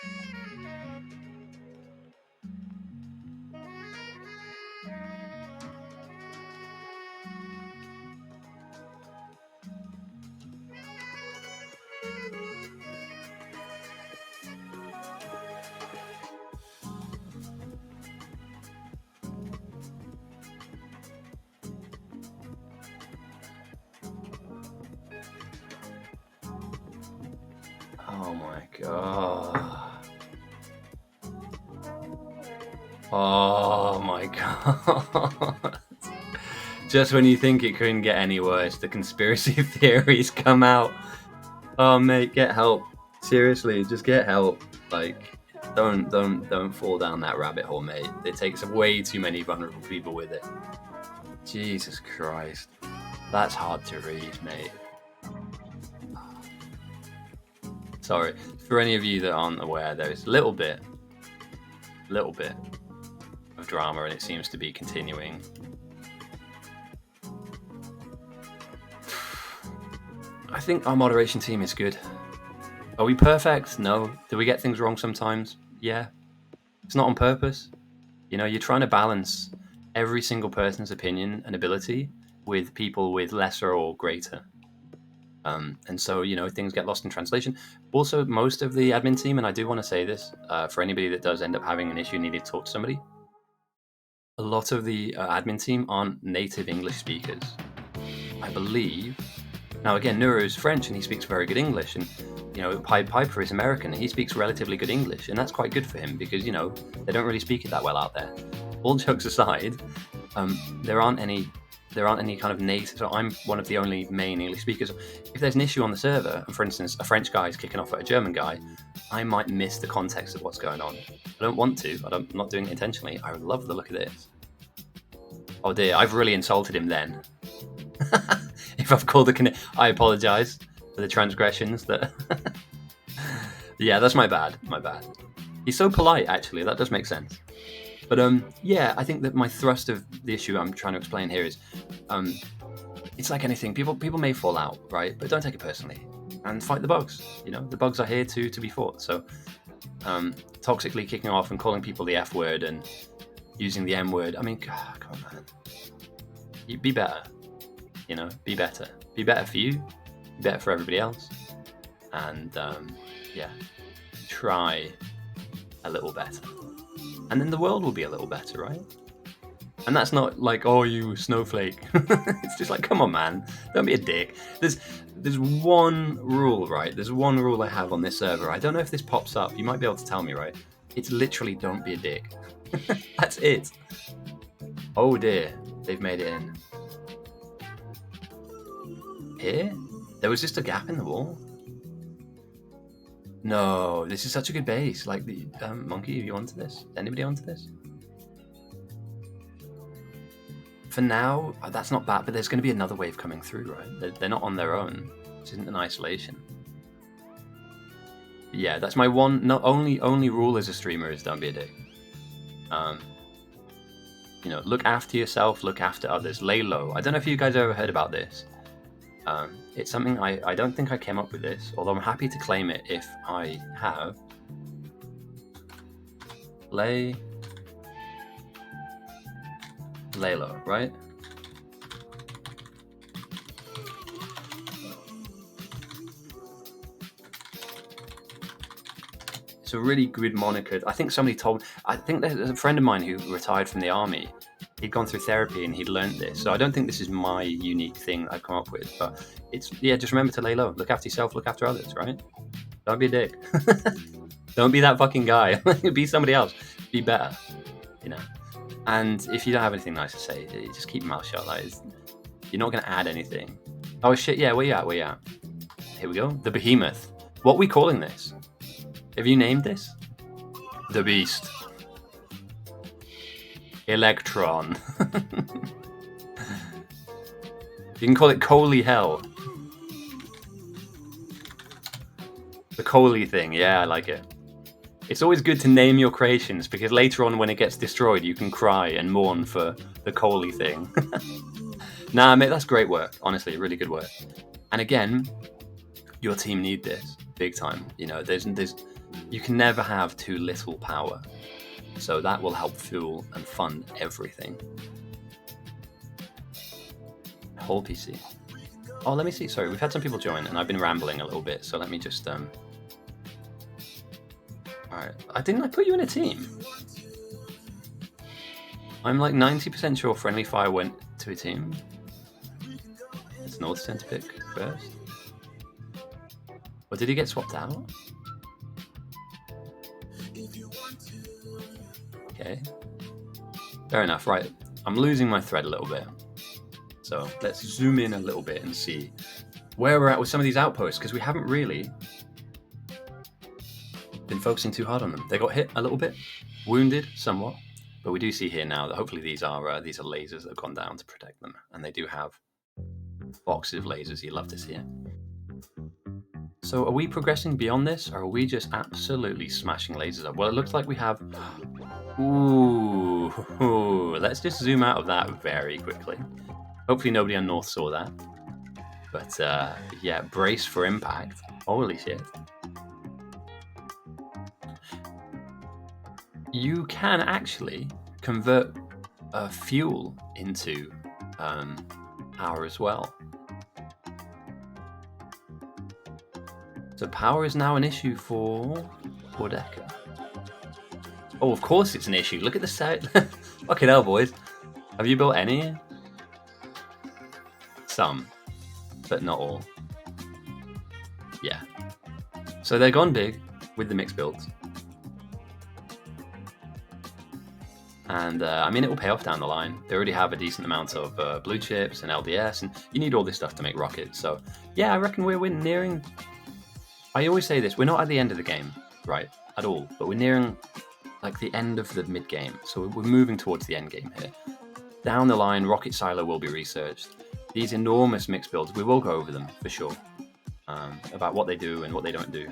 Oh my god. Oh my god. Just when you think it couldn't get any worse, the conspiracy theories come out. Oh mate, get help. Seriously, just get help. Like, don't fall down that rabbit hole, mate. It takes way too many vulnerable people with it. Jesus Christ. That's hard to read, mate. Sorry, for any of you that aren't aware, there's a little bit of drama, and it seems to be continuing. I think our moderation team is good. Are we perfect? No. Do we get things wrong sometimes? Yeah. It's not on purpose. You know, you're trying to balance every single person's opinion and ability with people with lesser or greater. And so, you know, things get lost in translation. Also, most of the admin team, and I do want to say this, for anybody that does end up having an issue needing to talk to somebody, a lot of the admin team aren't native English speakers. I believe. Now, again, Nuru's French, and he speaks very good English, and, you know, Pied Piper is American, and he speaks relatively good English, and that's quite good for him, because, you know, they don't really speak it that well out there. All jokes aside, there aren't any kind of native, so I'm one of the only main English speakers. If there's an issue on the server, and for instance, a French guy is kicking off at a German guy, I might miss the context of what's going on. I don't want to, I'm not doing it intentionally. I would love the look of this. Oh dear, I've really insulted him then. If I've called I apologise for the transgressions that... Yeah, that's my bad. He's so polite, actually. That does make sense. But yeah, I think that my thrust of the issue I'm trying to explain here is, it's like anything. People may fall out, right? But don't take it personally, and fight the bugs. You know, the bugs are here to be fought. So, toxically kicking off and calling people the F word and using the M word. I mean, God, come on, man. You be better. You know, be better. Be better for you. Be better for everybody else. And yeah, try a little better, and then the world will be a little better, right? And that's not like, oh, you snowflake. It's just like, come on, man, don't be a dick. There's one rule, right? There's one rule I have on this server. I don't know if this pops up. You might be able to tell me, right? It's literally don't be a dick. That's it. Oh dear, they've made it in. Here? There was just a gap in the wall. No, this is such a good base. Like, the Monkey, are you onto this? Anybody onto this? For now, that's not bad, but there's going to be another wave coming through, right? They're not on their own. This isn't an isolation. But yeah, that's my one. Not only rule as a streamer is don't be a dick. You know, look after yourself, look after others, lay low. I don't know if you guys ever heard about this. It's something I don't think I came up with this, although I'm happy to claim it if I have. Lay low, right? It's a really good moniker. I think somebody told me, I think there's a friend of mine who retired from the army. He'd gone through therapy and he'd learned this. So I don't think this is my unique thing I've come up with, but it's, yeah, just remember to lay low. Look after yourself, look after others, right? Don't be a dick. Don't be that fucking guy. Be somebody else. Be better, you know? And if you don't have anything nice to say, just keep your mouth shut. Like, you're not going to add anything. Oh shit, yeah, where you at? Here we go. The Behemoth. What are we calling this? Have you named this? The Beast. Electron. You can call it Coley Hell. The Coley thing, yeah, I like it. It's always good to name your creations, because later on when it gets destroyed, you can cry and mourn for the Coley thing. Nah, mate, that's great work. Honestly, really good work. And again, your team need this big time. You know, you can never have too little power. So that will help fuel and fund everything. Whole PC. Oh, let me see. Sorry, we've had some people join, and I've been rambling a little bit. So let me just All right. Didn't I put you in a team? I'm like 90% sure Friendly Fire went to a team. It's North's turn to pick first. Or did he get swapped out? Okay. Fair enough, right. I'm losing my thread a little bit. So let's zoom in a little bit and see where we're at with some of these outposts, because we haven't really been focusing too hard on them. They got hit a little bit, wounded somewhat, but we do see here now that hopefully these are lasers that have gone down to protect them, and they do have boxes of lasers. You love to see it. So are we progressing beyond this, or are we just absolutely smashing lasers up? Well, it looks like we have... Ooh, let's just zoom out of that very quickly. Hopefully nobody on North saw that. But yeah, brace for impact. Holy shit. You can actually convert fuel into power as well. So power is now an issue for Decker. Oh, of course it's an issue. Look at the set. Fucking hell, boys. Have you built any? Some, but not all. Yeah. So they're gone big with the mixed builds. And I mean, it will pay off down the line. They already have a decent amount of blue chips and LDS, and you need all this stuff to make rockets. So yeah, I reckon we're nearing... I always say this, we're not at the end of the game, right, at all, but we're nearing like the end of the mid game. So we're moving towards the end game here. Down the line, Rocket Silo will be researched. These enormous mixed builds, we will go over them for sure, about what they do and what they don't do.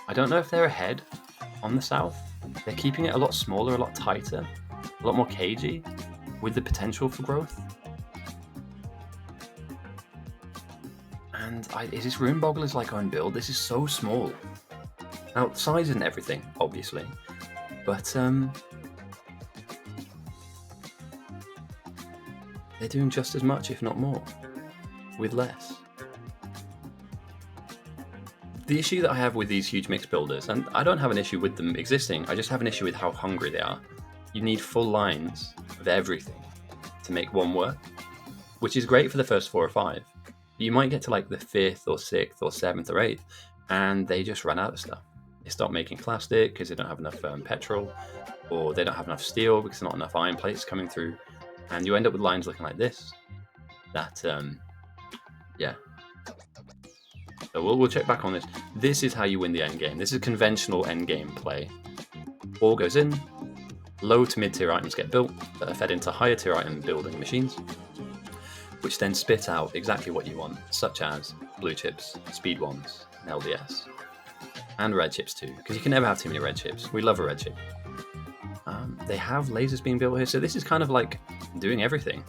I don't know if they're ahead on the South. They're keeping it a lot smaller, a lot tighter, a lot more cagey, with the potential for growth. And is this Rune Boggler's like own build? This is so small. Now, size isn't everything, obviously, but they're doing just as much, if not more, with less. The issue that I have with these huge mix builders, and I don't have an issue with them existing, I just have an issue with how hungry they are. You need full lines of everything to make one work, which is great for the first 4 or 5. You might get to like the 5th or 6th or 7th or 8th, and they just run out of stuff. They stop making plastic because they don't have enough petrol, or they don't have enough steel because there's not enough iron plates coming through, and you end up with lines looking like this. That, yeah. So we'll check back on this. This is how you win the end game. This is conventional end game play. Ball goes in, low to mid tier items get built that are fed into higher tier item building machines, which then spit out exactly what you want, such as blue chips, speed ones, and LDS. And red chips too, because you can never have too many red chips. We love a red chip. They have lasers being built here, so this is kind of like doing everything.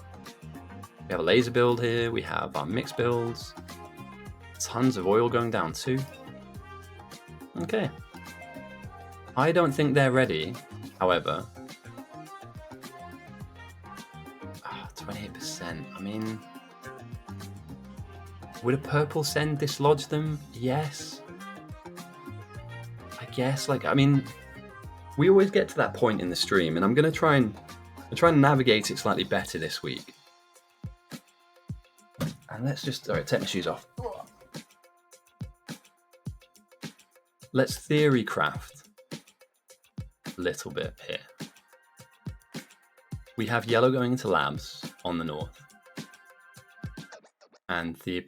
We have a laser build here, we have our mix builds, tons of oil going down too. Okay. I don't think they're ready, however. 28%, I mean... Would a purple send dislodge them? Yes. I guess, like, I mean... We always get to that point in the stream, and I'm going to try and navigate it slightly better this week. And let's just... Alright, take my shoes off. Let's theory craft a little bit here. We have yellow going into labs on the north. And the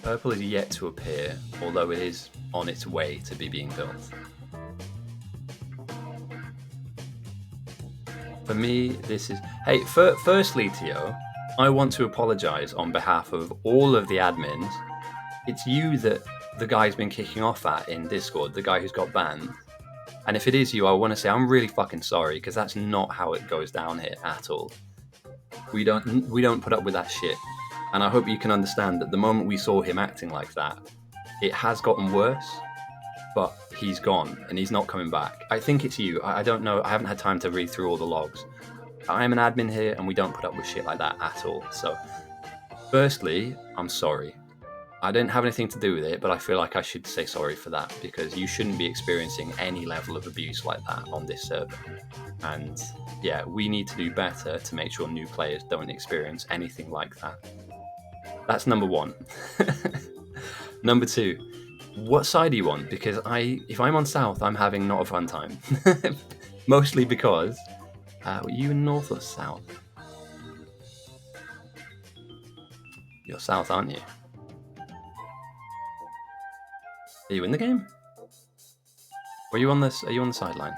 purple is yet to appear, although it is on its way to be being built. For me, this is... Hey, firstly, Tio, I want to apologise on behalf of all of the admins. It's you that the guy's been kicking off at in Discord, the guy who's got banned. And if it is you, I want to say I'm really fucking sorry, because that's not how it goes down here at all. We don't put up with that shit. And I hope you can understand that the moment we saw him acting like that, it has gotten worse, but he's gone and he's not coming back. I think it's you. I don't know. I haven't had time to read through all the logs. I'm an admin here and we don't put up with shit like that at all. So, firstly, I'm sorry. I didn't have anything to do with it, but I feel like I should say sorry for that, because you shouldn't be experiencing any level of abuse like that on this server. And yeah, we need to do better to make sure new players don't experience anything like that. That's number one. Number two, what side are you on? Because if I'm on south, I'm having not a fun time. Mostly because, are you north or south? You're south, aren't you? Are you in the game? Or are you on this? Are you on the sideline?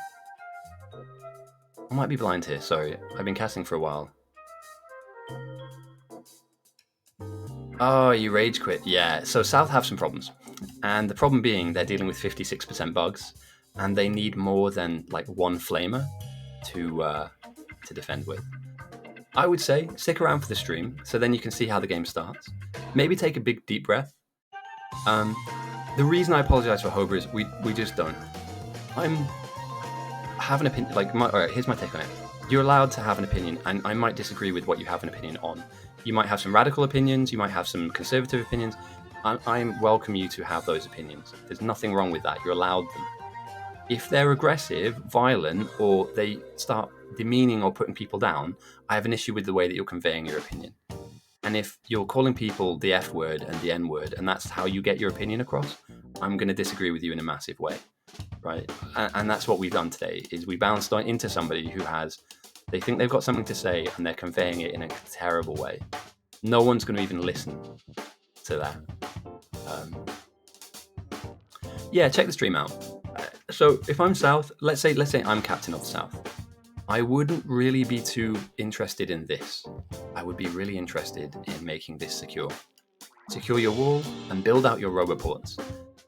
I might be blind here, sorry. I've been casting for a while. Oh, you rage quit. Yeah, so South have some problems. And the problem being they're dealing with 56% bugs, and they need more than like one flamer to defend with. I would say stick around for the stream, so then you can see how the game starts. Maybe take a big deep breath. The reason I apologize for Hober is we just don't. I have an opinion. Like, alright, here's my take on it. You're allowed to have an opinion, and I might disagree with what you have an opinion on. You might have some radical opinions, you might have some conservative opinions. I welcome you to have those opinions. There's nothing wrong with that. You're allowed them. If they're aggressive, violent, or they start demeaning or putting people down, I have an issue with the way that you're conveying your opinion. And if you're calling people the F word and the N word, and that's how you get your opinion across, I'm going to disagree with you in a massive way, right? And that's what we've done today, is we bounced into somebody who they think they've got something to say, and they're conveying it in a terrible way. No one's going to even listen to that. Yeah, check the stream out. So if I'm South, let's say I'm captain of the South. I wouldn't really be too interested in this. I would be really interested in making this secure. Secure your wall and build out your roboports.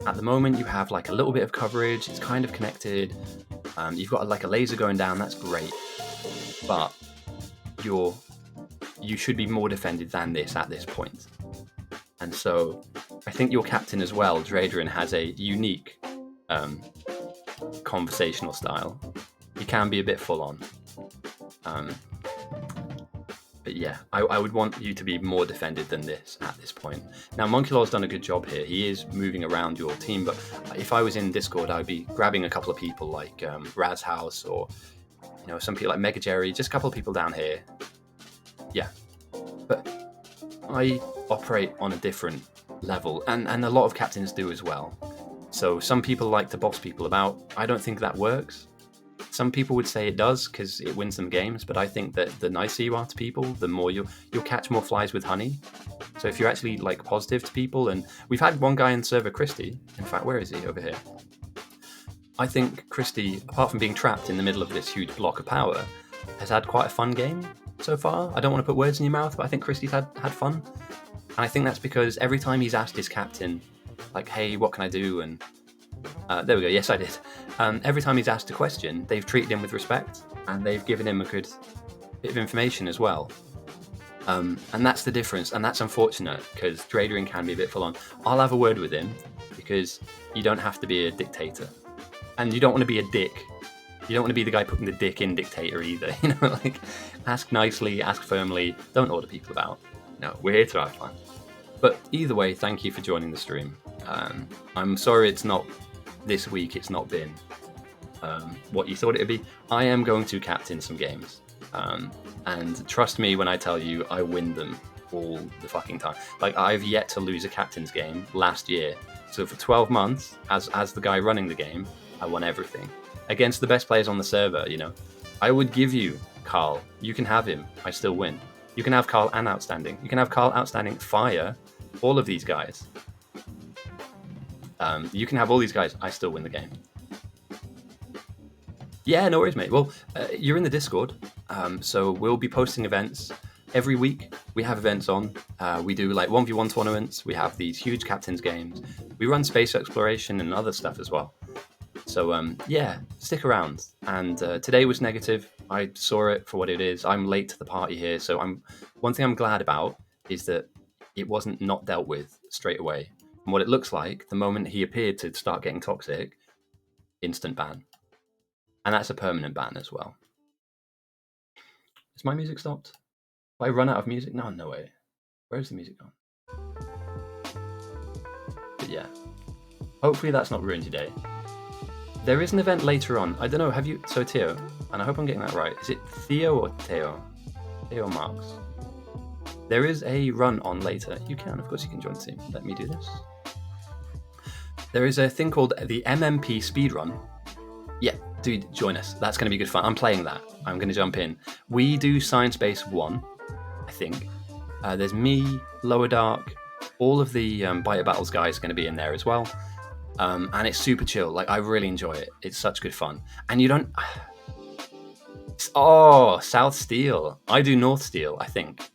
At the moment, you have like a little bit of coverage. It's kind of connected. You've got like a laser going down. That's great, but you should be more defended than this at this point. And so, I think your captain as well, Dradrin, has a unique conversational style. He can be a bit full on. But yeah, I would want you to be more defended than this at this point. Now, Monkey Law's done a good job here. He is moving around your team, but if I was in Discord, I'd be grabbing a couple of people like Raz House or some people like Mega Jerry, just a couple of people down here. Yeah, but I operate on a different level, and a lot of captains do as well. So some people like to boss people about. I don't think that works. Some people would say it does because it wins them games, but I think that the nicer you are to people, the more you'll catch more flies with honey. So if you're actually like positive to people, and we've had one guy in server, Christy. In fact, where is he? Over here. I think Christy, apart from being trapped in the middle of this huge block of power, has had quite a fun game so far. I don't want to put words in your mouth, but I think Christy's had fun. And I think that's because every time he's asked his captain, like, hey, what can I do? And there we go. Yes, I did. Every time he's asked a question, they've treated him with respect, and they've given him a good bit of information as well. And that's the difference, and that's unfortunate because Dradrin can be a bit full on. I'll have a word with him because you don't have to be a dictator, and you don't want to be a dick. You don't want to be the guy putting the dick in dictator either. Like ask nicely, ask firmly. Don't order people about. No, we're here to have fun. But either way, thank you for joining the stream. I'm sorry it's not this week. It's not been what you thought it would be. I am going to captain some games, and trust me when I tell you, I win them all the fucking time. Like I've yet to lose a captain's game last year. So for 12 months, as the guy running the game, I won everything against the best players on the server. I would give you Carl. You can have him. I still win. You can have Carl and Outstanding. You can have Carl, Outstanding, Fire, all of these guys. You can have all these guys. I still win the game. Yeah, no worries, mate. Well, you're in the Discord, so we'll be posting events every week. We have events on. We do like 1v1 tournaments. We have these huge captains games. We run space exploration and other stuff as well. So yeah, stick around. And today was negative. I saw it for what it is. I'm late to the party here, so one thing I'm glad about is that it wasn't not dealt with straight away. And what it looks like, the moment he appeared to start getting toxic, instant ban. And that's a permanent ban as well. Is my music stopped? Have I run out of music? No way. Where's the music gone? But yeah, hopefully that's not ruined your day. There is an event later on. I don't know, have you... So Theo, and I hope I'm getting that right. Is it Theo or Theo? Theo Marks. There is a run on later. You can, of course you can join the team. Let me do this. There is a thing called the MMP speedrun. Yeah, dude, join us. That's going to be good fun. I'm playing that. I'm going to jump in. We do Science Base 1, I think. There's me, Lower Dark, all of the Biter Battles guys are going to be in there as well. And it's super chill. Like, I really enjoy it. It's such good fun. And you don't... Oh, South Steel. I do North Steel, I think.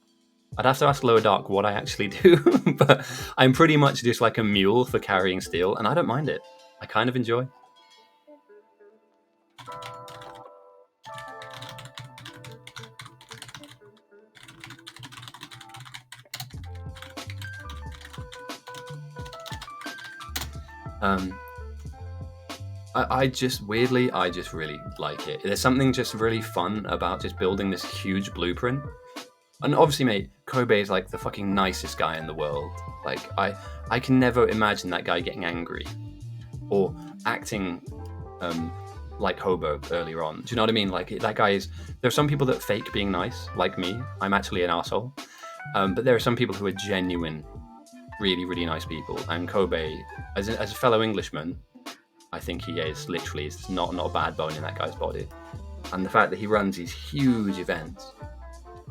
I'd have to ask Lower Dark what I actually do, but I'm pretty much just like a mule for carrying steel, and I don't mind it. I kind of enjoy. I just weirdly, I just really like it. There's something just really fun about just building this huge blueprint. And obviously, mate, Kobe is like the fucking nicest guy in the world. Like, I can never imagine that guy getting angry or acting like Hobo earlier on. Do you know what I mean? Like, that guy is... There are some people that fake being nice, like me. I'm actually an arsehole. But there are some people who are genuine, really, really nice people. And Kobe, as a fellow Englishman, I think he is literally... It's not a bad bone in that guy's body. And the fact that he runs these huge events...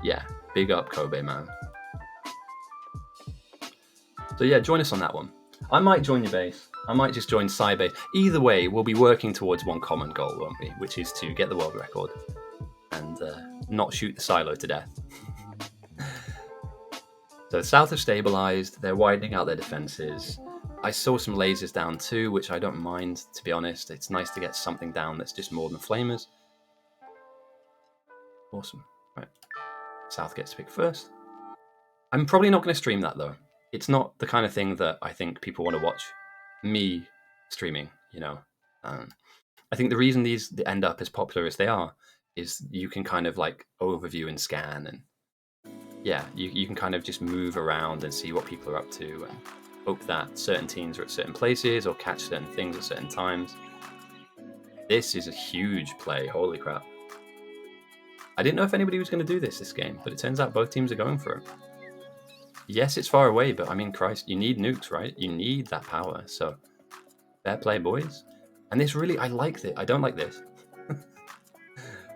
Yeah, big up Kobe, man. So yeah, join us on that one. I might join your base. I might just join Sybase. Either way, we'll be working towards one common goal, won't we? Which is to get the world record and not shoot the silo to death. So South have stabilised. They're widening out their defences. I saw some lasers down too, which I don't mind, to be honest. It's nice to get something down that's just more than flamers. Awesome. Right. South gets to pick first. I'm probably not going to stream that, though. It's not the kind of thing that I think people want to watch me streaming, you know. I think the reason these end up as popular as they are is you can kind of like overview and scan, and yeah, you can kind of just move around and see what people are up to and hope that certain teams are at certain places or catch certain things at certain times. This is a huge play, holy crap. I didn't know if anybody was going to do this game, but it turns out both teams are going for it. Yes, it's far away, but I mean, Christ, you need nukes, right? You need that power, so fair play, boys. And this really, I like it. I don't like this.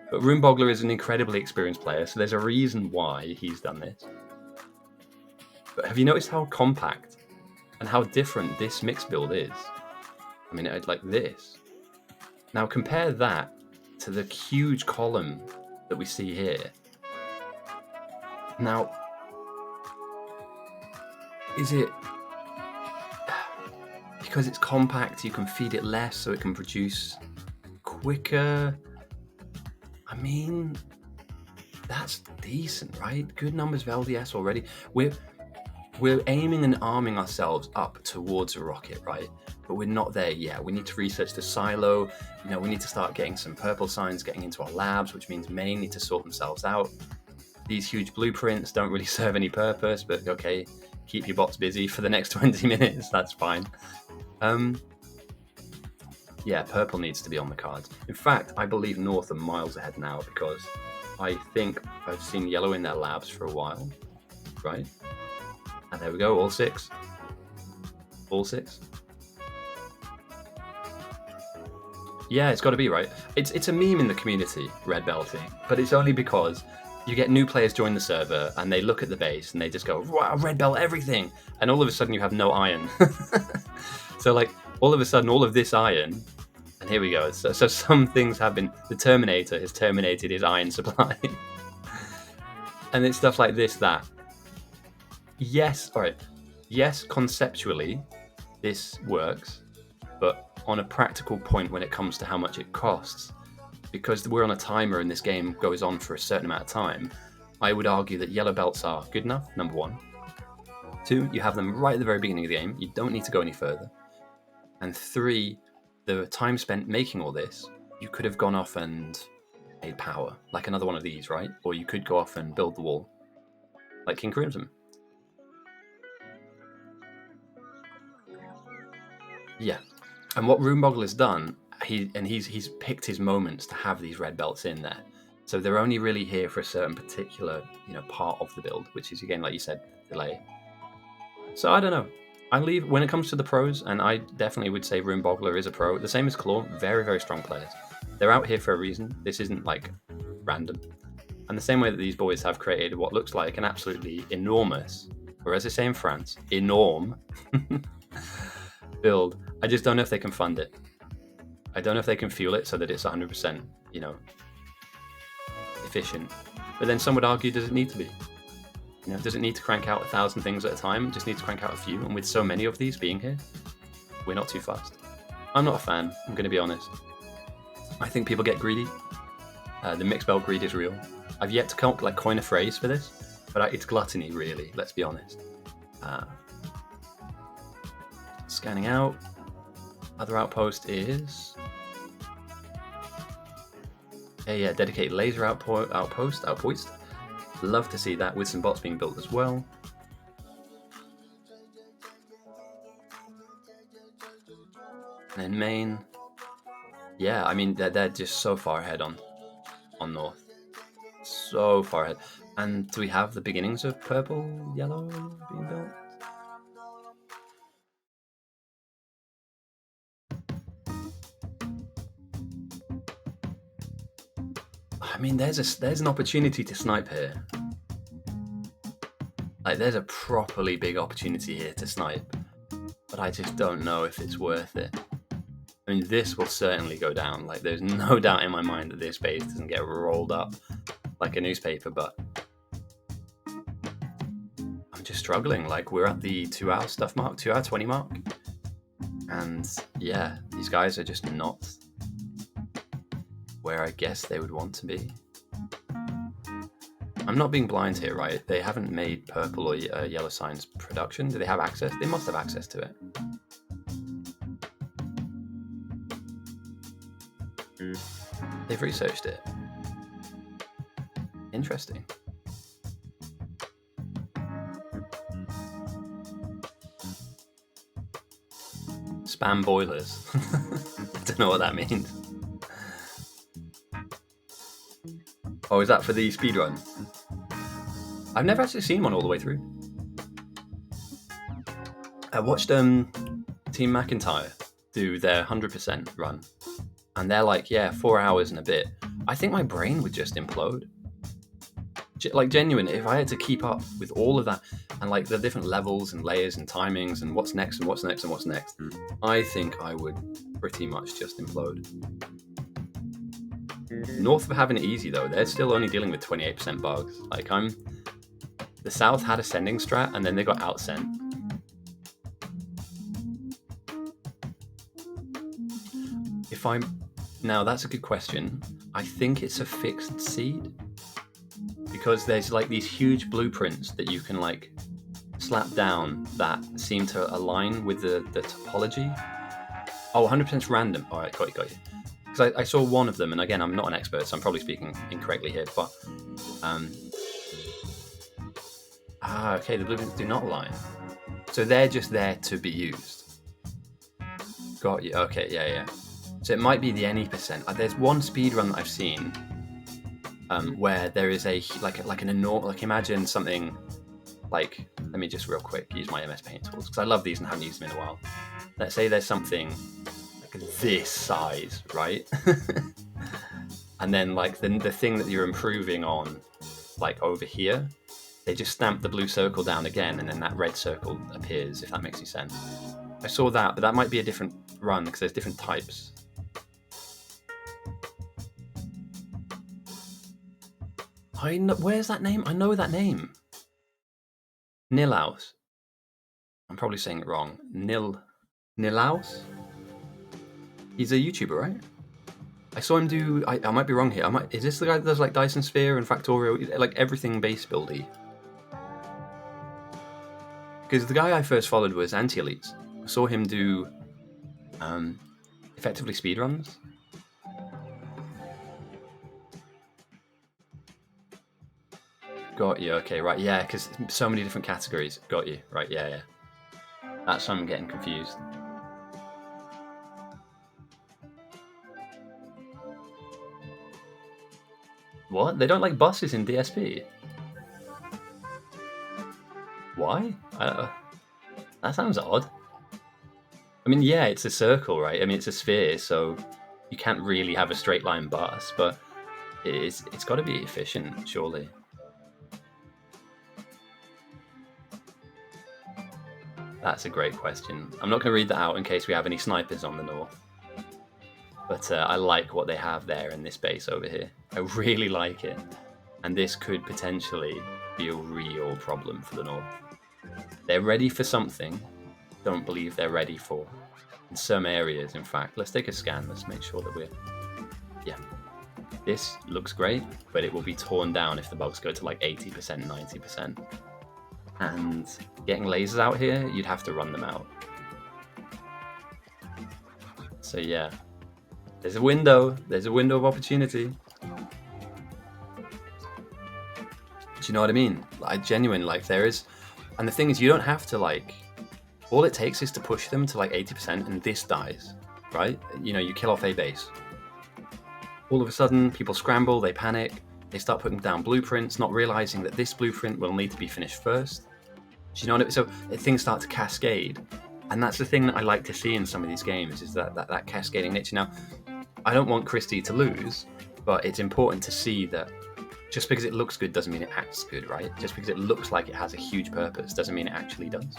But Runebogler is an incredibly experienced player, so there's a reason why he's done this. But have you noticed how compact and how different this mixed build is? I mean, like this. Now compare that to the huge column that we see here. Now, is it because it's compact, you can feed it less so it can produce quicker? I mean, that's decent, right? Good numbers of LDS already. We're aiming and arming ourselves up towards a rocket, right? But we're not there yet. We need to research the silo. You know, we need to start getting some purple signs getting into our labs, which means main need to sort themselves out. These huge blueprints don't really serve any purpose, but okay, keep your bots busy for the next 20 minutes. That's fine. Yeah, purple needs to be on the cards. In fact, I believe North are miles ahead now because I think I've seen yellow in their labs for a while, right? And there we go, all six. All six. Yeah, it's got to be, right? It's a meme in the community, red belting, but it's only because you get new players join the server and they look at the base and they just go, wow, red belt everything. And all of a sudden you have no iron. So like all of a sudden, all of this iron, and here we go. So some things have been, the Terminator has terminated his iron supply. And it's stuff like this that, yes, all right, yes, conceptually, this works, but on a practical point when it comes to how much it costs, because we're on a timer and this game goes on for a certain amount of time, I would argue that yellow belts are good enough, number one. Two, you have them right at the very beginning of the game. You don't need to go any further. And three, the time spent making all this, you could have gone off and made power, like another one of these, right? Or you could go off and build the wall, like King Crimson. Yeah. And what Runeboggle has done, he's picked his moments to have these red belts in there. So they're only really here for a certain particular, part of the build, which is, again, like you said, delay. So I don't know. I leave when it comes to the pros, and I definitely would say Runebogler is a pro. The same as Claw, very, very strong players. They're out here for a reason. This isn't like random. And the same way that these boys have created what looks like an absolutely enormous, or as they say in France, enorme build. I just don't know if they can fund it. I don't know if they can fuel it so that it's 100%, efficient. But then some would argue, does it need to be? Does it need to crank out 1,000 things at a time? It just needs to crank out a few. And with so many of these being here, we're not too fast. I'm not a fan, I'm going to be honest. I think people get greedy. The mixed belt greed is real. I've yet to coin a phrase for this, but it's gluttony, really, let's be honest. Scanning out. Other outpost is... a dedicated laser outpost. Love to see that with some bots being built as well. And then main. Yeah, I mean, they're just so far ahead on North. So far ahead. And do we have the beginnings of purple, yellow being built? I mean, there's an opportunity to snipe here. Like, there's a properly big opportunity here to snipe. But I just don't know if it's worth it. I mean, this will certainly go down. Like, there's no doubt in my mind that this base doesn't get rolled up like a newspaper, but I'm just struggling. Like, we're at the 2 hour stuff mark, 2 hour 20 mark. And yeah, these guys are just not where I guess they would want to be. I'm not being blind here, right? They haven't made Purple or Yellow Sign's production. Do they have access? They must have access to it. They've researched it. Interesting. Spam boilers. I don't know what that means. Oh, is that for the speedrun? I've never actually seen one all the way through. I watched Team McIntyre do their 100% run, and they're like, yeah, 4 hours and a bit. I think my brain would just implode. Like, genuine, if I had to keep up with all of that and like the different levels and layers and timings and what's next and what's next and what's next, I think I would pretty much just implode. North of having it easy though, they're still only dealing with 28% bugs. Like, the South had a sending strat and then they got out-sent. Now that's a good question. I think it's a fixed seed because there's like these huge blueprints that you can like slap down that seem to align with the topology. Oh, 100% random. All right, got you. Because I saw one of them, and again, I'm not an expert, so I'm probably speaking incorrectly here, but okay, the blueprints do not align, so they're just there to be used. Got you. Okay, yeah. So it might be the any percent. There's one speedrun that I've seen where there is an enormous, like, imagine something like, let me just real quick use my MS Paint tools because I love these and haven't used them in a while. Let's say there's something like this size, right? And then like the thing that you're improving on, like over here, they just stamp the blue circle down again, and then that red circle appears, if that makes any sense. I saw that, but that might be a different run because there's different types. Where's that name? I know that name. Nilaus. I'm probably saying it wrong. Nilaus? He's a YouTuber, right? I saw him do... I might be wrong here. Is this the guy that does like Dyson Sphere and Factorio? Like everything base buildy? Because the guy I first followed was Anti-Elites. I saw him do effectively speedruns. Got you, okay, right, yeah, because so many different categories. Got you, right, yeah. That's why I'm getting confused. What? They don't like buses in DSP? Why? That sounds odd. I mean, yeah, it's a circle, right? I mean, it's a sphere, so you can't really have a straight line bus, but it's got to be efficient, surely. That's a great question. I'm not going to read that out in case we have any snipers on the north. But I like what they have there in this base over here. I really like it. And this could potentially be a real problem for the north. They're ready for something. Don't believe they're ready for. In some areas, in fact. Let's take a scan. Let's make sure that we're... Yeah. This looks great, but it will be torn down if the bugs go to like 80%, 90%. And getting lasers out here, you'd have to run them out. So yeah, there's a window of opportunity. Do you know what I mean? I genuine, like, there is, and the thing is, you don't have to, like, all it takes is to push them to like 80% and this dies, right? You know, you kill off a base. All of a sudden, people scramble, they panic, they start putting down blueprints, not realizing that this blueprint will need to be finished first. Do you know what I mean? So things start to cascade. And that's the thing that I like to see in some of these games, is that cascading nature. Now, I don't want Christie to lose, but it's important to see that just because it looks good doesn't mean it acts good, right? Just because it looks like it has a huge purpose doesn't mean it actually does.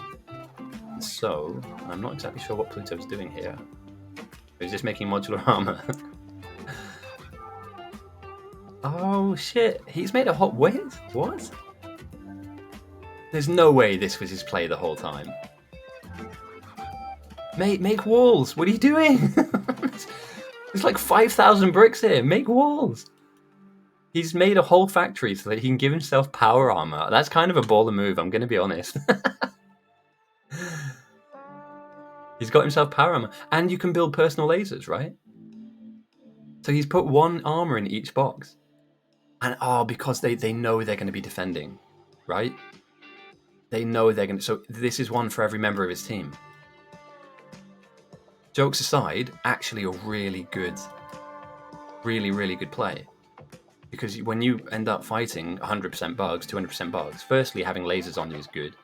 And so, I'm not exactly sure what Pluto's doing here. He's just making modular armor. Oh shit, he's made a hot... Wait, what? There's no way this was his play the whole time. Mate, make walls. What are you doing? There's like 5,000 bricks here. Make walls. He's made a whole factory so that he can give himself power armor. That's kind of a baller move, I'm going to be honest. He's got himself power armor. And you can build personal lasers, right? So he's put one armor in each box. And because they know they're going to be defending, right? They know they're going to... So this is one for every member of his team. Jokes aside, actually a really good play. Because when you end up fighting 100% bugs, 200% bugs, firstly, having lasers on you is good.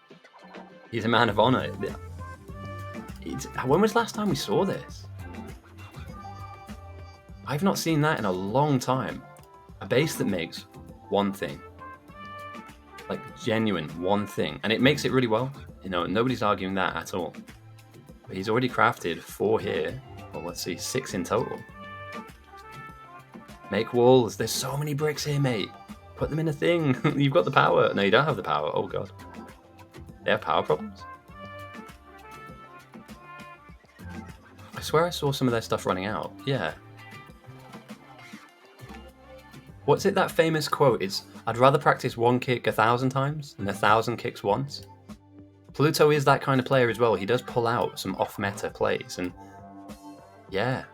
He's a man of honor. When was the last time we saw this? I've not seen that in a long time. A base that makes one thing. Like, genuine one thing. And it makes it really well. You know, nobody's arguing that at all. But he's already crafted 4 here. Well, let's see, 6 in total. Make walls. There's so many bricks here, mate. Put them in a thing. You've got the power. No, you don't have the power. Oh, God. They have power problems? I swear I saw some of their stuff running out. Yeah. What's it, that famous quote? It's, I'd rather practice one kick 1,000 times than 1,000 kicks once. Pluto is that kind of player as well. He does pull out some off-meta plays, and yeah.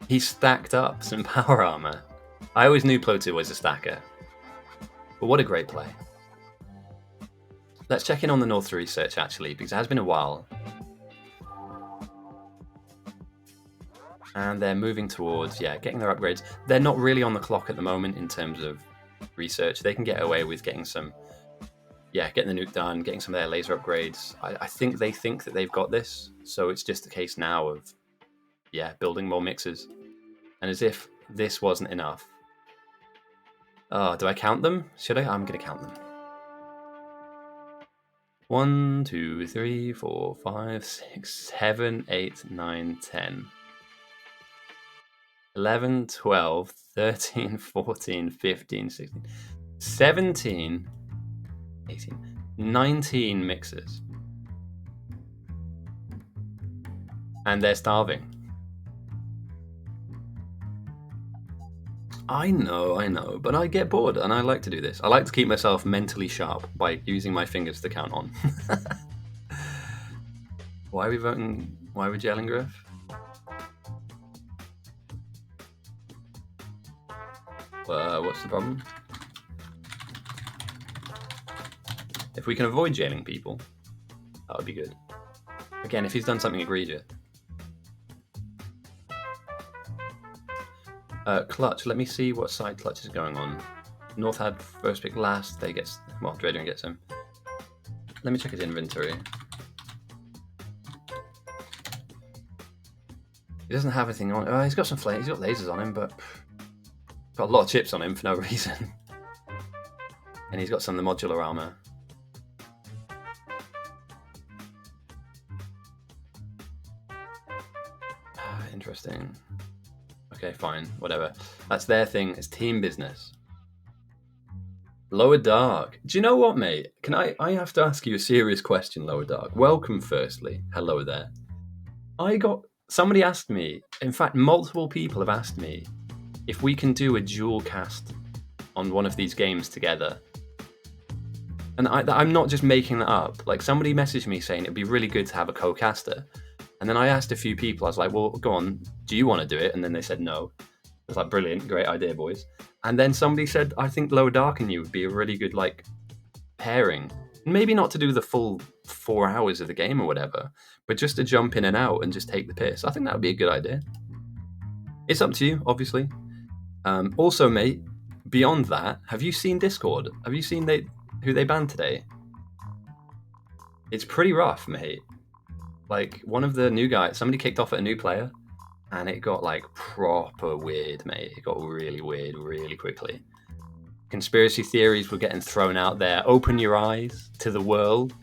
He stacked up some power armor. I always knew Pluto was a stacker. But what a great play. Let's check in on the North research, actually, because it has been a while. And they're moving towards, getting their upgrades. They're not really on the clock at the moment in terms of research. They can get away with getting some, getting the nuke done, getting some of their laser upgrades. I think they think that they've got this. So it's just a case now of, building more mixers. And as if this wasn't enough. Oh, do I count them? Should I? I'm going to count them. 1, 2, 3, 4, 5, 6, 7, 8, 9, 10. 11, 12, 13, 14, 15, 16, 17, 18, 19 mixers. And they're starving. I know, but I get bored and I like to do this. I like to keep myself mentally sharp by using my fingers to count on. Why are we voting? Why are we gelling Griff? What's the problem? If we can avoid jailing people, that would be good. Again, if he's done something egregious. Clutch, let me see what side Clutch is going on. North had first pick last, Dredger gets him. Let me check his inventory. He doesn't have anything on. He's got some flames, he's got lasers on him, but got a lot of chips on him for no reason. And he's got some of the modular armor. Interesting. Okay, fine, whatever. That's their thing. It's team business. Lower Dark. Do you know what, mate? I have to ask you a serious question, Lower Dark. Welcome, firstly. Hello there. Somebody asked me, in fact, multiple people have asked me if we can do a dual cast on one of these games together. And I'm not just making that up. Like, somebody messaged me saying it'd be really good to have a co-caster. And then I asked a few people, I was like, well, go on, do you want to do it? And then they said no. I was like, brilliant, great idea, boys. And then somebody said, I think Lower Dark and you would be a really good, pairing. Maybe not to do the full 4 hours of the game or whatever, but just to jump in and out and just take the piss. I think that would be a good idea. It's up to you, obviously. Also, mate, beyond that, have you seen Discord? Have you seen who they banned today? It's pretty rough, mate. Like, one of the new guys, somebody kicked off at a new player, and it got, proper weird, mate. It got really weird really quickly. Conspiracy theories were getting thrown out there. Open your eyes to the world.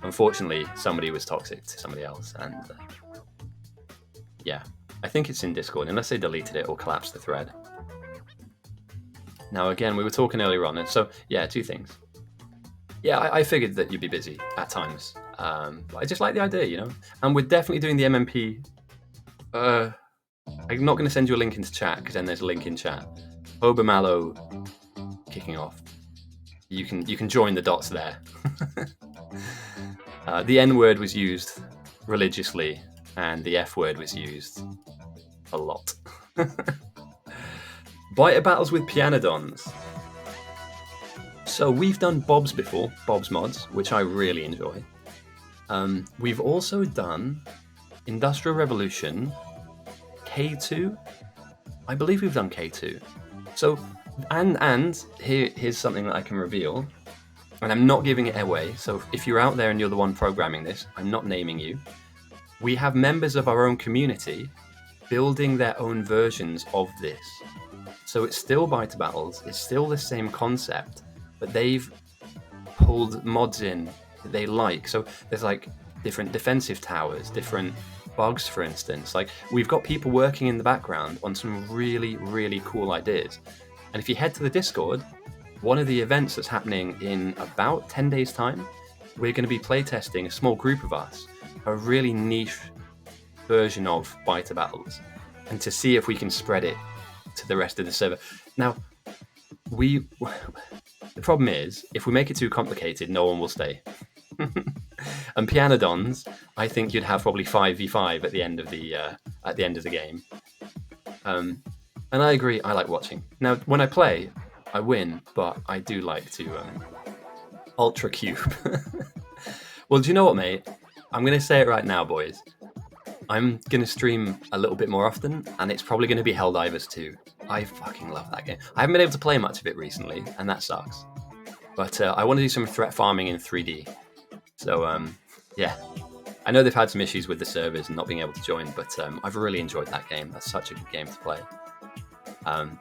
Unfortunately, somebody was toxic to somebody else, and, I think it's in Discord, unless they deleted it or collapsed the thread. Now, again, we were talking earlier on, and so, 2 things. Yeah, I figured that you'd be busy at times. But I just like the idea, you know? And we're definitely doing the MMP. I'm not going to send you a link into chat because then there's a link in chat. Obermallow kicking off. You can join the dots there. The N word was used religiously, and the F word was used a lot. Biter battles with pianodons. So we've done Bob's before, Bob's Mods, which I really enjoy. We've also done Industrial Revolution K2. I believe we've done K2. So, and here's something that I can reveal, and I'm not giving it away. So if you're out there and you're the one programming this, I'm not naming you. We have members of our own community building their own versions of this. So it's still Biter Battles, it's still the same concept, but they've pulled mods in that they like. So there's like different defensive towers, different bugs, for instance. Like we've got people working in the background on some really, really cool ideas. And if you head to the Discord, one of the events that's happening in about 10 days' time, we're going to be playtesting, a small group of us, a really niche version of Biter Battles, and to see if we can spread it to the rest of the server. Now, the problem is, if we make it too complicated, no one will stay. And pianodons, I think you'd have probably 5v5 at the end of the game. And I agree, I like watching. Now, when I play, I win, but I do like to ultra cube. Well, do you know what, mate? I'm going to say it right now, boys. I'm going to stream a little bit more often, and it's probably going to be Helldivers 2. I fucking love that game. I haven't been able to play much of it recently, and that sucks. But I want to do some threat farming in 3D. So, yeah. I know they've had some issues with the servers and not being able to join, but I've really enjoyed that game. That's such a good game to play.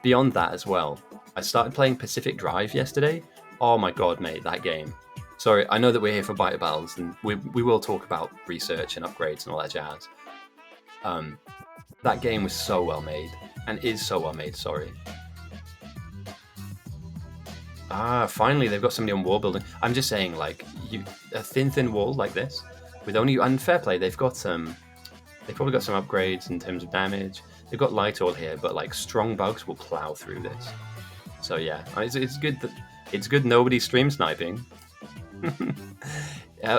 Beyond that as well, I started playing Pacific Drive yesterday. Oh my god, mate, that game. Sorry, I know that we're here for Biter Battles, and we will talk about research and upgrades and all that jazz. That game was so well made, and is so well made, sorry. Finally, they've got somebody on wall building. I'm just saying, like, a thin wall like this, with only, and fair play, they've probably got some upgrades in terms of damage. They've got light all here, but like strong bugs will plow through this. So yeah, it's good that it's good nobody's stream sniping.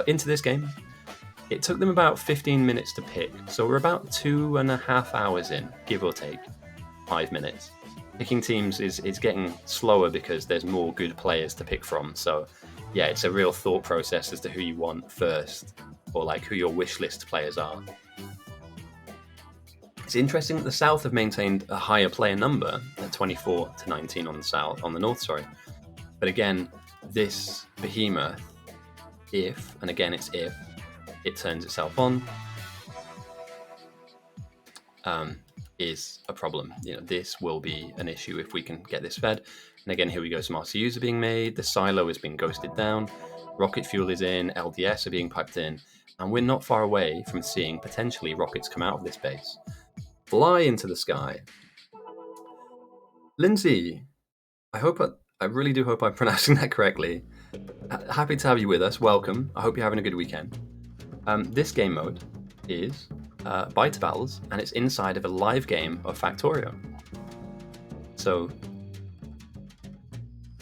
Into this game, it took them about 15 minutes to pick, so we're about 2.5 hours in, give or take 5 minutes. Picking teams is getting slower because there's more good players to pick from. So yeah, it's a real thought process as to who you want first, or like who your wish list players are. It's interesting that the South have maintained a higher player number at 24 to 19 on the North, sorry. But again, this behemoth, if it turns itself on, is a problem. You know, this will be an issue if we can get this fed. And again, here we go, some RCUs are being made, the silo is being ghosted down, rocket fuel is in, LDS are being piped in, and we're not far away from seeing potentially rockets come out of this base. Fly into the sky. Lindsay, I really do hope I'm pronouncing that correctly. Happy to have you with us. Welcome. I hope you're having a good weekend. This game mode is Biter Battles, and it's inside of a live game of Factorio. So,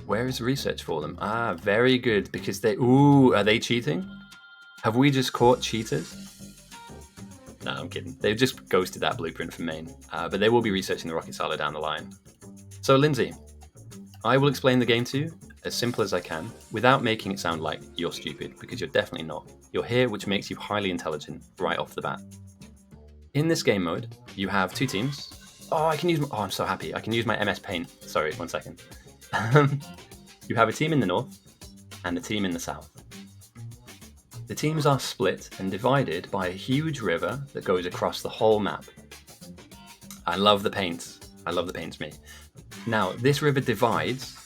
where is the research for them? Very good, because are they cheating? Have we just caught cheaters? No, I'm kidding. They've just ghosted that blueprint from main, but they will be researching the rocket silo down the line. So, Lindsay, I will explain the game to you as simple as I can, without making it sound like you're stupid, because you're definitely not. You're here, which makes you highly intelligent right off the bat. In this game mode, you have two teams. I'm so happy. I can use my MS Paint. Sorry, 1 second. You have a team in the north and a team in the south. The teams are split and divided by a huge river that goes across the whole map. I love the paints. I love the paints, me. Now, this river divides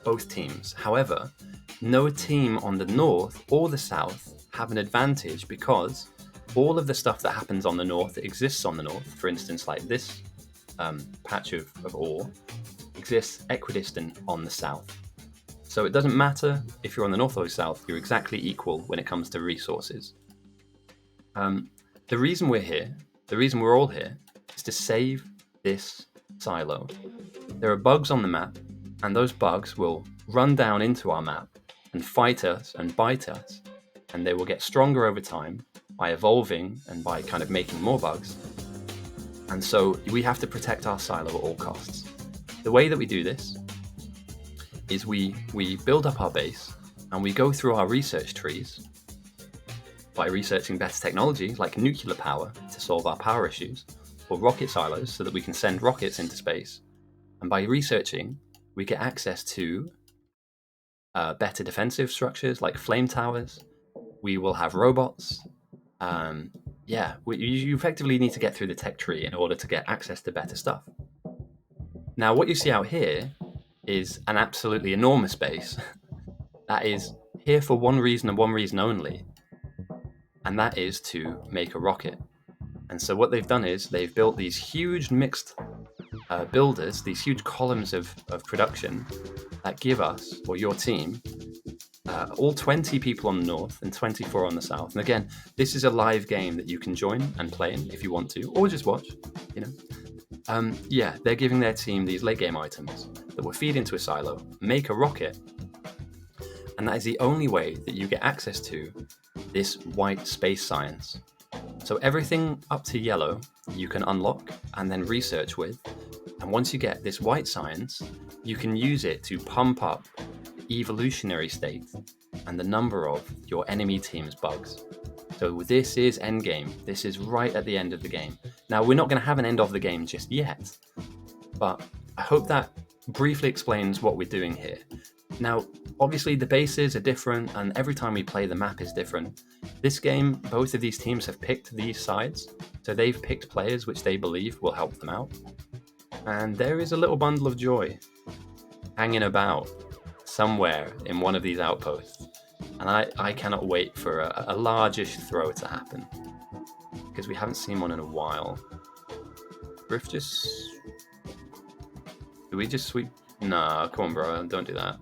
both teams. However, no team on the north or the south have an advantage because all of the stuff that happens on the north that exists on the north, for instance, like this patch of ore, exists equidistant on the south. So it doesn't matter if you're on the north or the south, you're exactly equal when it comes to resources. The reason we're here, the reason we're all here, is to save this silo. There are bugs on the map, and those bugs will run down into our map and fight us and bite us, and they will get stronger over time by evolving and by kind of making more bugs. And so we have to protect our silo at all costs. The way that we do this is we build up our base and we go through our research trees by researching better technology like nuclear power to solve our power issues, or rocket silos so that we can send rockets into space. And by researching, we get access to better defensive structures like flame towers. We will have robots. You effectively need to get through the tech tree in order to get access to better stuff. Now, what you see out here is an absolutely enormous base that is here for one reason and one reason only, and that is to make a rocket. And so what they've done is they've built these huge mixed builders, these huge columns of production that give us, or your team, all 20 people on the north and 24 on the south. And again, this is a live game that you can join and play in if you want to, or just watch, they're giving their team these late game items that will feed into a silo, make a rocket, and that is the only way that you get access to this white space science. So everything up to yellow you can unlock and then research with, and once you get this white science, you can use it to pump up the evolutionary state and the number of your enemy team's bugs. So this is endgame. This is right at the end of the game. Now, we're not going to have an end of the game just yet, but I hope that briefly explains what we're doing here. Now, obviously the bases are different, and every time we play the map is different. This game, both of these teams have picked these sides, so they've picked players which they believe will help them out. And there is a little bundle of joy hanging about somewhere in one of these outposts. And I cannot wait for a largish throw to happen, because we haven't seen one in a while. Griff do we just sweep? Nah, come on, bro, don't do that.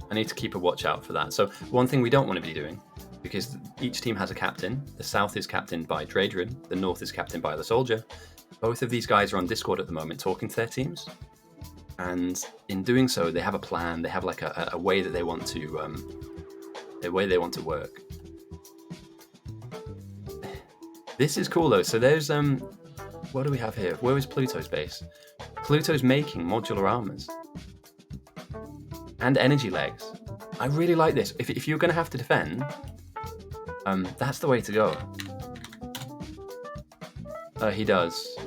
I need to keep a watch out for that. So one thing we don't want to be doing, because each team has a captain. The south is captained by Dradrin, the north is captained by the soldier. Both of these guys are on Discord at the moment talking to their teams. And in doing so, they have a plan. They have like a way that they want to work. This is cool though. So there's what do we have here? Where is Pluto's base? Pluto's making modular armors and energy legs. I really like this. If you're going to have to defend, that's the way to go. He does.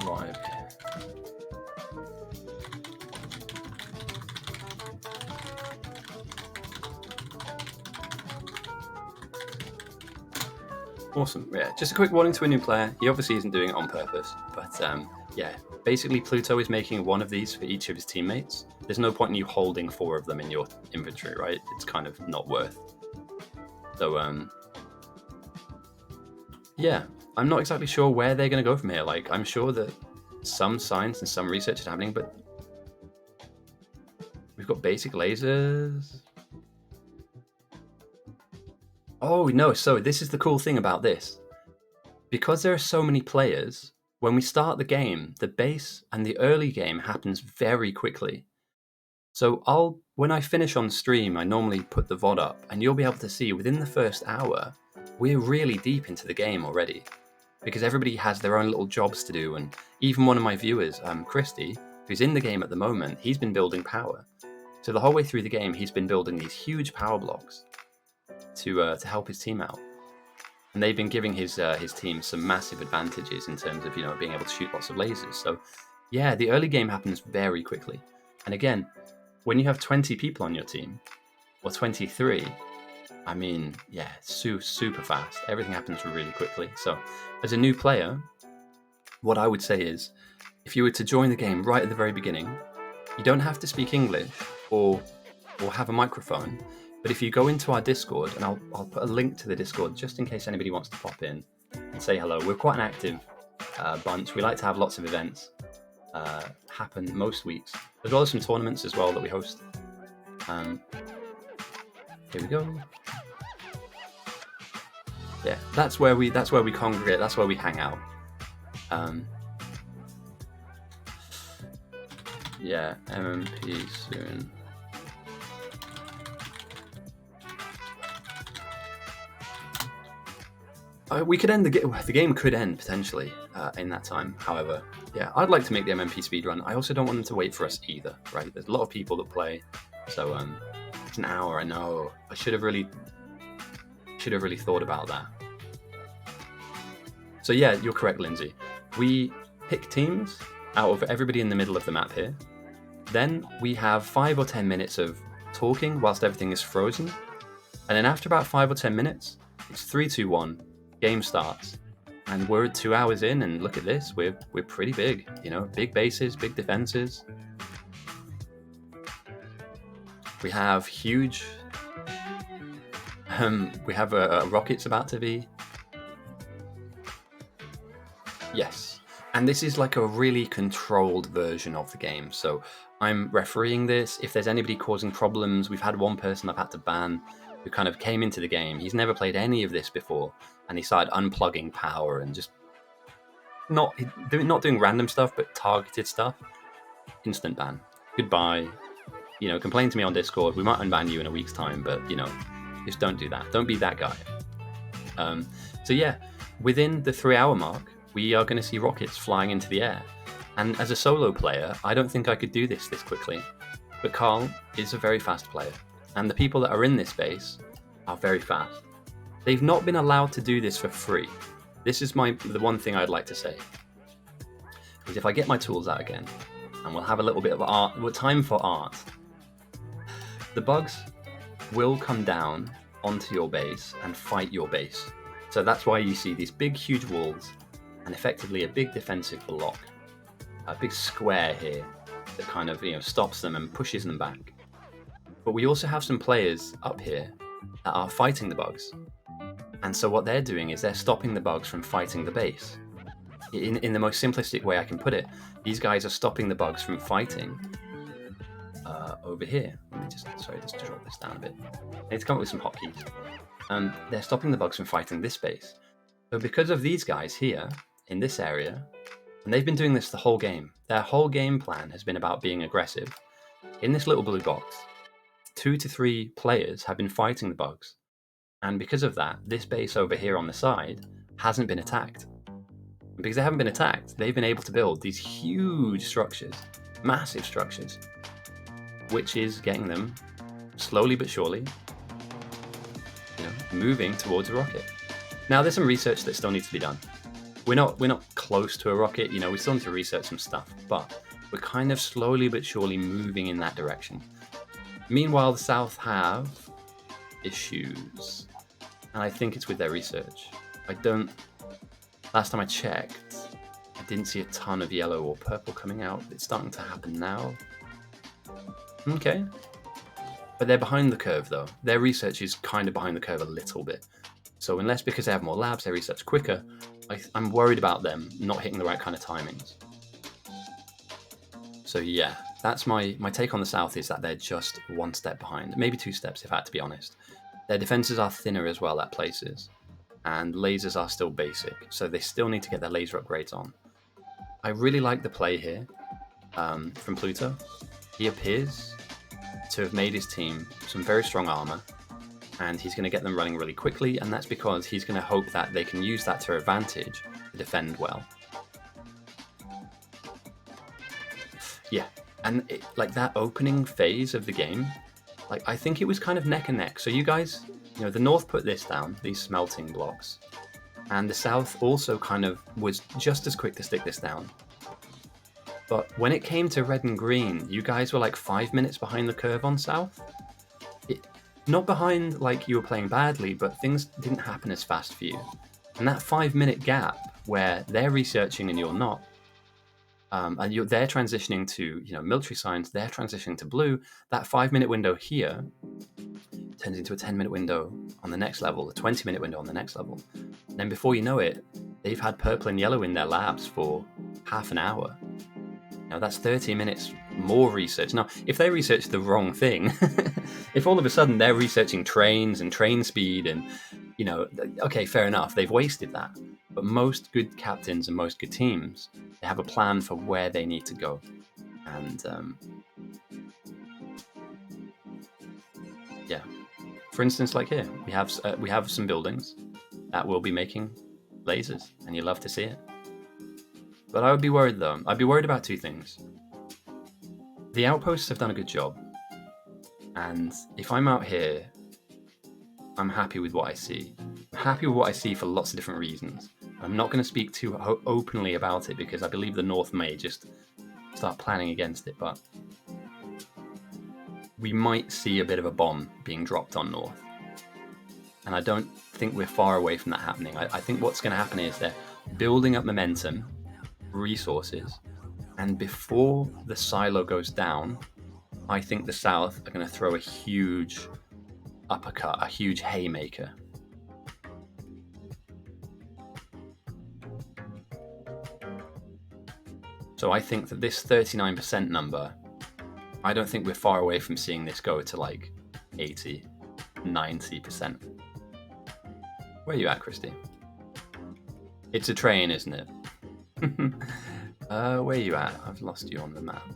Right. Awesome. Yeah, just a quick warning to a new player. He obviously isn't doing it on purpose, but basically Pluto is making one of these for each of his teammates. There's no point in you holding 4 of them in your inventory, right? It's kind of not worth. So, I'm not exactly sure where they're going to go from here. Like, I'm sure that some science and some research is happening, but we've got basic lasers. Oh, no, so this is the cool thing about this. Because there are so many players, when we start the game, the base and the early game happens very quickly. So when I finish on stream, I normally put the VOD up, and you'll be able to see within the first hour, we're really deep into the game already. Because everybody has their own little jobs to do, and even one of my viewers, Christy, who's in the game at the moment, he's been building power. So the whole way through the game, he's been building these huge power blocks to help his team out. And they've been giving his team some massive advantages in terms of being able to shoot lots of lasers. So yeah, the early game happens very quickly. And again, when you have 20 people on your team, or 23, I mean, yeah, super fast. Everything happens really quickly. So, as a new player, what I would say is, if you were to join the game right at the very beginning, you don't have to speak English or have a microphone. But if you go into our Discord, and I'll put a link to the Discord just in case anybody wants to pop in and say hello. We're quite an active bunch. We like to have lots of events happen most weeks, as well as some tournaments as well that we host. Here we go. Yeah, that's where we congregate. That's where we hang out. Yeah, MMP soon. We could end the game. The game could end potentially in that time. However, yeah, I'd like to make the MMP speedrun. I also don't want them to wait for us either, right? There's a lot of people that play, so it's an hour. I know. I should have really thought about that. So yeah, you're correct, Lindsay. We pick teams out of everybody in the middle of the map here. Then we have 5 or 10 minutes of talking whilst everything is frozen, and then after about 5 or 10 minutes, it's 3, 2, 1. Game starts, and we're 2 hours in, and look at this, we're pretty big, you know, big bases, big defenses. We have huge we have a rockets about to be, yes, and this is like a really controlled version of the game, so I'm refereeing this. If there's anybody causing problems, we've had one person I've had to ban who kind of came into the game. He's never played any of this before, and he started unplugging power and just not doing random stuff, but targeted stuff. Instant ban. Goodbye. You know, complain to me on Discord. We might unban you in a week's time, but you know, just don't do that. Don't be that guy. So yeah, within the 3-hour mark, we are going to see rockets flying into the air. And as a solo player, I don't think I could do this quickly. But Carl is a very fast player. And the people that are in this base are very fast. They've not been allowed to do this for free. This is the one thing I'd like to say. Is if I get my tools out again, and we'll have a little bit of art, time for art. The bugs will come down onto your base and fight your base. So that's why you see these big, huge walls, and effectively a big defensive block. A big square here that kind of, you know, stops them and pushes them back. But we also have some players up here that are fighting the bugs. And so what they're doing is they're stopping the bugs from fighting the base. In the most simplistic way I can put it, these guys are stopping the bugs from fighting over here. Let me just drop this down a bit. I need to come up with some hotkeys. They're stopping the bugs from fighting this base. So because of these guys here, in this area, and they've been doing this the whole game, their whole game plan has been about being aggressive. In this little blue box, 2 to 3 players have been fighting the bugs. And because of that, this base over here on the side hasn't been attacked. And because they haven't been attacked, they've been able to build these huge structures, massive structures, which is getting them slowly but surely, you know, moving towards a rocket. Now, there's some research that still needs to be done. We're not close to a rocket, you know, we still need to research some stuff, but we're kind of slowly but surely moving in that direction. Meanwhile, the South have issues, and I think it's with their research. Last time I checked, I didn't see a ton of yellow or purple coming out. It's starting to happen now. Okay. But they're behind the curve, though. Their research is kind of behind the curve a little bit. So unless because they have more labs, they research quicker, I'm worried about them not hitting the right kind of timings. So yeah, that's my take on the South, is that they're just 1 step behind. Maybe 2 steps, if I had to be honest. Their defenses are thinner as well at places. And lasers are still basic, so they still need to get their laser upgrades on. I really like the play here from Pluto. He appears to have made his team some very strong armor, and he's going to get them running really quickly, and that's because he's going to hope that they can use that to their advantage to defend well. Yeah, and like that opening phase of the game, like I think it was kind of neck and neck. So you guys, you know, the North put this down, these smelting blocks, and the South also kind of was just as quick to stick this down. But when it came to red and green, you guys were like 5 minutes behind the curve on South. Not behind like you were playing badly, but things didn't happen as fast for you. And that 5-minute gap where they're researching and you're not, and they're transitioning to military science, they're transitioning to blue. That 5-minute window here turns into a 10-minute window on the next level, a 20-minute window on the next level. And then before you know it, they've had purple and yellow in their labs for half an hour. Now that's 30 minutes more research. Now, if they research the wrong thing, if all of a sudden they're researching trains and train speed and, okay, fair enough, they've wasted that. But most good captains and most good teams, they have a plan for where they need to go. And yeah, for instance, like here, we have some buildings that will be making lasers, and you love to see it. But I would be worried though. I'd be worried about two things. The outposts have done a good job, and if I'm out here, I'm happy with what I see. I'm happy with what I see for lots of different reasons. I'm not going to speak too openly about it because I believe the North may just start planning against it, but we might see a bit of a bomb being dropped on North. And I don't think we're far away from that happening. I think what's going to happen is they're building up momentum, resources, and before the silo goes down, I think the South are going to throw a huge uppercut, a huge haymaker. So I think that this 39% number, I don't think we're far away from seeing this go to like 80, 90%. Where are you at, Christy? It's a train, isn't it? Where are you at? I've lost you on the map.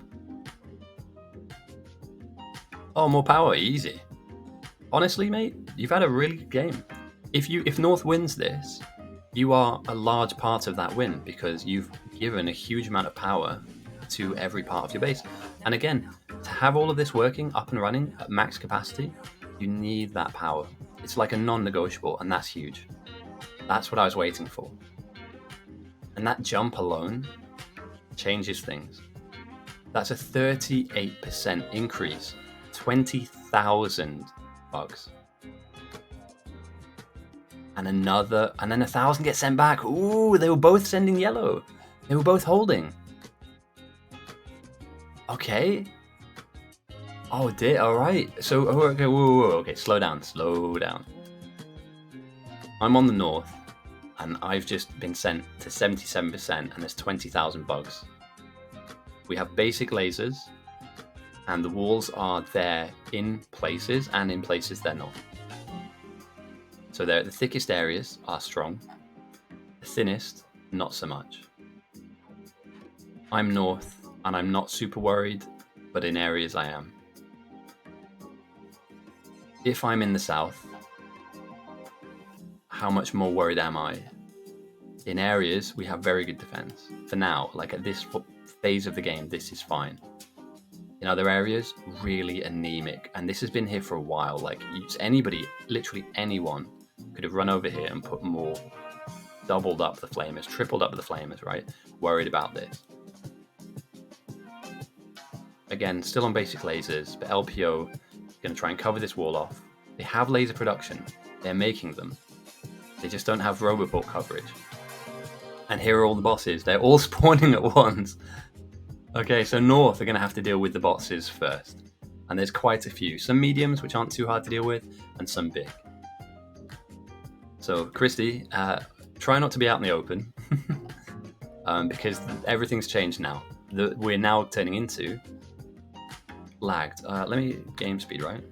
Oh, more power, easy. Honestly, mate, you've had a really good game. If North wins this, you are a large part of that win because you've given a huge amount of power to every part of your base. And again, to have all of this working up and running at max capacity, you need that power. It's like a non-negotiable, and that's huge. That's what I was waiting for. And that jump alone changes things. That's a 38% increase. 20,000 bugs. And then 1,000 get sent back. Ooh, they were both sending yellow. They were both holding. Okay. Oh, dear. All right. So, okay, whoa. Okay, slow down. I'm on the North, and I've just been sent to 77%, and there's 20,000 bugs. We have basic lasers, and the walls are there in places, and in places they're not. So the thickest areas are strong, the thinnest, not so much. I'm North, and I'm not super worried, but in areas I am. If I'm in the South, how much more worried am I? In areas, we have very good defense. For now, like at this phase of the game, this is fine. In other areas, really anemic. And this has been here for a while. Like anybody, literally anyone, could have run over here and put more, doubled up the flamers, tripled up the flamers, right? Worried about this. Again, still on basic lasers, but LPO is going to try and cover this wall off. They have laser production. They're making them. They just don't have Roboport coverage. And here are all the bosses. They're all spawning at once. Okay, so North are going to have to deal with the bosses first. And there's quite a few. Some mediums, which aren't too hard to deal with, and some big. So, Christy, try not to be out in the open. Because everything's changed now. We're now turning into lagged. Let me game speed, right?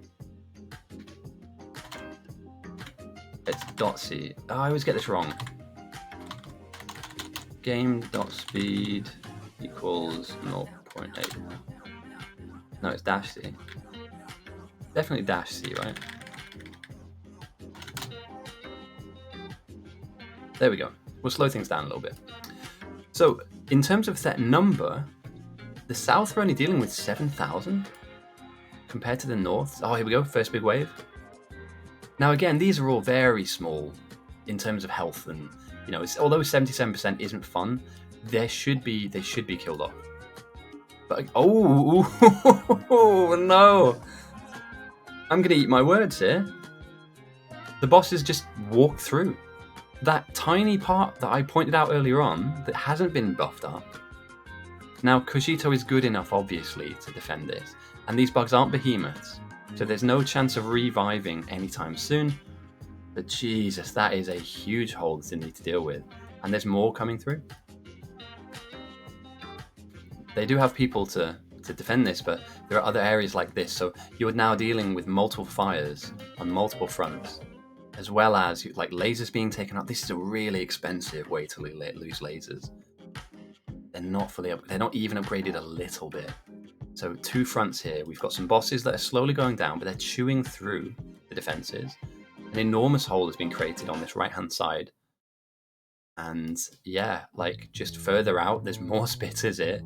It's .c. Oh, I always get this wrong. Game.speed equals 0.8. No, it's dash C. Definitely dash C, right? There we go. We'll slow things down a little bit. So, in terms of that number, the South are only dealing with 7,000 compared to the North. Oh, here we go. First big wave. Now, again, these are all very small in terms of health, and although 77% isn't fun, they should be killed off. But oh no! I'm going to eat my words here. The bosses just walk through. That tiny part that I pointed out earlier on that hasn't been buffed up. Now, Kojito is good enough, obviously, to defend this. And these bugs aren't behemoths. So there's no chance of reviving anytime soon. But Jesus, that is a huge hole to need to deal with. And there's more coming through. They do have people to defend this, but there are other areas like this. So you're now dealing with multiple fires on multiple fronts, as well as like lasers being taken out. This is a really expensive way to lose lasers. They're not fully up. They're not even upgraded a little bit. So 2 fronts here. We've got some bosses that are slowly going down, but they're chewing through the defenses. An enormous hole has been created on this right-hand side. And yeah, like just further out, there's more spitters here.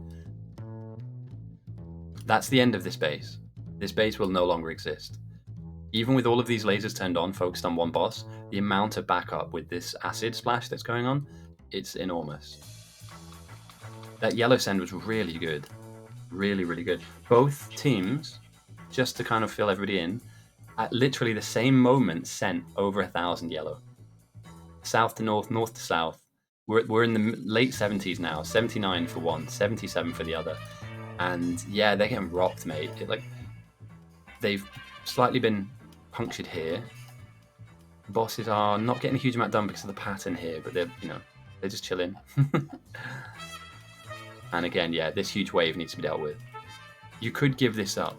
That's the end of this base. This base will no longer exist. Even with all of these lasers turned on, focused on one boss, the amount of backup with this acid splash that's going on, it's enormous. That yellow send was really good. Really, really good. Both teams, just to kind of fill everybody in, at literally the same moment sent over 1,000 yellow. South to north, north to south. We're in the late 70s now. 79 for one, 77 for the other. And yeah, they're getting rocked, mate. They've slightly been punctured here. Bosses are not getting a huge amount done because of the pattern here, but they're just chilling. And again, yeah, this huge wave needs to be dealt with. You could give this up,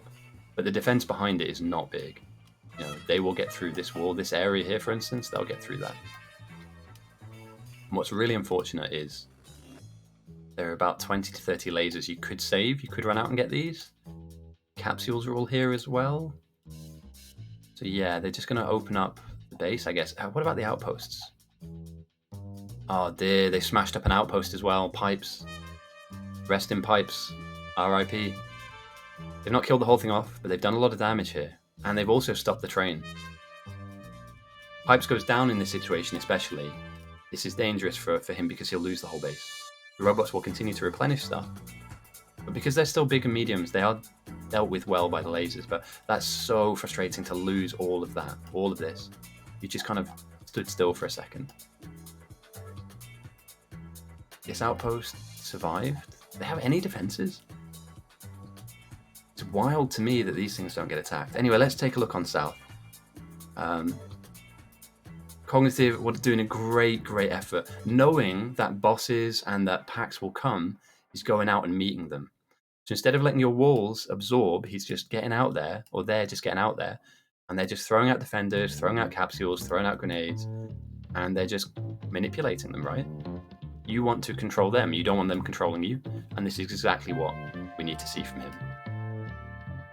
but the defense behind it is not big. They will get through this wall, this area here, for instance, they'll get through that. And what's really unfortunate is there are about 20 to 30 lasers you could save. You could run out and get these. Capsules are all here as well. So yeah, they're just going to open up the base, I guess. What about the outposts? Oh dear, they smashed up an outpost as well. Pipes. Rest in pipes. RIP. They've not killed the whole thing off, but they've done a lot of damage here. And they've also stopped the train. Pipes goes down in this situation especially. This is dangerous for him because he'll lose the whole base. The robots will continue to replenish stuff. But because they're still big and mediums, they are dealt with well by the lasers. But that's so frustrating to lose all of that, all of this. You just kind of stood still for a second. This outpost survived. Do they have any defenses? It's wild to me that these things don't get attacked. Anyway, let's take a look on south. Cognitive were doing a great effort. Knowing that bosses and that packs will come, he's going out and meeting them. So instead of letting your walls absorb, he's just getting out there, or they're just getting out there, and they're just throwing out defenders, throwing out capsules, throwing out grenades, and they're just manipulating them, right? You want to control them, you don't want them controlling you, and this is exactly what we need to see from him.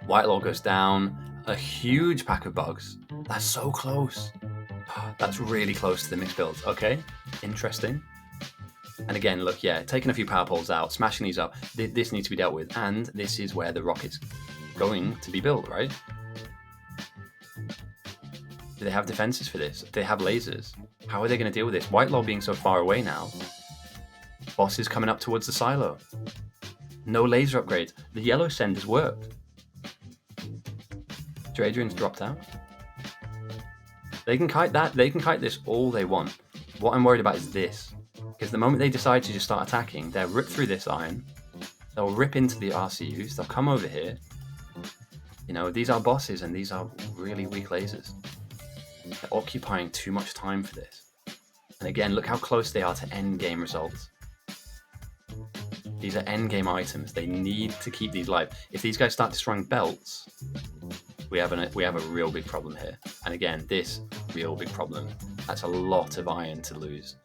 Whitelaw goes down, a huge pack of bugs. That's so close. That's really close to the mixed builds. Okay, interesting. And again, look, yeah, taking a few power poles out, smashing these up, this needs to be dealt with, and this is where the rocket's going to be built, right? Do they have defenses for this? Do they have lasers? How are they going to deal with this? Whitelaw being so far away now. Boss is coming up towards the silo. No laser upgrades. The yellow send has worked. Adrian's dropped out. They can kite that. They can kite this all they want. What I'm worried about is this. Because the moment they decide to just start attacking, they'll rip through this iron. They'll rip into the RCUs. They'll come over here. These are bosses and these are really weak lasers. They're occupying too much time for this. And again, look how close they are to end game results. These are end game items. They need to keep these live. If these guys start destroying belts, we have a real big problem here. And again, this real big problem. That's a lot of iron to lose.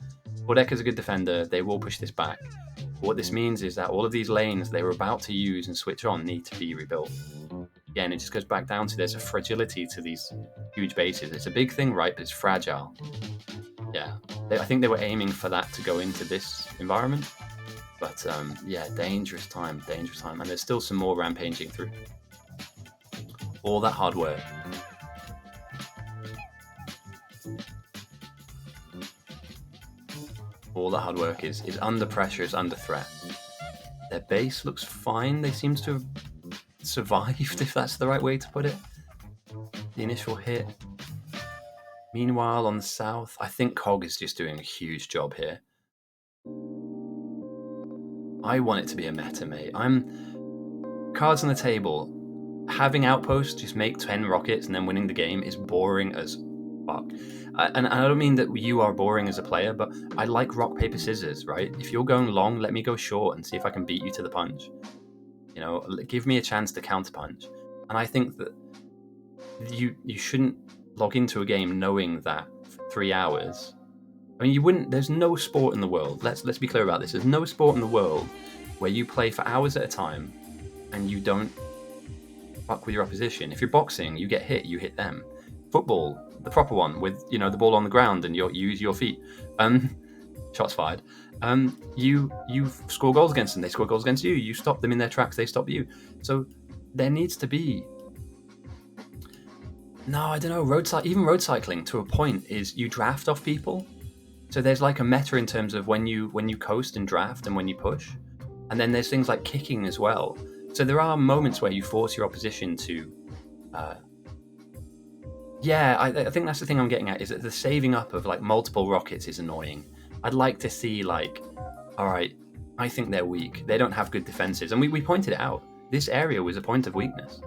Bodeka's a good defender. They will push this back. But what this means is that all of these lanes they were about to use and switch on need to be rebuilt. Again, it just goes back down to there's a fragility to these huge bases. It's a big thing, right? But it's fragile. Yeah. I think they were aiming for that to go into this environment. But yeah, dangerous time. And there's still some more rampaging through. All that hard work. All that hard work is under pressure, is under threat. Their base looks fine. They seem to have survived, if that's the right way to put it. the initial hit. Meanwhile, on the south, I think Cog is just doing a huge job here. I want it to be a meta, mate. Cards on the table. Having outposts just make 10 rockets and then winning the game is boring as fuck. And I don't mean that you are boring as a player, but I like rock, paper, scissors, right? If you're going long, let me go short and see if I can beat you to the punch. You know, give me a chance to counterpunch. And I think that you shouldn't log into a game knowing that for 3 hours. I mean, you wouldn't. There's no sport in the world. Let's be clear about this. There's no sport in the world where you play for hours at a time and you don't fuck with your opposition. If you're boxing, you get hit, you hit them. Football, the proper one, with the ball on the ground and you use your feet. Shots fired. You score goals against them, they score goals against you. You stop them in their tracks, they stop you. So there needs to be. No, I don't know. Even road cycling to a point is you draft off people. So there's like a meta in terms of when you coast and draft and when you push, and then there's things like kicking as well. So there are moments where you force your opposition to. I think that's the thing I'm getting at, is that the saving up of like multiple rockets is annoying. I'd like to see like, all right, I think they're weak. They don't have good defenses, and we pointed it out. This area was a point of weakness.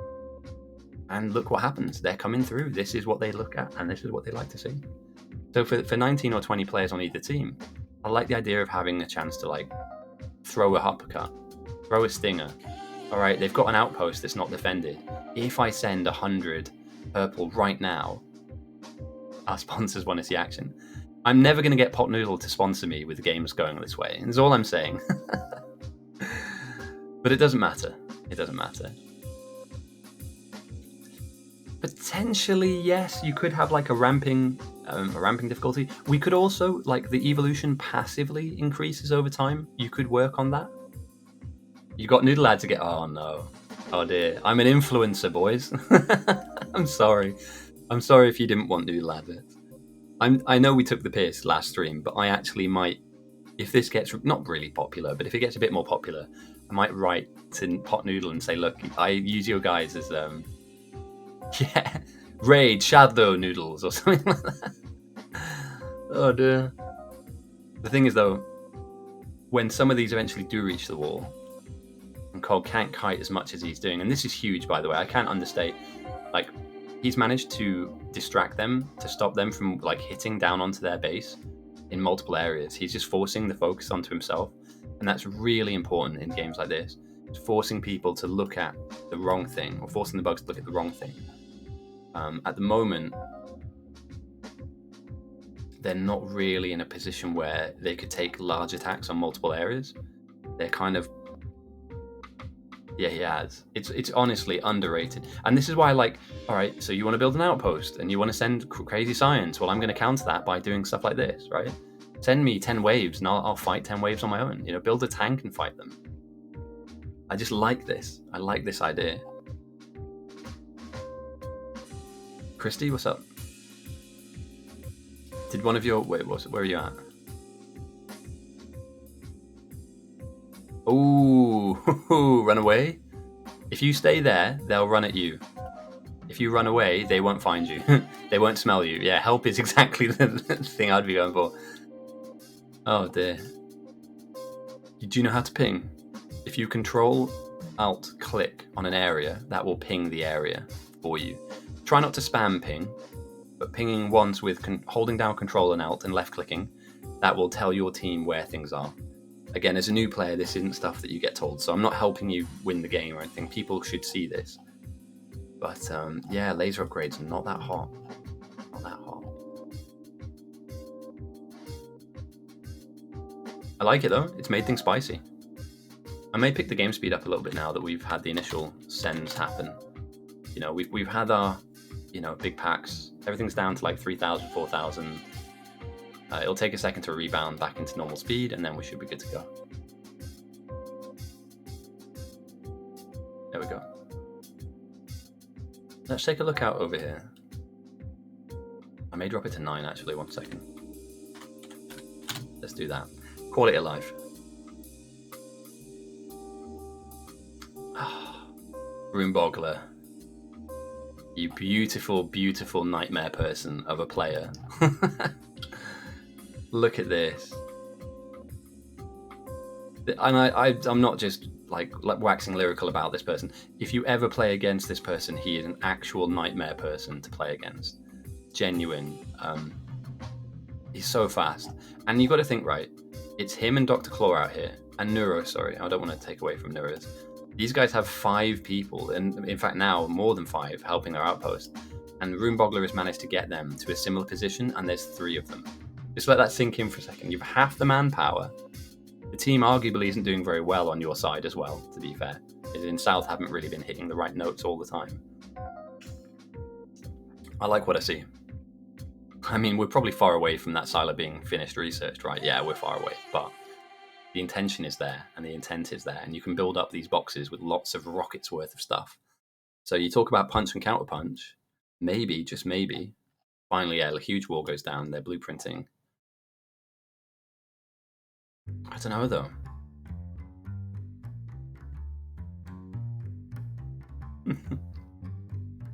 And look what happens. They're coming through. This is what they look at, and this is what they like to see. So for 19 or 20 players on either team, I like the idea of having a chance to like throw a uppercut, throw a stinger. All right, they've got an outpost that's not defended. If I send 100 purple right now, our sponsors want to see action. I'm never going to get Pot Noodle to sponsor me with the games going this way. That's all I'm saying. But it doesn't matter. It doesn't matter. Potentially, yes, you could have like a ramping difficulty. We could also, like, the evolution passively increases over time. You could work on that. You got Noodle Lad to get. Oh no, oh dear. I'm an influencer, boys. I'm sorry. I'm sorry if you didn't want Noodle Adverts. I know we took the piss last stream, but I actually might, if this gets not really popular, but if it gets a bit more popular, I might write to Pot Noodle and say, look, I use your guys as Raid Shadow Noodles or something like that. Oh dear. The thing is though, when some of these eventually do reach the wall, and Cole can't kite as much as he's doing, and this is huge, by the way, I can't understate, like, he's managed to distract them, to stop them from like hitting down onto their base in multiple areas. He's just forcing the focus onto himself, and that's really important in games like this. It's forcing people to look at the wrong thing, or forcing the bugs to look at the wrong thing. At the moment, they're not really in a position where they could take large attacks on multiple areas. They're kind of... Yeah, he has. It's honestly underrated. And this is why, like, alright, so you want to build an outpost, and you want to send crazy science. Well, I'm going to counter that by doing stuff like this, right? Send me 10 waves, and I'll fight 10 waves on my own. You know, build a tank and fight them. I just like this. I like this idea. Christy, what's up? Did one of your... Wait, where are you at? Ooh, run away? If you stay there, they'll run at you. If you run away, they won't find you. They won't smell you. Yeah, help is exactly the thing I'd be going for. Oh dear. Do you know how to ping? If you control alt click on an area, that will ping the area for you. Try not to spam ping, but pinging once with holding down control and alt and left clicking, that will tell your team where things are. Again, as a new player, this isn't stuff that you get told, so I'm not helping you win the game or anything. People should see this. But yeah, laser upgrades are not that hot. Not that hot. I like it though. It's made things spicy. I may pick the game speed up a little bit now that we've had the initial sends happen. You know, we've had our, you know, big packs. Everything's down to like 3,000, 4,000. It'll take a second to rebound back into normal speed, and then we should be good to go. There we go. Let's take a look out over here. I may drop it to 9 actually, 1 second. Let's do that. Quality of life. Room Boggler. You beautiful, beautiful nightmare person of a player. Look at this. And I'm not just like waxing lyrical about this person. If you ever play against this person, he is an actual nightmare person to play against. Genuine. He's so fast. And you've got to think, right, it's him and Dr. Claw out here. And Neuro, sorry, I don't want to take away from Neuro's. These guys have 5 people, and in fact now more than 5, helping their outpost. And Runeboggler has managed to get them to a similar position, and there's 3 of them. Just let that sink in for a second. You've half the manpower. The team arguably isn't doing very well on your side as well, to be fair. As in South haven't really been hitting the right notes all the time. I like what I see. I mean, we're probably far away from that silo being finished researched, right? Yeah, we're far away, but the intention is there and the intent is there, and you can build up these boxes with lots of rockets worth of stuff. So you talk about punch and counterpunch, maybe, just maybe, finally, yeah, a huge wall goes down, they're blueprinting. I don't know, though.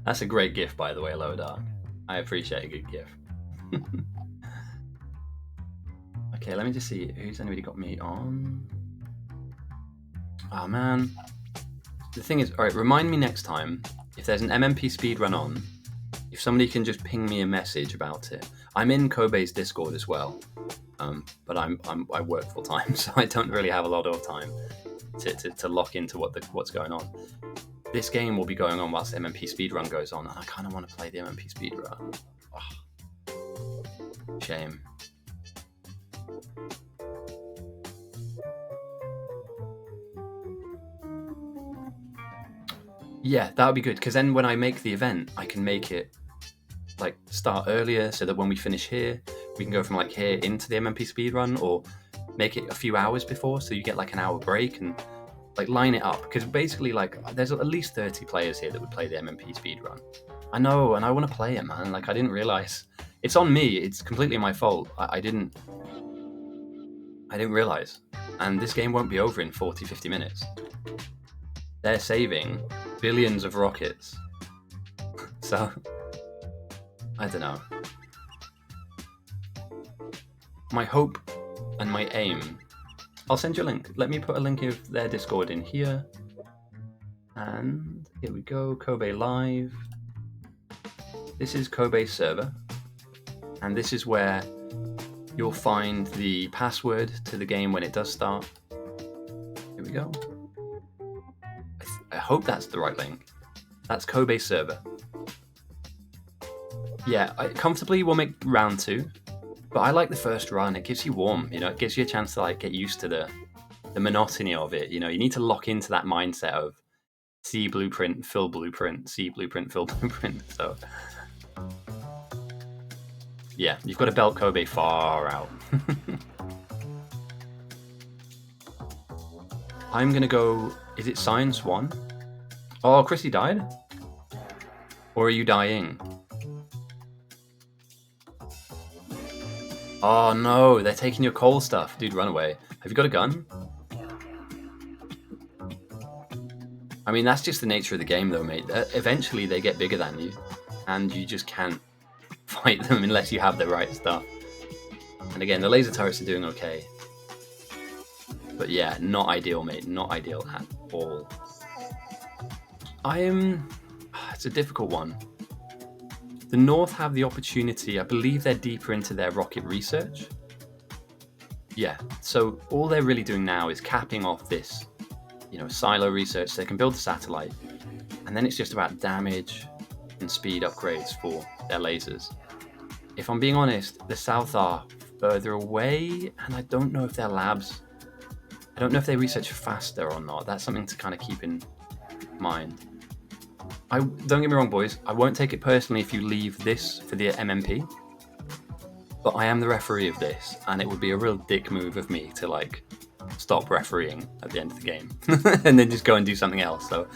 That's a great GIF, by the way, Lower Dark. I appreciate a good GIF. Okay, let me just see. Who's anybody got me on? Oh, man. The thing is, all right, remind me next time, if there's an MMP speedrun on, if somebody can just ping me a message about it. I'm in Kobe's Discord as well. But I work full time, so I don't really have a lot of time to lock into what's going on. This game will be going on whilst the MMP speedrun goes on, and I kind of want to play the MMP speedrun. Oh, shame. Yeah, that would be good, because then when I make the event, I can make it like start earlier so that when we finish here, we can go from like here into the MMP speedrun, or make it a few hours before so you get like an hour break and like line it up, because basically like there's at least 30 players here that would play the MMP speedrun. I know, and I want to play it, man. Like I didn't realize it's on me. It's completely my fault. I didn't realize, and this game won't be over in 40-50 minutes. They're saving billions of rockets, so I don't know. My hope and my aim. I'll send you a link. Let me put a link of their Discord in here. And here we go, Kobe Live. This is Kobe's server. And this is where you'll find the password to the game when it does start. Here we go. I hope that's the right link. That's Kobe's server. Yeah, comfortably we'll make round 2. But I like the first run. It gives you warm, you know, it gives you a chance to like get used to the monotony of it. You know, you need to lock into that mindset of see blueprint, fill blueprint, see blueprint, fill blueprint. So yeah, you've got to belt Kobe far out. I'm gonna go, is it Science 1? Oh, Chrissy died? Or are you dying? Oh no, they're taking your coal stuff. Dude, run away. Have you got a gun? I mean, that's just the nature of the game though, mate. Eventually they get bigger than you, and you just can't fight them unless you have the right stuff. And again, the laser turrets are doing okay. But yeah, not ideal, mate. Not ideal at all. It's a difficult one. The North have the opportunity, I believe they're deeper into their rocket research. Yeah, so all they're really doing now is capping off this, you know, silo research so they can build the satellite. And then it's just about damage and speed upgrades for their lasers. If I'm being honest, the South are further away, and I don't know if their labs, I don't know if they research faster or not. That's something to kind of keep in mind. Don't get me wrong, boys, I won't take it personally if you leave this for the MMP, but I am the referee of this, and it would be a real dick move of me to like stop refereeing at the end of the game and then just go and do something else. So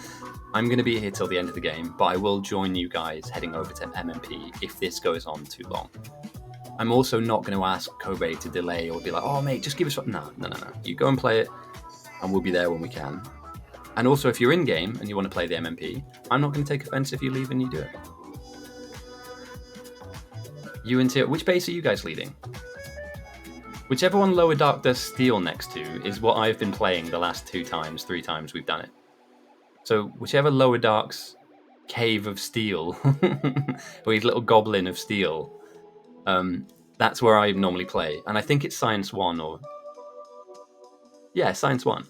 I'm going to be here till the end of the game, but I will join you guys heading over to MMP if this goes on too long. I'm also not going to ask Kobe to delay or be like, oh mate, just give us... No. You go and play it, and we'll be there when we can. And also, if you're in game and you want to play the MMP, I'm not going to take offense if you leave and you do it. You and Tio, which base are you guys leading? Whichever one Lower Dark does steel next to is what I've been playing the last 3 times we've done it. So whichever Lower Dark's cave of steel, or his little goblin of steel, that's where I normally play. And I think it's Science 1 or... Yeah, Science 1.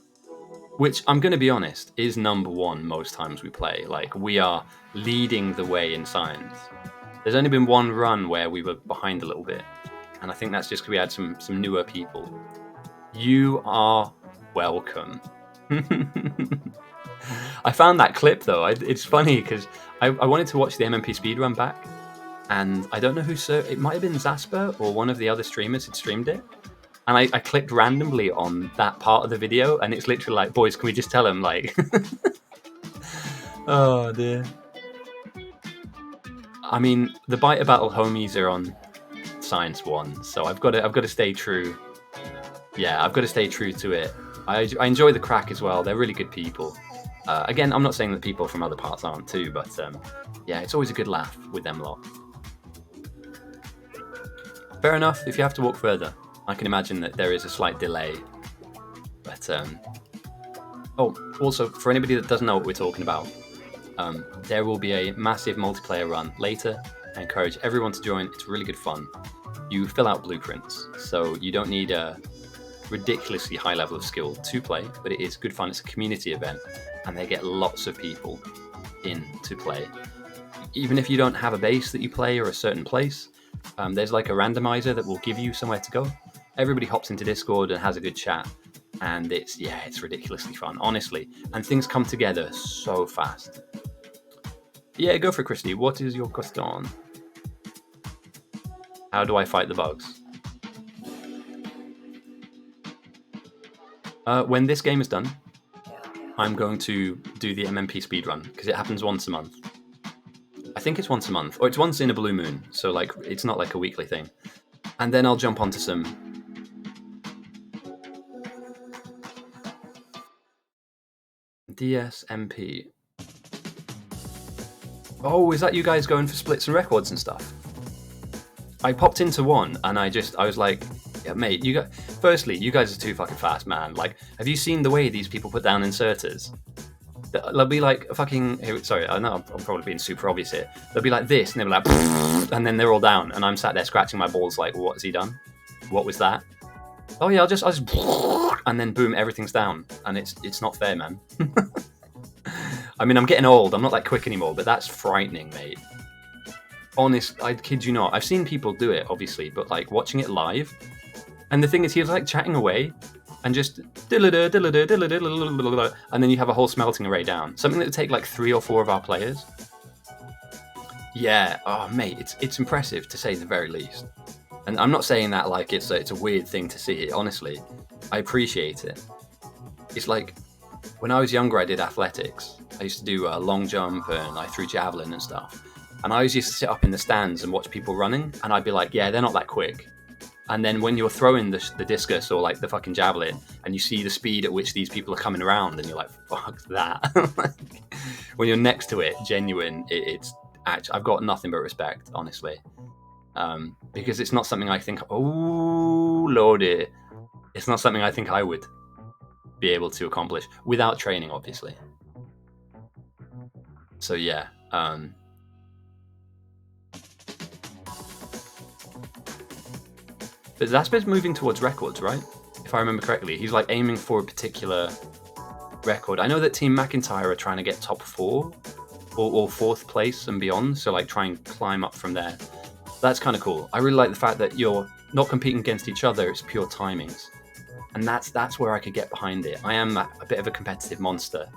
Which, I'm going to be honest, is number 1 most times we play. Like, we are leading the way in Science. There's only been one run where we were behind a little bit. And I think that's just because we had some newer people. You are welcome. I found that clip, though. It's funny, because I wanted to watch the MMP speedrun back. And I don't know who... It might have been Zasper or one of the other streamers had streamed it. And I clicked randomly on that part of the video, and it's literally like, boys, can we just tell him, like... Oh, dear. I mean, the Biter Battle homies are on Science 1, so I've got to stay true. Yeah, I've got to stay true to it. I enjoy the crack as well. They're really good people. Again, I'm not saying that people from other parts aren't too, but yeah, it's always a good laugh with them lot. Fair enough, if you have to walk further. I can imagine that there is a slight delay. But, oh, also, for anybody that doesn't know what we're talking about, there will be a massive multiplayer run later. I encourage everyone to join. It's really good fun. You fill out blueprints, so you don't need a ridiculously high level of skill to play, but it is good fun. It's a community event, and they get lots of people in to play. Even if you don't have a base that you play or a certain place, there's like a randomizer that will give you somewhere to go. Everybody hops into Discord and has a good chat, and it's ridiculously fun, honestly. And things come together so fast. Yeah, go for it, Christy. What is your question? How do I fight the bugs? When this game is done, I'm going to do the MMP speedrun, because it happens once a month. I think it's once a month, or it's once in a blue moon, so like it's not like a weekly thing. And then I'll jump onto some... DSMP. Oh, is that you guys going for splits and records and stuff? I popped into one, and I was like, yeah, mate, firstly, you guys are too fucking fast, man. Like, have you seen the way these people put down inserters? They'll be like fucking... Sorry, I know I'm probably being super obvious here. They'll be like this, and they'll be like... And then they're all down, and I'm sat there scratching my balls like, what has he done? What was that? Oh yeah, I'll just... And then boom, everything's down. And it's not fair, man. I mean, I'm getting old. I'm not that quick anymore, but that's frightening, mate. Honest, I kid you not. I've seen people do it, obviously, but like watching it live. And the thing is, he was like chatting away and just... And then you have a whole smelting array down. Something that would take like 3 or 4 of our players. Yeah, oh mate, it's impressive to say the very least. And I'm not saying that like it's a weird thing to see, honestly. I appreciate it. It's like, when I was younger, I did athletics. I used to do long jump, and I threw javelin and stuff. And I always used to sit up in the stands and watch people running, and I'd be like, yeah, they're not that quick. And then when you're throwing the discus or like the fucking javelin, and you see the speed at which these people are coming around, and you're like, fuck that. When you're next to it, genuine, it's actually, I've got nothing but respect, honestly. Because it's not something I think, oh, lordy. It's not something I think I would be able to accomplish without training, obviously. So yeah. But Zasper's moving towards records, right? If I remember correctly. He's like aiming for a particular record. I know that Team McIntyre are trying to get top 4 or 4th place and beyond. So like try and climb up from there. That's kind of cool. I really like the fact that you're not competing against each other. It's pure timings. And that's where I could get behind it. I am a bit of a competitive monster.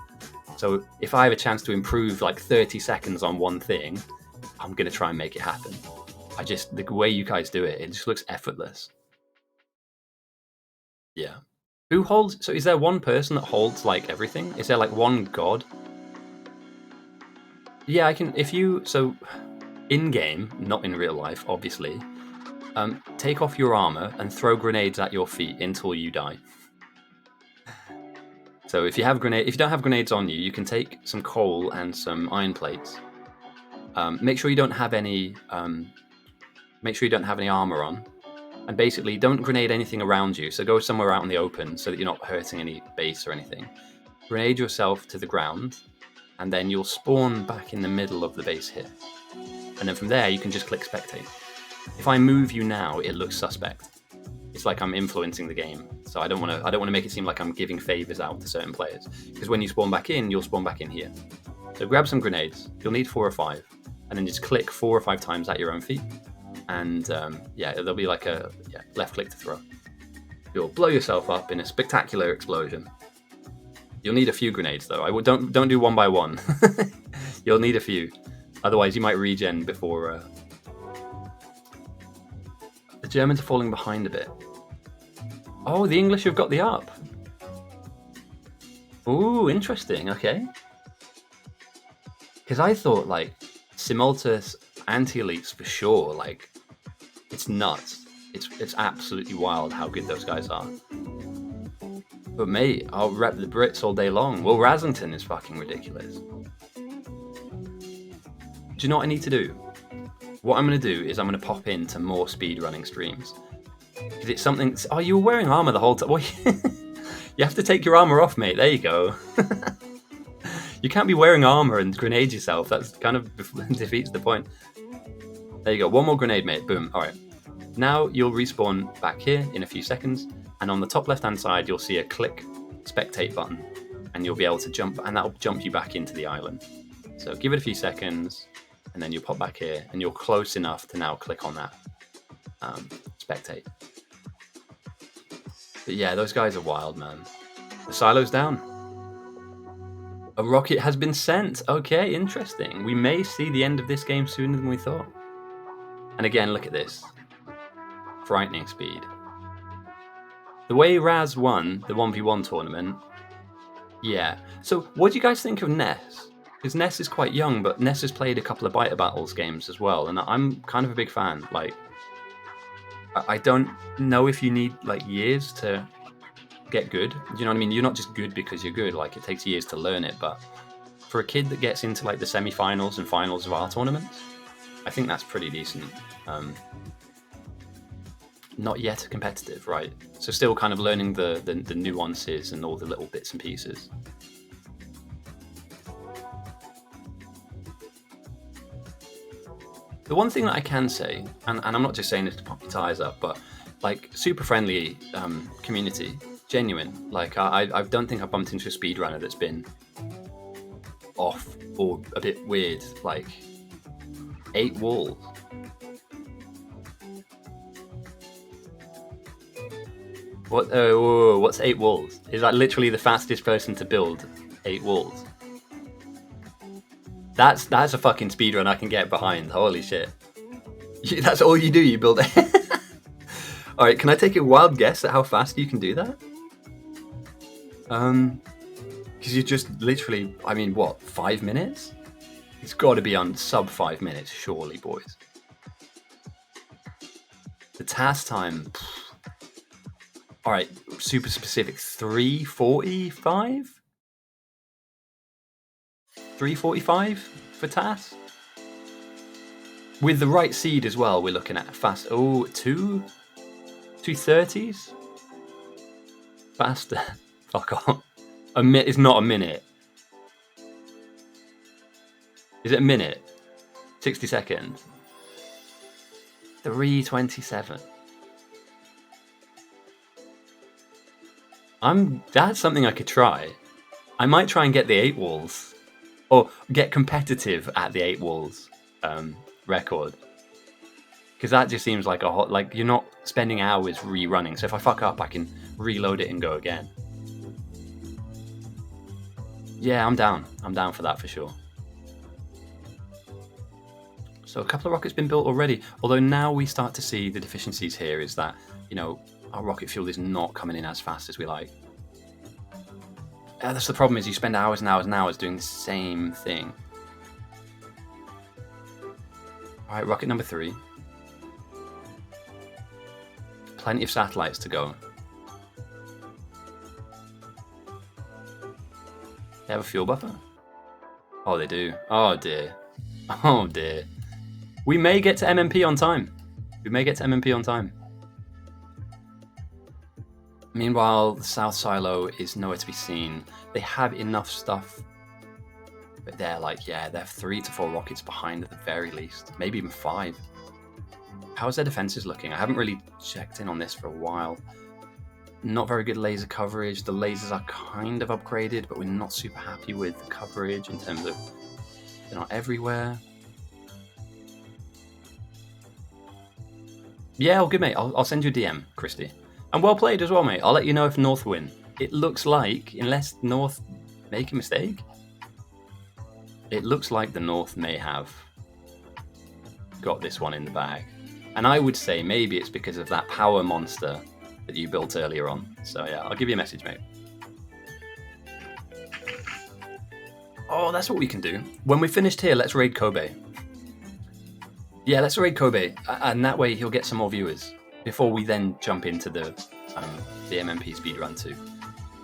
So if I have a chance to improve like 30 seconds on one thing, I'm going to try and make it happen. The way you guys do it just looks effortless. Yeah. Who holds... So is there one person that holds like everything? Is there like one god? Yeah, I can... So in-game, not in real life, obviously, take off your armor and throw grenades at your feet until you die. So if you don't have grenades on you, you can take some coal and some iron plates. Make sure you don't have any Make sure you don't have any armor on. And basically, don't grenade anything around you. So go somewhere out in the open so that you're not hurting any base or anything. Grenade yourself to the ground, and then you'll spawn back in the middle of the base here. And then from there, you can just click spectate. If I move you now, it looks suspect. It's like I'm influencing the game. So I don't want to make it seem like I'm giving favors out to certain players. Because when you spawn back in, you'll spawn back in here. So grab some grenades. You'll need 4 or 5, and then just click 4 or 5 times at your own feet. And yeah, there'll be like a left click to throw. You'll blow yourself up in a spectacular explosion. You'll need a few grenades though. Don't do one by one. You'll need a few, otherwise you might regen before. The Germans are falling behind a bit. Oh, the English have got the up. Ooh, interesting. Okay. Because I thought like simultus anti-elites for sure. Like, it's nuts. It's absolutely wild how good those guys are. But mate, I'll rep the Brits all day long. Well, Rasington is fucking ridiculous. Do you know what I need to do? What I'm going to do is I'm going to pop into more speedrunning streams. Because it's something... Oh, you were wearing armor the whole time. Well, you have to take your armor off, mate. There you go. You can't be wearing armor and grenade yourself. That's kind of defeats the point. There you go. One more grenade, mate. Boom. All right. Now you'll respawn back here in a few seconds. And on the top left-hand side, you'll see a click spectate button. And you'll be able to jump, and that'll jump you back into the island. So give it a few seconds, and then you'll pop back here, and you're close enough to now click on that spectate. But yeah, those guys are wild, man. The silo's down. A rocket has been sent. Okay, interesting. We may see the end of this game sooner than we thought. And again, look at this. Frightening speed. The way Raz won the 1v1 tournament, yeah. So what do you guys think of Ness? Because Ness is quite young, but Ness has played a couple of Biter Battles games as well, and I'm kind of a big fan. Like, I don't know if you need like years to get good. You know what I mean? You're not just good because you're good. Like, it takes years to learn it, but for a kid that gets into like the semi-finals and finals of our tournaments, I think that's pretty decent. Not yet competitive, right? So still kind of learning the nuances and all the little bits and pieces. The one thing that I can say, and I'm not just saying this to pop your tires up, but like super friendly community, genuine. Like I don't think I've bumped into a speedrunner that's been off or a bit weird. Like 8 walls. What? What's 8 walls? Is that literally the fastest person to build 8 walls? That's a fucking speedrun I can get behind. Holy shit! That's all you do. You build it. All right. Can I take a wild guess at how fast you can do that? Because you just literally. I mean, what? 5 minutes? It's got to be on sub 5 minutes, surely, boys. The task time. Pff. All right, super specific. 3:45. 3:45 for TAS. With the right seed as well, we're looking at fast. Oh, 2:30s. Faster. Fuck off. It's not a minute. Is it a minute? 60 seconds. 3:27. That's something I could try. I might try and get the 8 walls, or get competitive at the 8 walls record, because that just seems like like you're not spending hours rerunning. So if I fuck up, I can reload it and go again. Yeah, I'm down. I'm down for that for sure. So a couple of rockets been built already. Although now we start to see the deficiencies here. Is that, you know, our rocket fuel is not coming in as fast as we like. That's the problem, is you spend hours and hours and hours doing the same thing. Alright, rocket number 3. Plenty of satellites to go. They have a fuel buffer? Oh, they do. Oh dear. Oh dear. We may get to MMP on time. We may get to MMP on time. Meanwhile, the South Silo is nowhere to be seen. They have enough stuff, but they're like, yeah, they're 3 to 4 rockets behind at the very least, maybe even 5. How's their defenses looking? I haven't really checked in on this for a while. Not very good laser coverage. The lasers are kind of upgraded, but we're not super happy with the coverage in terms of they're not everywhere. Yeah, all good, mate. I'll send you a DM, Christy. And well played as well, mate. I'll let you know if North win. It looks like, unless North make a mistake, it looks like the North may have got this one in the bag. And I would say maybe it's because of that power monster that you built earlier on. So yeah, I'll give you a message, mate. Oh, that's what we can do. When we're finished here, let's raid Kobe. Yeah, let's raid Kobe. And that way he'll get some more viewers before we then jump into the MMP speedrun too.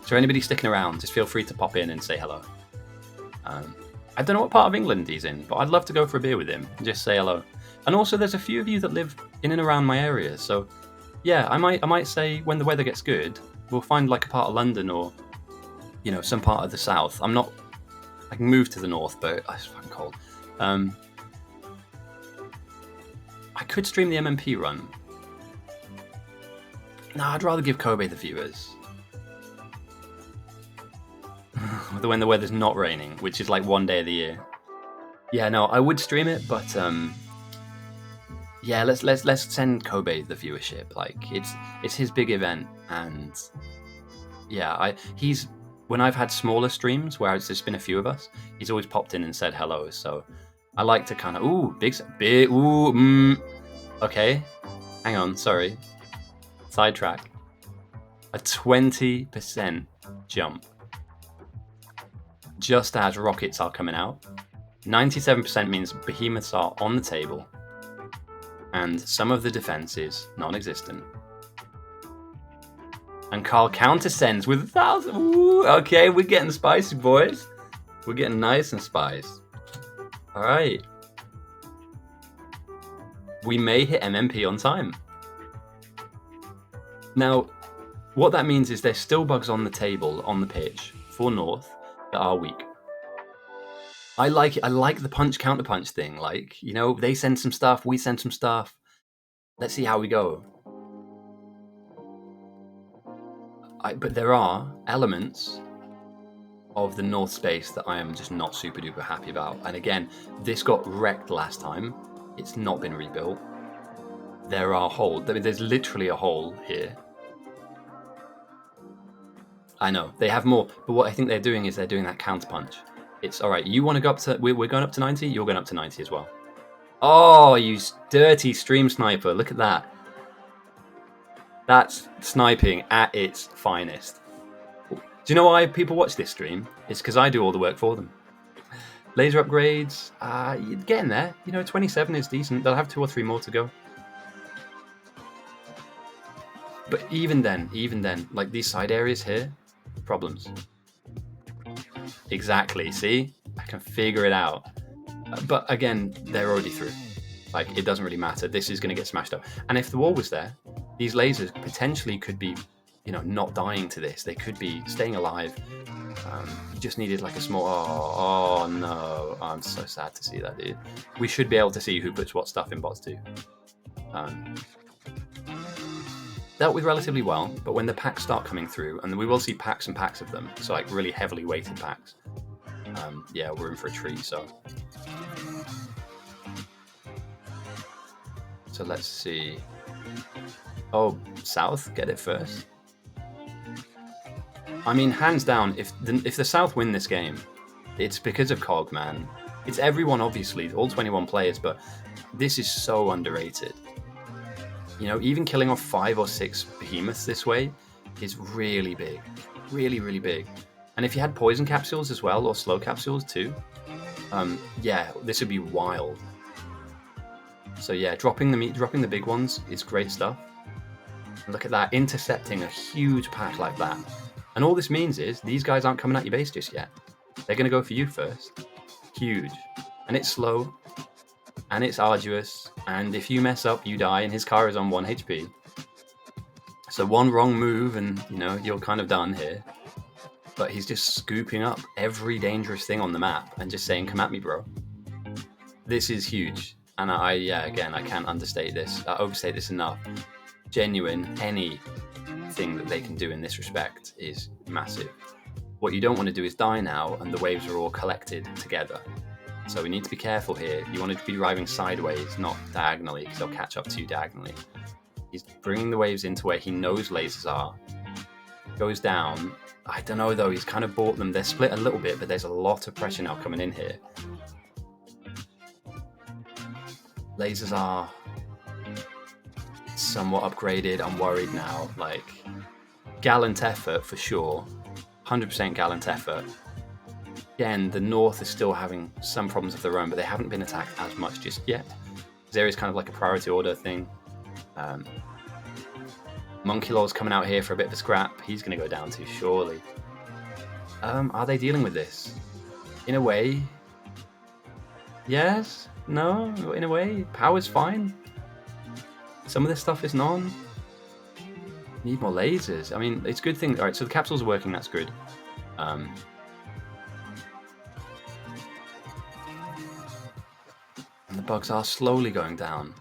So anybody sticking around, just feel free to pop in and say hello. I don't know what part of England he's in, but I'd love to go for a beer with him and just say hello. And also, there's a few of you that live in and around my area, so yeah, I might say when the weather gets good, we'll find like a part of London or, you know, some part of the south. I can move to the north, but it's fucking cold. I could stream the MMP run. No, I'd rather give Kobe the viewers. When the weather's not raining, which is like one day of the year. Yeah, no, I would stream it, but yeah, let's send Kobe the viewership. Like it's his big event, and yeah, when I've had smaller streams where it's just been a few of us, he's always popped in and said hello. So I like to kind of okay, hang on, sorry, sidetrack. A 20% jump just as rockets are coming out. 97% means behemoths are on the table, and some of the defense is non-existent. And Carl countersends with 1,000. Ooh, okay, we're getting spicy, boys. We're getting nice and spiced. All right. We may hit MMP on time. Now, what that means is there's still bugs on the table, on the pitch, for North that are weak. I like it. I like the punch counter punch thing. Like, you know, they send some stuff, we send some stuff. Let's see how we go. But there are elements of the North space that I am just not super duper happy about. And again, this got wrecked last time. It's not been rebuilt. There are holes. There's literally a hole here. I know they have more, but what I think they're doing is they're doing that counter punch. It's all right. You want to go up to? We're going up to 90. You're going up to 90 as well. Oh, you dirty stream sniper! Look at that. That's sniping at its finest. Do you know why people watch this stream? It's because I do all the work for them. Laser upgrades, you're getting there. You know, 27 is decent. They'll have 2 or 3 more to go. But even then, like these side areas here, problems. Exactly, see? I can figure it out. But again, they're already through. Like, it doesn't really matter. This is going to get smashed up. And if the wall was there, these lasers potentially could be, you know, not dying to this. They could be staying alive. You just needed like a small... Oh, no. I'm so sad to see that, dude. We should be able to see who puts what stuff in bots too. Dealt with relatively well, but when the packs start coming through, and we will see packs and packs of them, so like really heavily weighted packs, yeah, we're in for a treat. So let's see. Oh, South, get it first. I mean, hands down, if the South win this game, it's because of Cog, man. It's everyone, obviously, all 21 players, but this is so underrated. You know, even killing off 5 or 6 behemoths this way is really big. Really, really big. And if you had poison capsules as well, or slow capsules too, yeah, this would be wild. So yeah, dropping the big ones is great stuff. Look at that, intercepting a huge pack like that. And all this means is, these guys aren't coming at your base just yet. They're going to go for you first. Huge. And it's slow. and it's arduous, and if you mess up, you die, and his car is on 1 HP. So one wrong move and, you know, you're kind of done here. But he's just scooping up every dangerous thing on the map and just saying, come at me, bro. This is huge. And again, I can't overstate this enough. Genuine, anything that they can do in this respect is massive. What you don't want to do is die now and the waves are all collected together. So we need to be careful here. You want to be driving sideways, not diagonally, because they'll catch up to you diagonally. He's bringing the waves into where he knows lasers are. Goes down. I don't know though, he's kind of bought them. They're split a little bit, but there's a lot of pressure now coming in here. Lasers are somewhat upgraded. I'm worried now. Like, gallant effort for sure. 100% gallant effort. Again, the North is still having some problems of their own, but they haven't been attacked as much just yet. There is kind of like a priority order thing. Monkey Law's coming out here for a bit of a scrap. He's going to go down too, surely. Are they dealing with this? In a way. Yes? No? In a way. Power's fine. Some of this stuff is non. Need more lasers. I mean, it's a good thing. Alright, so the capsules are working. That's good. And the bugs are slowly going down.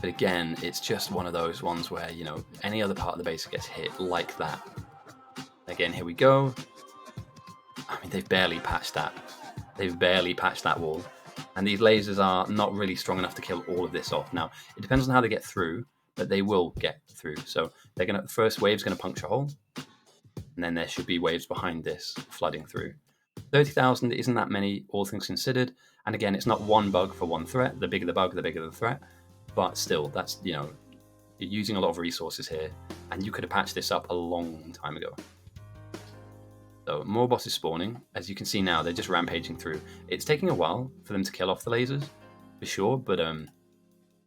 But again, it's just one of those ones where, you know, any other part of the base gets hit like that. Again, here we go. I mean, they've barely patched that. They've barely patched that wall. And these lasers are not really strong enough to kill all of this off. Now, it depends on how they get through, but they will get through. So they're the first wave's going to puncture a hole. And then there should be waves behind this flooding through. 30,000 isn't that many, all things considered. And again, it's not one bug for one threat. The bigger the bug, the bigger the threat. But still, that's, you know, you're using a lot of resources here, and you could have patched this up a long time ago. So more bosses spawning. As you can see now, they're just rampaging through. It's taking a while for them to kill off the lasers, for sure, but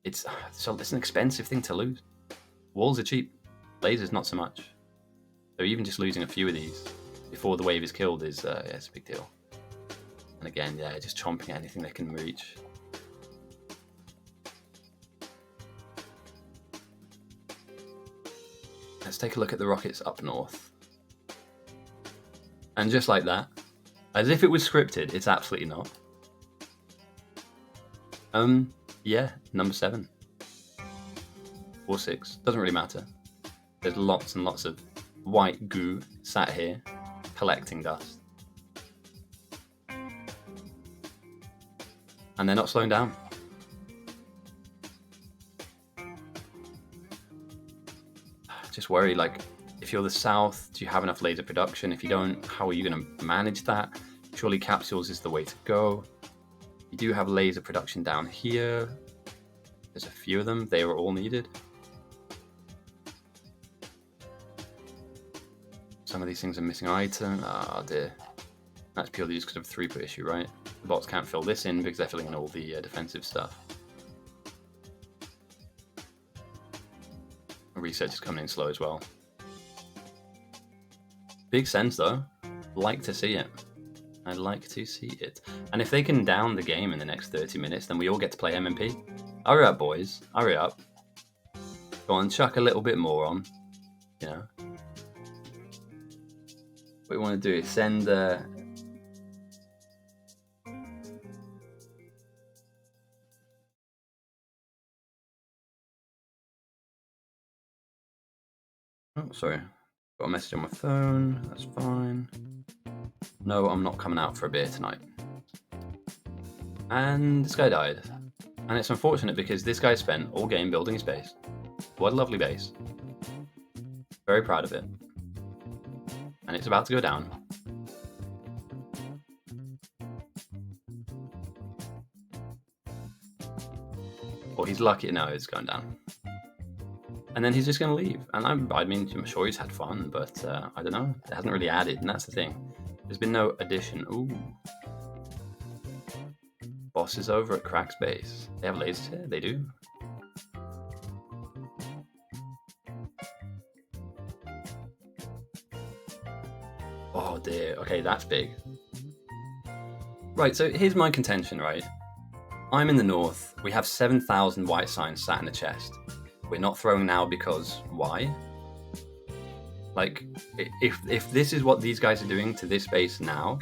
it's an expensive thing to lose. Walls are cheap, lasers not so much. So even just losing a few of these before the wave is killed is it's a big deal. And again, yeah, just chomping at anything they can reach. Let's take a look at the rockets up north. And just like that, as if it was scripted, it's absolutely not. Yeah, number 7. Or 6, doesn't really matter. There's lots and lots of white goo sat here, collecting dust. And they're not slowing down. Just worry, like, if you're the south, do you have enough laser production? If you don't, how are you going to manage that? Surely capsules is the way to go. You do have laser production down here. There's a few of them. They were all needed. Some of these things are missing item. Oh dear. That's purely just because of a throughput issue, right? The bots can't fill this in because they're filling in all the defensive stuff. Research is coming in slow as well. Big sense though. Like to see it. I'd like to see it. And if they can down the game in the next 30 minutes, then we all get to play MMP. Hurry up, boys. Hurry up. Go on, chuck a little bit more on. You know. What we want to do is send oh, sorry. Got a message on my phone. That's fine. No, I'm not coming out for a beer tonight. And this guy died. And it's unfortunate because this guy spent all game building his base. What a lovely base. Very proud of it. And it's about to go down. Well, he's lucky now it's going down. And then he's just going to leave. And I mean, I'm sure he's had fun, but I don't know. It hasn't really added, and that's the thing. There's been no addition. Ooh. Boss is over at Crack's base. They have lasers here? They do. Oh dear. Okay, that's big. Right, so here's my contention, right? I'm in the north. We have 7,000 white signs sat in the chest. We're not throwing now because why? Like, if this is what these guys are doing to this base now,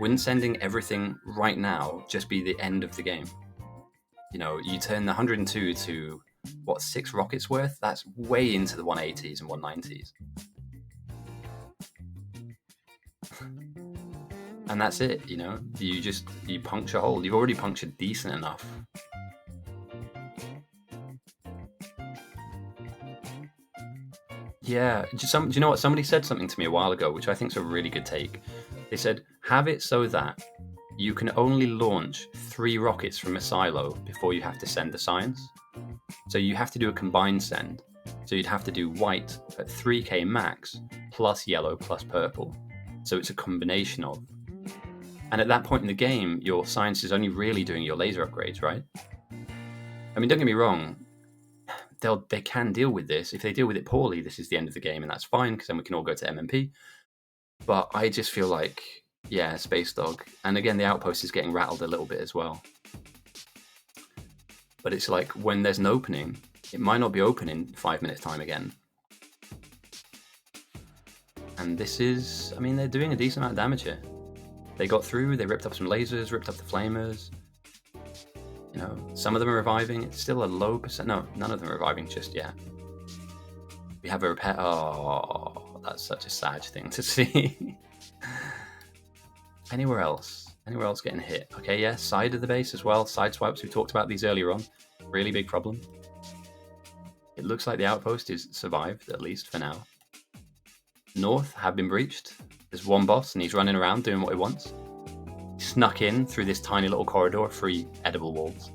wouldn't sending everything right now just be the end of the game? You know, you turn the 102 to, what, 6 rockets worth? That's way into the 180s and 190s. And that's it, you know? You puncture a hole. You've already punctured decent enough. Yeah, do you know what? Somebody said something to me a while ago, which I think is a really good take. They said, have it so that you can only launch 3 rockets from a silo before you have to send the signs. So you have to do a combined send. So you'd have to do white at 3k max, plus yellow, plus purple. So it's a combination of. And at that point in the game, your science is only really doing your laser upgrades, right? I mean, don't get me wrong. They can deal with this. If they deal with it poorly, this is the end of the game, and that's fine, because then we can all go to MMP. But I just feel like, yeah, Space Dog. And again, the outpost is getting rattled a little bit as well. But it's like, when there's an opening, it might not be open in 5 minutes' time again. And this is, I mean, they're doing a decent amount of damage here. They got through, they ripped up some lasers, ripped up the flamers. You know, some of them are reviving. It's still a low percent. No, none of them are reviving just yet. We have a repair. Oh, that's such a sad thing to see. Anywhere else? Anywhere else getting hit? Okay, yeah, side of the base as well. Side swipes, we talked about these earlier on. Really big problem. It looks like the outpost is survived, at least for now. North have been breached. There's one boss, and he's running around doing what he wants. Snuck in through this tiny little corridor of 3 edible walls.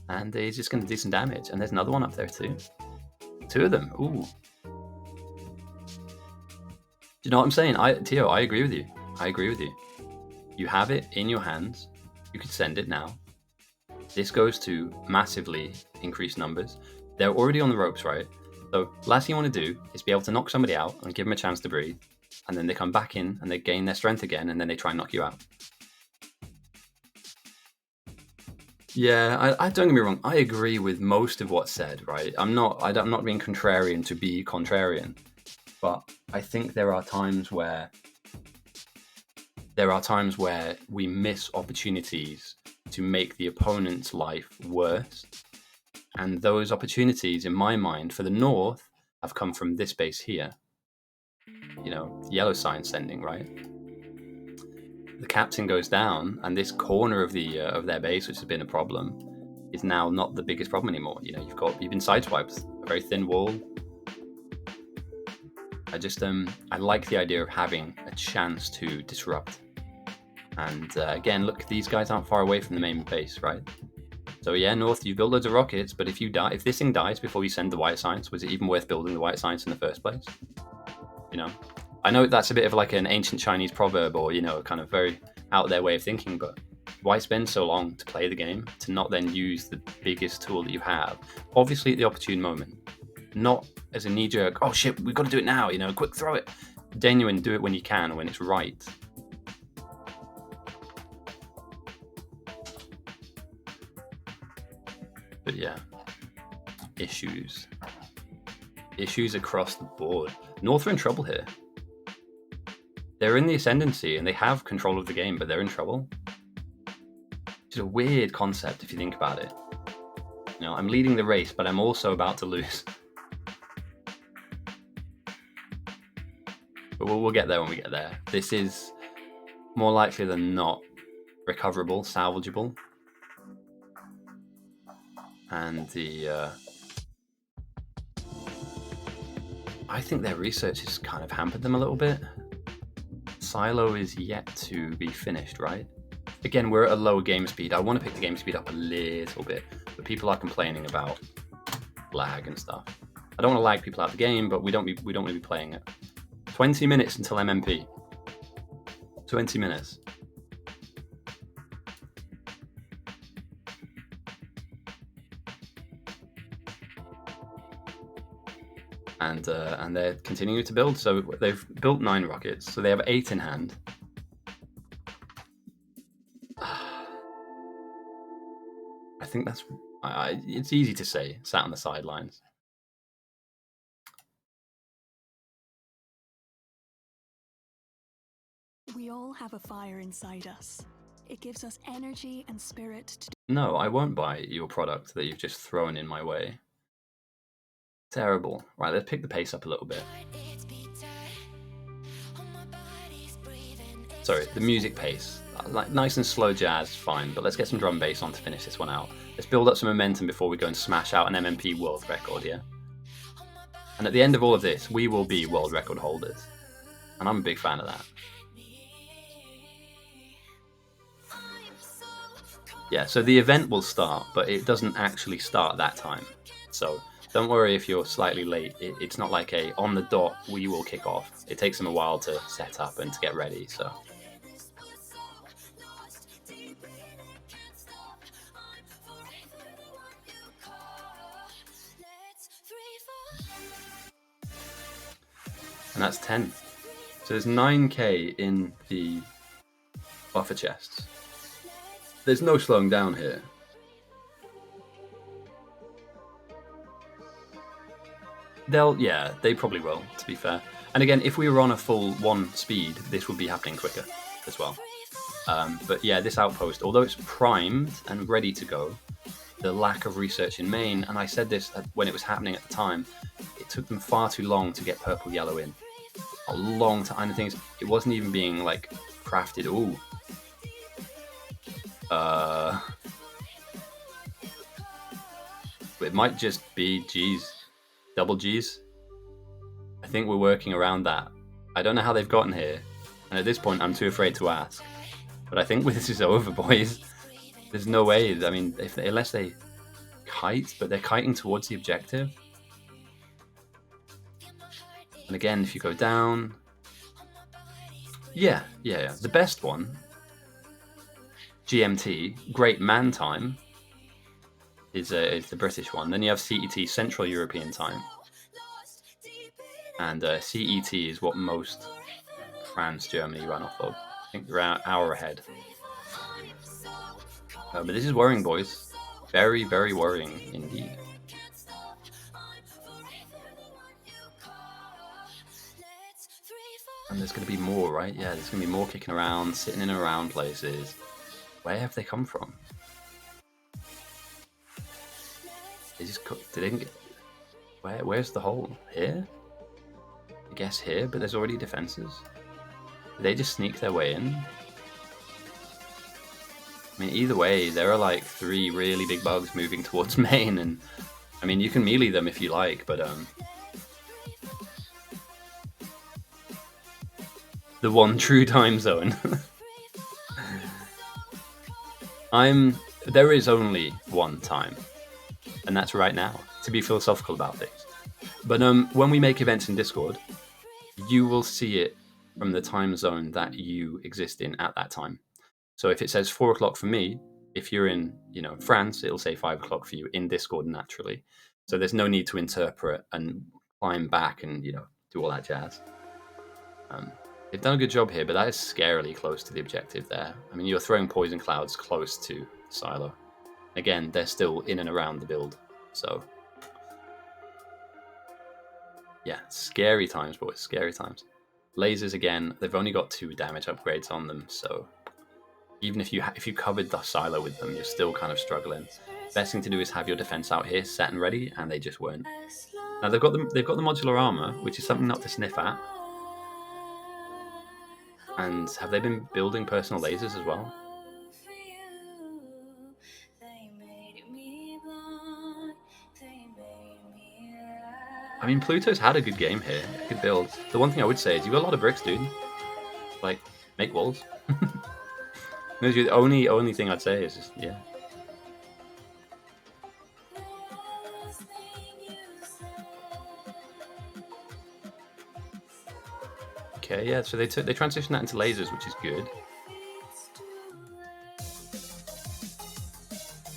And he's just going to do some damage. And there's another one up there too. 2 of them. Ooh. Do you know what I'm saying? Tio, I agree with you. I agree with you. You have it in your hands. You could send it now. This goes to massively increase numbers. They're already on the ropes, right? So last thing you want to do is be able to knock somebody out and give them a chance to breathe. And then they come back in and they gain their strength again, and then they try and knock you out. Yeah, I don't get me wrong. I agree with most of what's said, right? I'm not being contrarian to be contrarian, but I think there are times where we miss opportunities to make the opponent's life worse. And those opportunities, in my mind, for the North, have come from this base here. You know, yellow sign sending, right? The captain goes down, and this corner of their base, which has been a problem, is now not the biggest problem anymore. You know, you've been sideswiped, a very thin wall. I like the idea of having a chance to disrupt. And again, look, these guys aren't far away from the main base, right? So yeah, North, you build loads of rockets, but if this thing dies before you send the white science, was it even worth building the white science in the first place? You know, I know that's a bit of like an ancient Chinese proverb, or, you know, kind of very out there way of thinking, but why spend so long to play the game to not then use the biggest tool that you have? Obviously at the opportune moment, not as a knee-jerk, oh shit, we've got to do it now, you know, quick, throw it. Genuine, do it when you can, when it's right. But yeah, issues across the board. North are in trouble here. They're in the ascendancy and they have control of the game, but they're in trouble. It's a weird concept if you think about it. You know, I'm leading the race, but I'm also about to lose. But we'll get there when we get there. This is more likely than not recoverable, salvageable. And I think their research has kind of hampered them a little bit. Silo is yet to be finished, right? Again, we're at a lower game speed. I want to pick the game speed up a little bit, but people are complaining about lag and stuff. I don't want to lag people out of the game, but we don't want to be playing it. 20 minutes until MMP. 20 minutes. And they're continuing to build. So they've built 9 rockets. So they have 8 in hand. think that's... it's easy to say, sat on the sidelines. We all have a fire inside us. It gives us energy and spirit to... No, I won't buy your product that you've just thrown in my way. Terrible. Right, let's pick the pace up a little bit. Sorry, the music pace. Like nice and slow jazz, fine, but let's get some drum bass on to finish this one out. Let's build up some momentum before we go and smash out an MMP world record, yeah? And at the end of all of this, we will be world record holders. And I'm a big fan of that. Yeah, so the event will start, but it doesn't actually start that time. So don't worry if you're slightly late. It's not like a on the dot we will kick off. It takes them a while to set up and to get ready, so... And that's 10. So there's 9k in the buffer chests. There's no slowing down here. They probably will, to be fair. And again, if we were on a full 1 speed, this would be happening quicker as well. But yeah, this outpost, although it's primed and ready to go, the lack of research in main, and I said this when it was happening at the time, it took them far too long to get purple yellow in. A long time. And the thing is, it wasn't even being like crafted. Ooh. It might just be G's. Double G's. I think we're working around that. I don't know how they've gotten here. And at this point, I'm too afraid to ask. But I think this is over, boys. There's no way. I mean, unless they kite, but they're kiting towards the objective. And again, if you go down... Yeah. The best one, GMT, Great Man Time, is the British one. Then you have CET, Central European Time. And CET is what most France, Germany run off of. I think they're an hour ahead. But this is worrying, boys. Very, very worrying indeed. And there's going to be more, right? Yeah, there's going to be more kicking around, sitting in and around places. Where have they come from? They just didn't get... Where's the hole? Here? I guess here, but there's already defenses. Did they just sneak their way in? I mean, either way, there are like 3 really big bugs moving towards main, and I mean, you can melee them if you like, but the one true time zone. There is only one time, and that's right now, to be philosophical about things. But when we make events in Discord, you will see it from the time zone that you exist in at that time. So if it says 4 o'clock for me, if you're in, France, it'll say 5 o'clock for you in Discord naturally. So there's no need to interpret and climb back and, do all that jazz. They've done a good job here, but that is scarily close to the objective there. I mean, you're throwing poison clouds close to Silo. Again, they're still in and around the build, so... Yeah, scary times, boys, scary times. Lasers, again, they've only got 2 damage upgrades on them, so... Even if you covered the Silo with them, you're still kind of struggling. Best thing to do is have your defense out here set and ready, and they just weren't. Now they've got the modular armor, which is something not to sniff at. And have they been building personal lasers as well? I mean, Pluto's had a good game here, a good build. The one thing I would say is you've got a lot of bricks, dude. Like, make walls. The only thing I'd say is just, yeah. Okay, yeah, so they transitioned that into lasers, which is good.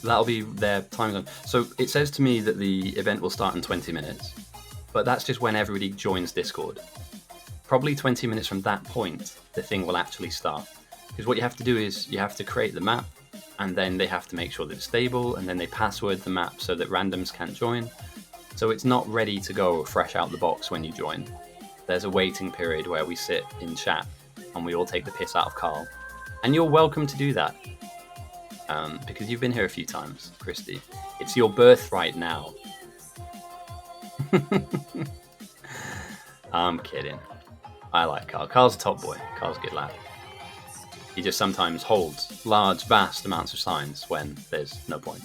That'll be their time zone. So it says to me that the event will start in 20 minutes, but that's just when everybody joins Discord. Probably 20 minutes from that point, the thing will actually start. Because what you have to do is you have to create the map, and then they have to make sure that it's stable, and then they password the map so that randoms can't join. So it's not ready to go fresh out the box when you join. There's a waiting period where we sit in chat and we all take the piss out of Carl. And you're welcome to do that. Because you've been here a few times, Christy. It's your birthright now. I'm kidding. I like Carl. Carl's a top boy. Carl's a good lad. He just sometimes holds large, vast amounts of signs when there's no point.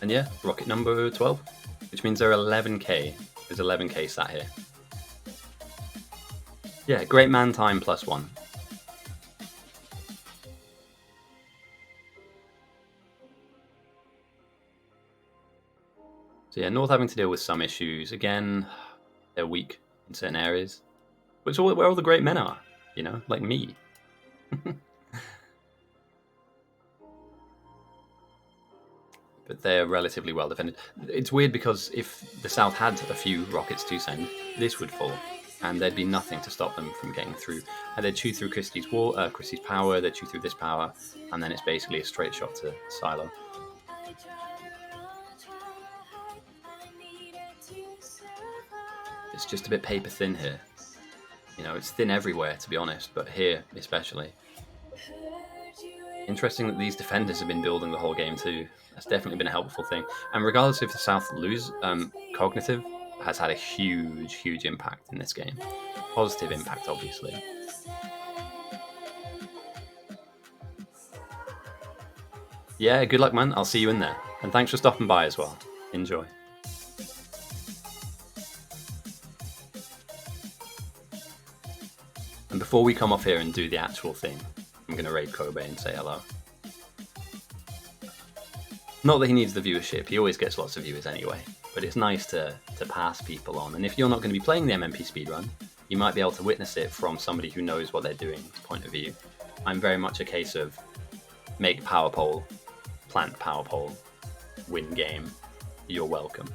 And yeah, rocket number 12, which means there are 11k. There's 11k sat here. Yeah, great man time +1. So yeah, North having to deal with some issues. Again, they're weak in certain areas, which is where all the great men are, you know, like me. But they're relatively well defended. It's weird because if the South had a few rockets to send, this would fall, and there'd be nothing to stop them from getting through. And they'd chew through Christie's wall, Christie's power. They'd chew through this power, and then it's basically a straight shot to Silo. It's just a bit paper thin here. You know, it's thin everywhere, to be honest, but here especially. Interesting that these defenders have been building the whole game too. That's definitely been a helpful thing. And regardless if the South lose, Cognitive has had a huge, huge impact in this game. Positive impact, obviously. Yeah, good luck, man. I'll see you in there. And thanks for stopping by as well. Enjoy. And before we come off here and do the actual thing, I'm going to raid Kobe and say hello. Not that he needs the viewership, he always gets lots of viewers anyway, but it's nice to pass people on. And if you're not going to be playing the MMP speedrun, you might be able to witness it from somebody who knows what they're doing point of view. I'm very much a case of make power pole, plant power pole, win game. You're welcome.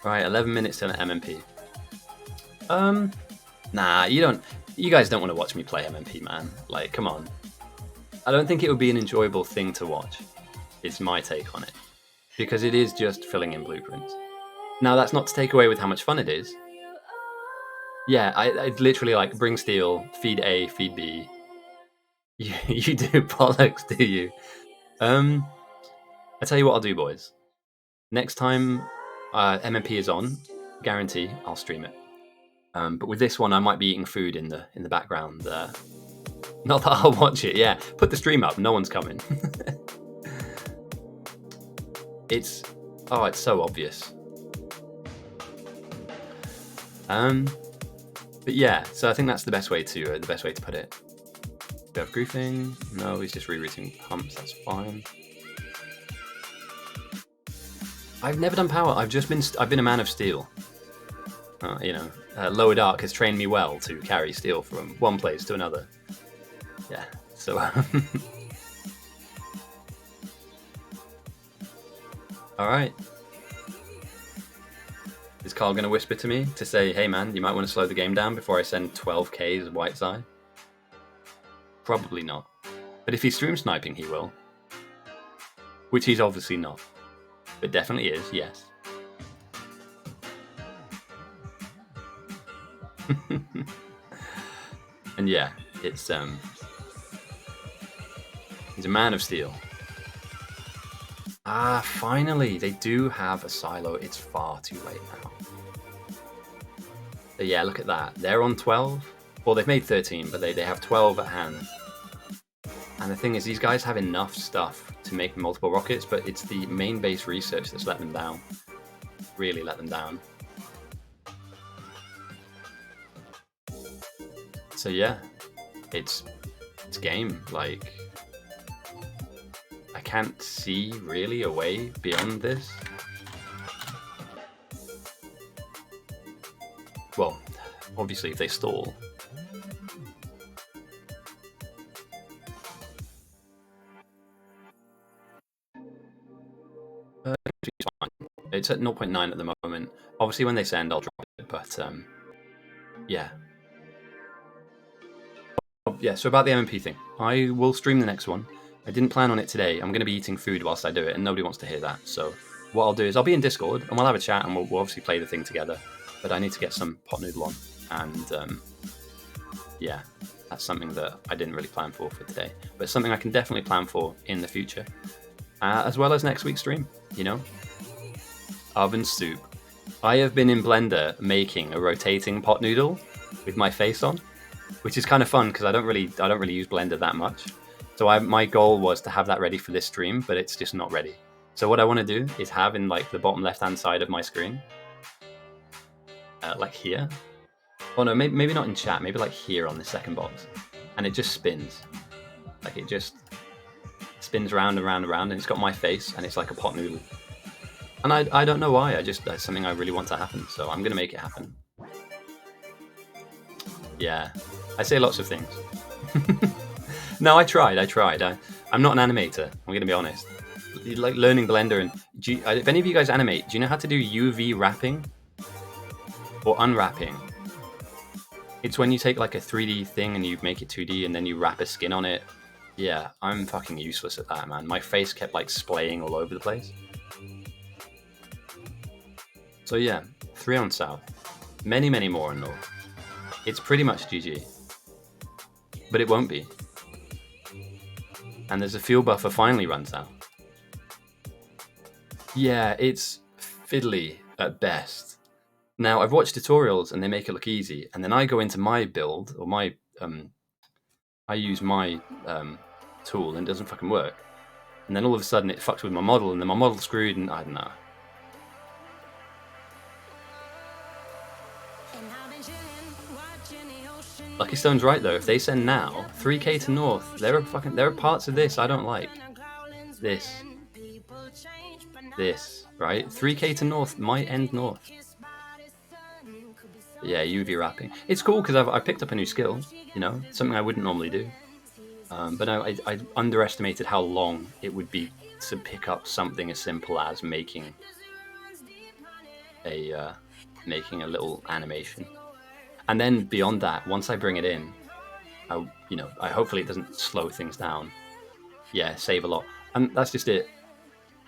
Right, 11 minutes till an MMP. Nah, you guys don't want to watch me play MMP, man. Like, come on. I don't think it would be an enjoyable thing to watch. It's my take on it. Because it is just filling in blueprints. Now, that's not to take away with how much fun it is. Yeah, I literally like bring steel, feed A, feed B. You do bollocks, do you? I tell you what I'll do, boys. Next time MMP is on, guarantee I'll stream it. But with this one, I might be eating food in the background. Not that I'll watch it. Yeah, put the stream up. No one's coming. It's so obvious. But yeah, so I think that's the best way to put it. Do we have griefing? No, he's just rerouting pumps. That's fine. I've never done power. I've been a man of steel. You know, Lower Dark has trained me well to carry steel from one place to another. Yeah, so alright. Is Carl going to whisper to me to say, hey man, you might want to slow the game down before I send 12k's White Side? Probably not. But if he's stream sniping, he will. Which he's obviously not. But definitely is, yes. And yeah, it's he's a man of steel. Ah, finally, they do have a silo. It's far too late now. But yeah, look at that. They're on 12. Well, they've made 13, but they have 12 at hand. And the thing is, these guys have enough stuff to make multiple rockets, but it's the main base research that's let them down. Really let them down. So yeah, it's game. Like, I can't see really a way beyond this. Well, obviously if they stall. It's at 0.9 at the moment. Obviously, when they send, I'll drop it. But yeah. Yeah, so about the MMP thing. I will stream the next one. I didn't plan on it today. I'm going to be eating food whilst I do it, and nobody wants to hear that. So what I'll do is I'll be in Discord, and we'll have a chat, and we'll obviously play the thing together. But I need to get some pot noodle on. And yeah, that's something that I didn't really plan for today. But it's something I can definitely plan for in the future. As well as next week's stream, you know? Oven soup. I have been in Blender making a rotating pot noodle with my face on, which is kind of fun because I don't really use Blender that much. So my goal was to have that ready for this stream, but it's just not ready. So what I want to do is have in like the bottom left-hand side of my screen, like here. Oh no, maybe not in chat. Maybe like here on the second box, and it just spins. Like it just spins round and round and round, and it's got my face, and it's like a pot noodle. And I don't know why. That's something I really want to happen. So I'm gonna make it happen. Yeah, I say lots of things. No, I tried. I'm not an animator. I'm gonna be honest. Like learning Blender, and if any of you guys animate, do you know how to do UV wrapping or unwrapping? It's when you take like a 3D thing and you make it 2D and then you wrap a skin on it. Yeah, I'm fucking useless at that, man. My face kept like splaying all over the place. So yeah, 3 on South. Many, many more on North. It's pretty much GG. But it won't be. And there's a fuel buffer finally runs out. Yeah, it's fiddly at best. Now, I've watched tutorials and they make it look easy, and then I go into my build, or my, I use my tool and it doesn't fucking work. And then all of a sudden it fucks with my model, and then my model's screwed, and I don't know. Lucky Stone's right though, if they send now, 3k to North, there are parts of this I don't like. This, right? 3k to North might end North. Yeah, UV wrapping. It's cool because I picked up a new skill, you know, something I wouldn't normally do. But no, I underestimated how long it would be to pick up something as simple as making a little animation. And then beyond that, once I bring it in, I hopefully it doesn't slow things down. Yeah, save a lot. And that's just it.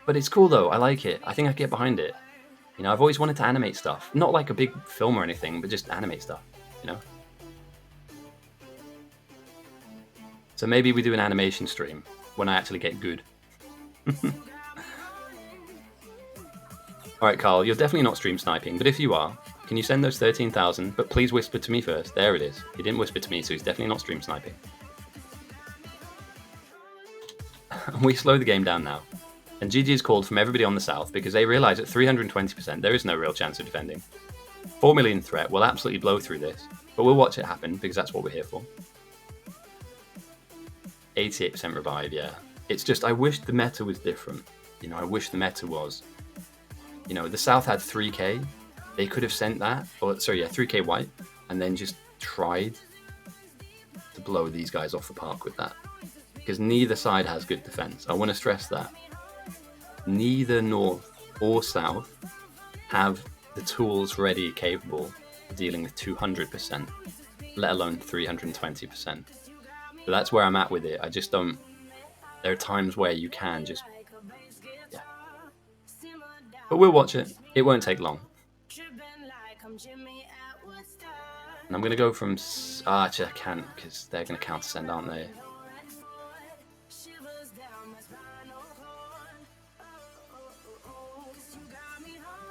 But it's cool though, I like it. I think I can get behind it. You know, I've always wanted to animate stuff. Not like a big film or anything, but just animate stuff, you know? So maybe we do an animation stream when I actually get good. Alright, Carl, you're definitely not stream sniping, but if you are, can you send those 13,000? But please whisper to me first. There it is. He didn't whisper to me, so he's definitely not stream sniping. We slow the game down now. And GG is called from everybody on the south because they realise at 320% there is no real chance of defending. 4 million threat will absolutely blow through this, but we'll watch it happen because that's what we're here for. 88% revive, yeah. It's just, I wish the meta was different. You know, I wish the meta was, you know, the south had 3k. They could have sent that, or sorry, yeah, 3k white, and then just tried to blow these guys off the park with that. Because neither side has good defense. I want to stress that. Neither North or South have the tools ready, capable of dealing with 200%, let alone 320%. So that's where I'm at with it. I just don't. There are times where you can just, yeah. But we'll watch it. It won't take long. And I'm gonna go from. Actually, I can't because they're gonna counter send, aren't they?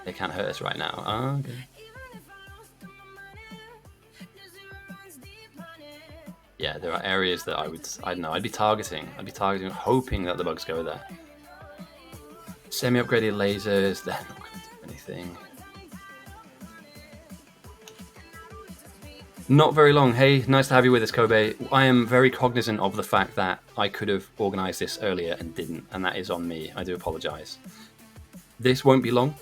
They can't hurt us right now. Oh, okay. Yeah, there are areas that I don't know, I'd be targeting, hoping that the bugs go there. Semi-upgraded lasers, they're not going to do anything. Not very long. Hey, nice to have you with us, Kobe. I am very cognizant of the fact that I could have organised this earlier and didn't, and that is on me. I do apologise. This won't be long.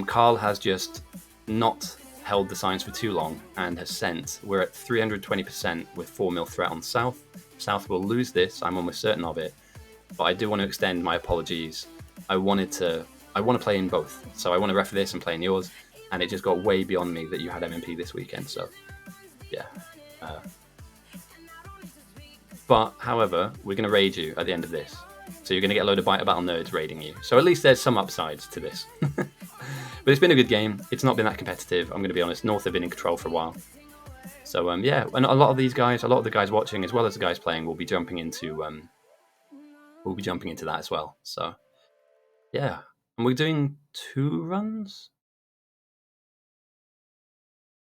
Carl has just not held the signs for too long and has sent. We're at 320% with 4 mil threat on South. South will lose this, I'm almost certain of it. But I do want to extend my apologies. I want to play in both. So I want to ref this and play in yours. and it just got way beyond me that you had MMP this weekend. So yeah. But however, we're going to raid you at the end of this. So you're going to get a load of Battle nerds raiding you. So at least there's some upsides to this. But it's been a good game. It's not been that competitive. I'm going to be honest. North have been in control for a while. So yeah, and a lot of the guys watching, as well as the guys playing, will be jumping into that as well. So yeah, and we're doing 2 runs.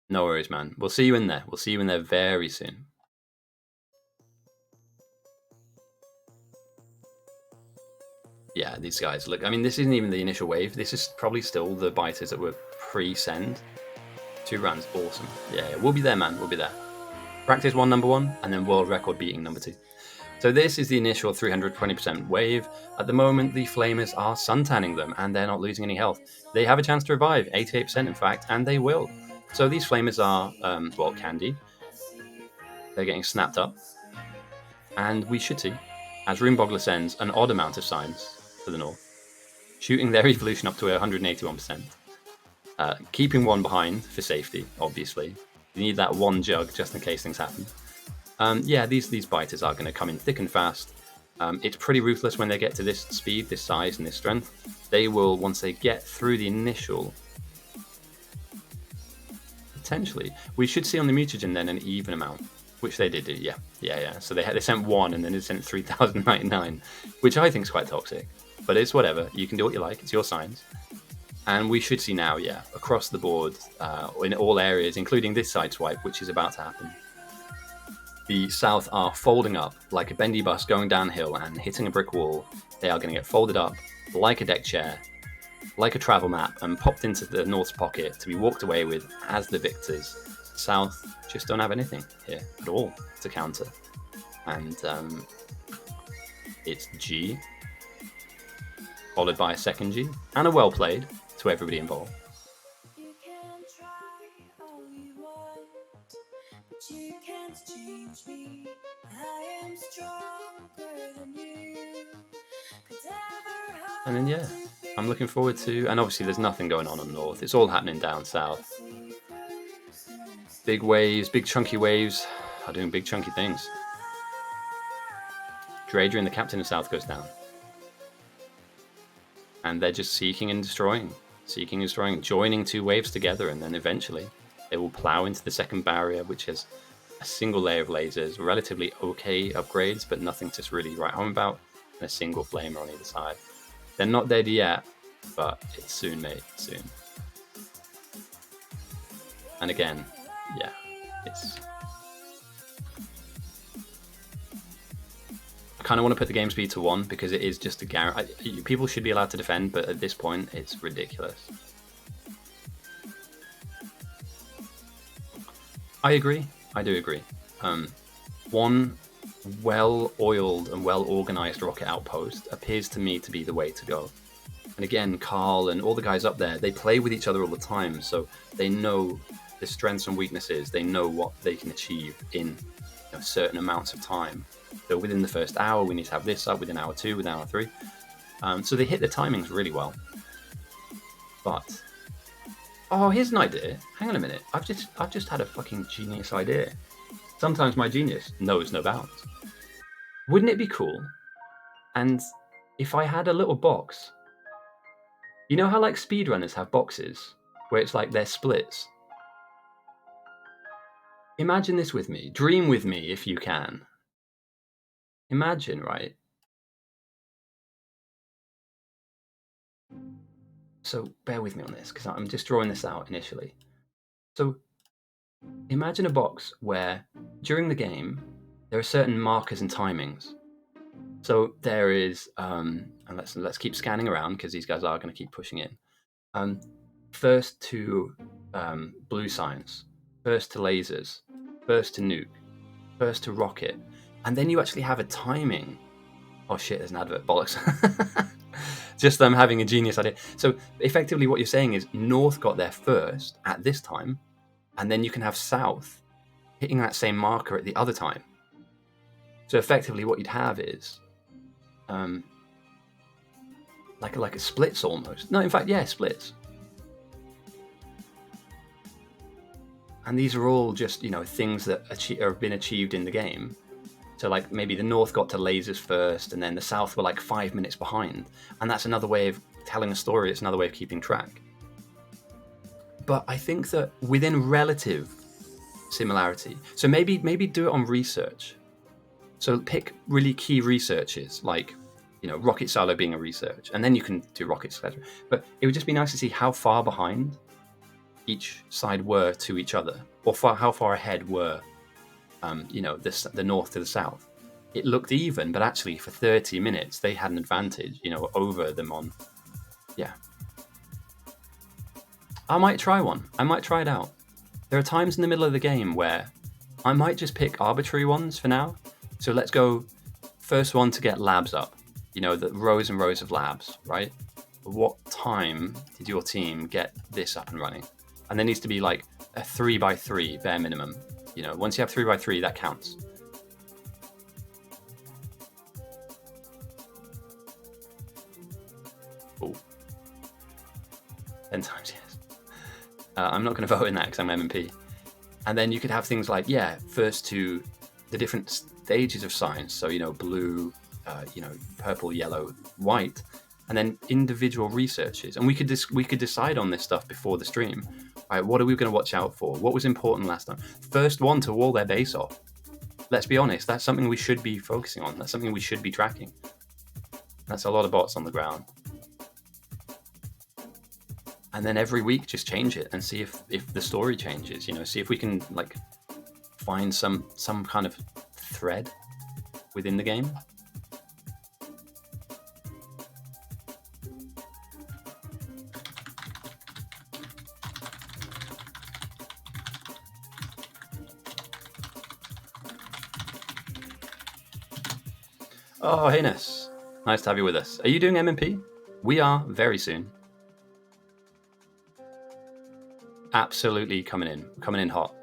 No worries, man. We'll see you in there. We'll see you in there very soon. Yeah, these guys look. I mean, this isn't even the initial wave. This is probably still the biters that were pre-send. 2 runs, awesome. Yeah, we'll be there, man. We'll be there. Practice 1 number 1, and then world record beating number 2. So this is the initial 320% wave. At the moment, the Flamers are suntanning them, and they're not losing any health. They have a chance to revive, 88% in fact, and they will. So these Flamers are, candy. They're getting snapped up. And we should see, as Runeboggler sends an odd amount of signs to the north, shooting their evolution up to 181%. Keeping 1 behind for safety, obviously. You need that 1 jug just in case things happen. Yeah, these biters are going to come in thick and fast. It's pretty ruthless when they get to this speed, this size, and this strength. They will, once they get through the initial... Potentially. We should see on the mutagen then an even amount, which they did do, yeah. So they sent 1 and then they sent 3,099, which I think is quite toxic. But it's whatever. You can do what you like. It's your science. And we should see now, yeah, across the board, in all areas, including this side swipe, which is about to happen. The South are folding up like a bendy bus going downhill and hitting a brick wall. They are going to get folded up like a deck chair, like a travel map, and popped into the North's pocket to be walked away with as the victors. South just don't have anything here at all to counter. And it's G, followed by a second G, and a well played to everybody involved. You can try all you want, but you can't change me. I am stronger than you could ever hope. And then yeah, I'm looking forward to, and obviously there's nothing going on north. It's all happening down south. Big waves, big chunky waves are doing big chunky things. Dradrian, the captain of South, goes down. And they're just seeking and destroying, joining 2 waves together, and then eventually they will plow into the second barrier, which has a single layer of lasers, relatively okay upgrades, but nothing to really write home about, and a single flamer on either side. They're not dead yet, but it's soon, mate, soon. And again, yeah, it's... I kind of want to put the game speed to 1 because it is just a guarantee. People should be allowed to defend, but at this point, it's ridiculous. I agree. I do agree. 1 well-oiled and well-organized rocket outpost appears to me to be the way to go. And again, Carl and all the guys up there, they play with each other all the time, so they know the strengths and weaknesses. They know what they can achieve in certain amounts of time. So within the first hour, we need to have this up, within hour 2, within hour 3. So they hit the timings really well. But, oh, here's an idea. Hang on a minute. I've just had a fucking genius idea. Sometimes my genius knows no bounds. Wouldn't it be cool? And if I had a little box, you know how like speedrunners have boxes where it's like they're splits? Imagine this with me. Dream with me if you can. Imagine, right? So bear with me on this because I'm just drawing this out initially. So imagine a box where during the game there are certain markers and timings. So there is, and let's keep scanning around because these guys are going to keep pushing in. First to blue science, first to lasers, first to nuke, first to rocket, and then you actually have a timing. Oh shit, there's an advert, bollocks. Just them having a genius idea. So effectively what you're saying is North got there first at this time, and then you can have South hitting that same marker at the other time. So effectively what you'd have is like a splits almost. No, in fact, yeah, splits. And these are all just, things that have been achieved in the game. So like maybe the North got to lasers first, and then the South were like 5 minutes behind. And that's another way of telling a story. It's another way of keeping track. But I think that within relative similarity, so maybe do it on research. So pick really key researches, like rocket silo being a research, and then you can do rockets, etc. But it would just be nice to see how far behind each side were to each other, or how far ahead were the North to the South. It looked even, but actually for 30 minutes they had an advantage, over them on. Yeah. I might try one. I might try it out. There are times in the middle of the game where I might just pick arbitrary ones for now. So let's go first one to get labs up. The rows and rows of labs, right? What time did your team get this up and running? And there needs to be like a 3x3 bare minimum. Once you have 3x3, that counts. Oh. 10 times, yes. I'm not going to vote in that because I'm an MMP. And then you could have things like, first to the different stages of science. So, blue, purple, yellow, white, and then individual researches. And we could decide on this stuff before the stream. Right, what are we going to watch out for? What was important last time? First one to wall their base off. Let's be honest, that's something we should be focusing on. That's something we should be tracking. That's a lot of bots on the ground. And then every week just change it and see if the story changes, see if we can like find some kind of thread within the game. Oh, hey Ness. Nice to have you with us. Are you doing MMP? We are very soon. Absolutely coming in hot.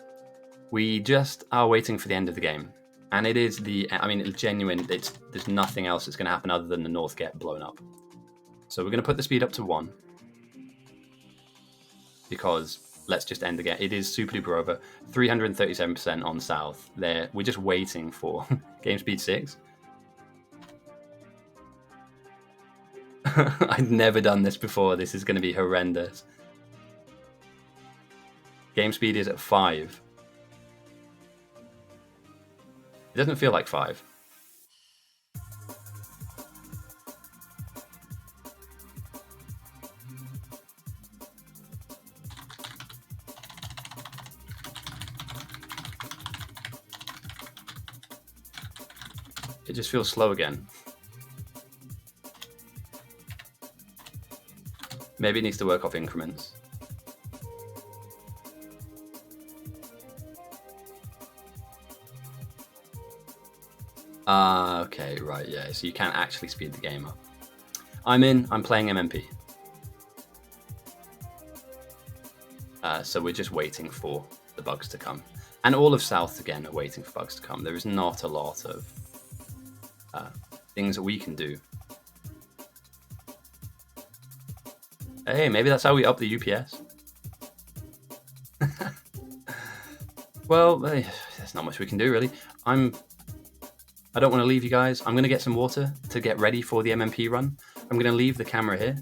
We just are waiting for the end of the game. And it is genuine, there's nothing else that's going to happen other than the North get blown up. So we're going to put the speed up to 1. Because let's just end the game. It is super duper over. 337% on South. We're just waiting for game speed 6. I've never done this before. This is going to be horrendous. Game speed is at 5. It doesn't feel like 5. It just feels slow again. Maybe it needs to work off increments. Okay, right, yeah. So you can't actually speed the game up. I'm playing MMP. So we're just waiting for the bugs to come. And all of South, again, are waiting for bugs to come. There is not a lot of things that we can do. Hey, maybe that's how we up the UPS. Well, there's not much we can do, really. I don't want to leave you guys. I'm going to get some water to get ready for the MMP run. I'm going to leave the camera here,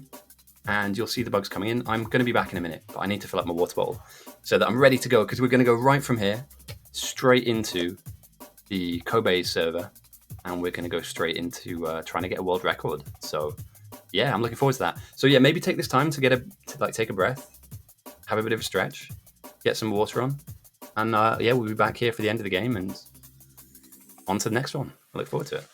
and you'll see the bugs coming in. I'm going to be back in a minute, but I need to fill up my water bottle so that I'm ready to go, because we're going to go right from here, straight into the Kobe server, and we're going to go straight into trying to get a world record. So, yeah, I'm looking forward to that. So, yeah, maybe take this time to take a breath, have a bit of a stretch, get some water on, and yeah, we'll be back here for the end of the game and on to the next one. I look forward to it.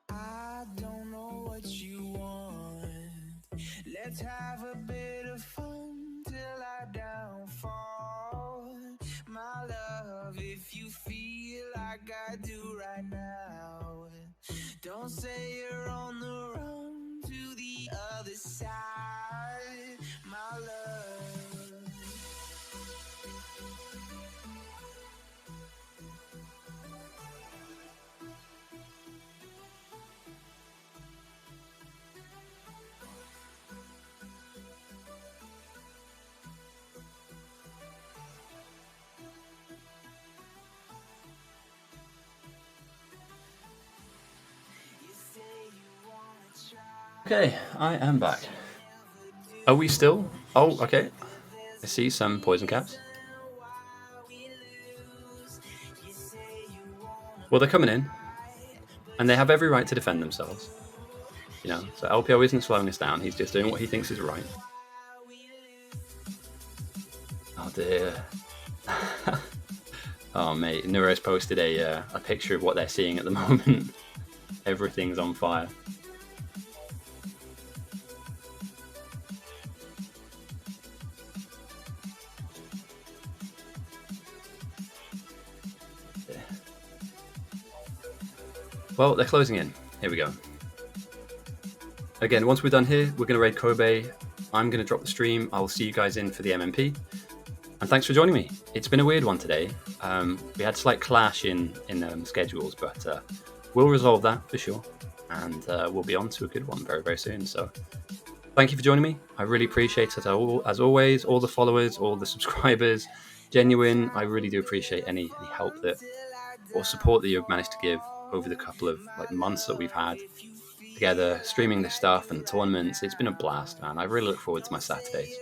I don't know what you want. Let's have a bit of fun till I downfall. if you feel like I do right now. Don't say you're on the run to the other side, my love. Okay, I am back. Are we still? Oh, okay. I see some poison caps. Well, they're coming in, and they have every right to defend themselves. You know, so LPO isn't slowing us down. He's just doing what he thinks is right. Oh dear. Oh mate, Neuro's posted a picture of what they're seeing at the moment. Everything's on fire. Yeah. Well, they're closing in. Here we go. Again, once we're done here, we're going to raid Kobe. I'm going to drop the stream. I'll see you guys in for the MMP. And thanks for joining me. It's been a weird one today. We had a slight clash in schedules, but we'll resolve that for sure. And we'll be on to a good one very, very soon. So thank you for joining me. I really appreciate it as always. All the followers, all the subscribers, genuine. I really do appreciate any help that or support that you've managed to give over the couple of months that we've had together, streaming this stuff and tournaments. It's been a blast, man. I really look forward to my Saturdays.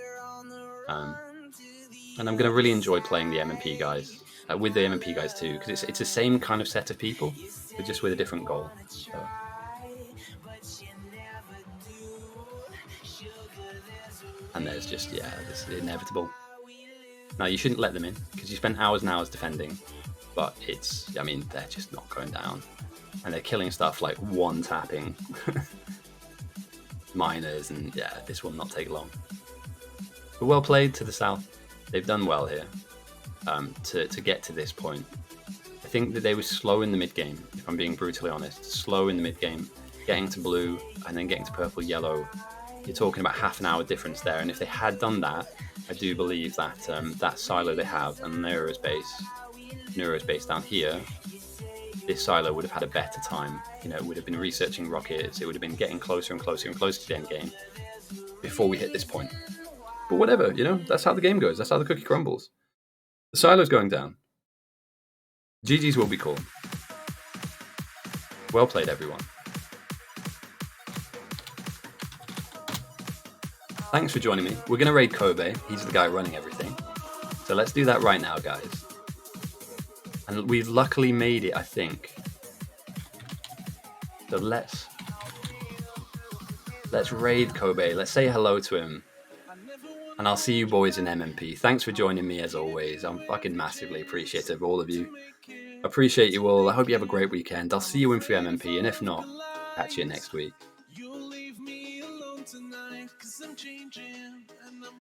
And I'm going to really enjoy playing the MMP guys, with the MMP guys too, because it's the same kind of set of people, but just with a different goal. So. And there's just, this is inevitable. Now, you shouldn't let them in, because you spent hours and hours defending, but they're just not going down. And they're killing stuff like one-tapping miners, and this will not take long. But well played to the South. They've done well here to get to this point. I think that they were slow in the mid-game, if I'm being brutally honest. Slow in the mid-game, getting to blue and then getting to purple, yellow. You're talking about half an hour difference there. And if they had done that, I do believe that that silo they have and Neuro's base down here, this silo would have had a better time. It would have been researching rockets. It would have been getting closer and closer and closer to the end game before we hit this point. But whatever, that's how the game goes. That's how the cookie crumbles. The silo's going down. GG's will be cool. Well played, everyone. Thanks for joining me. We're going to raid Kobe. He's the guy running everything. So let's do that right now, guys. And we've luckily made it, I think. So let's raid Kobe. Let's say hello to him. And I'll see you boys in MMP. Thanks for joining me as always. I'm fucking massively appreciative of all of you. Appreciate you all. I hope you have a great weekend. I'll see you in for MMP. And if not, catch you next week. You'll leave me alone tonight, 'cause I'm changing and I'm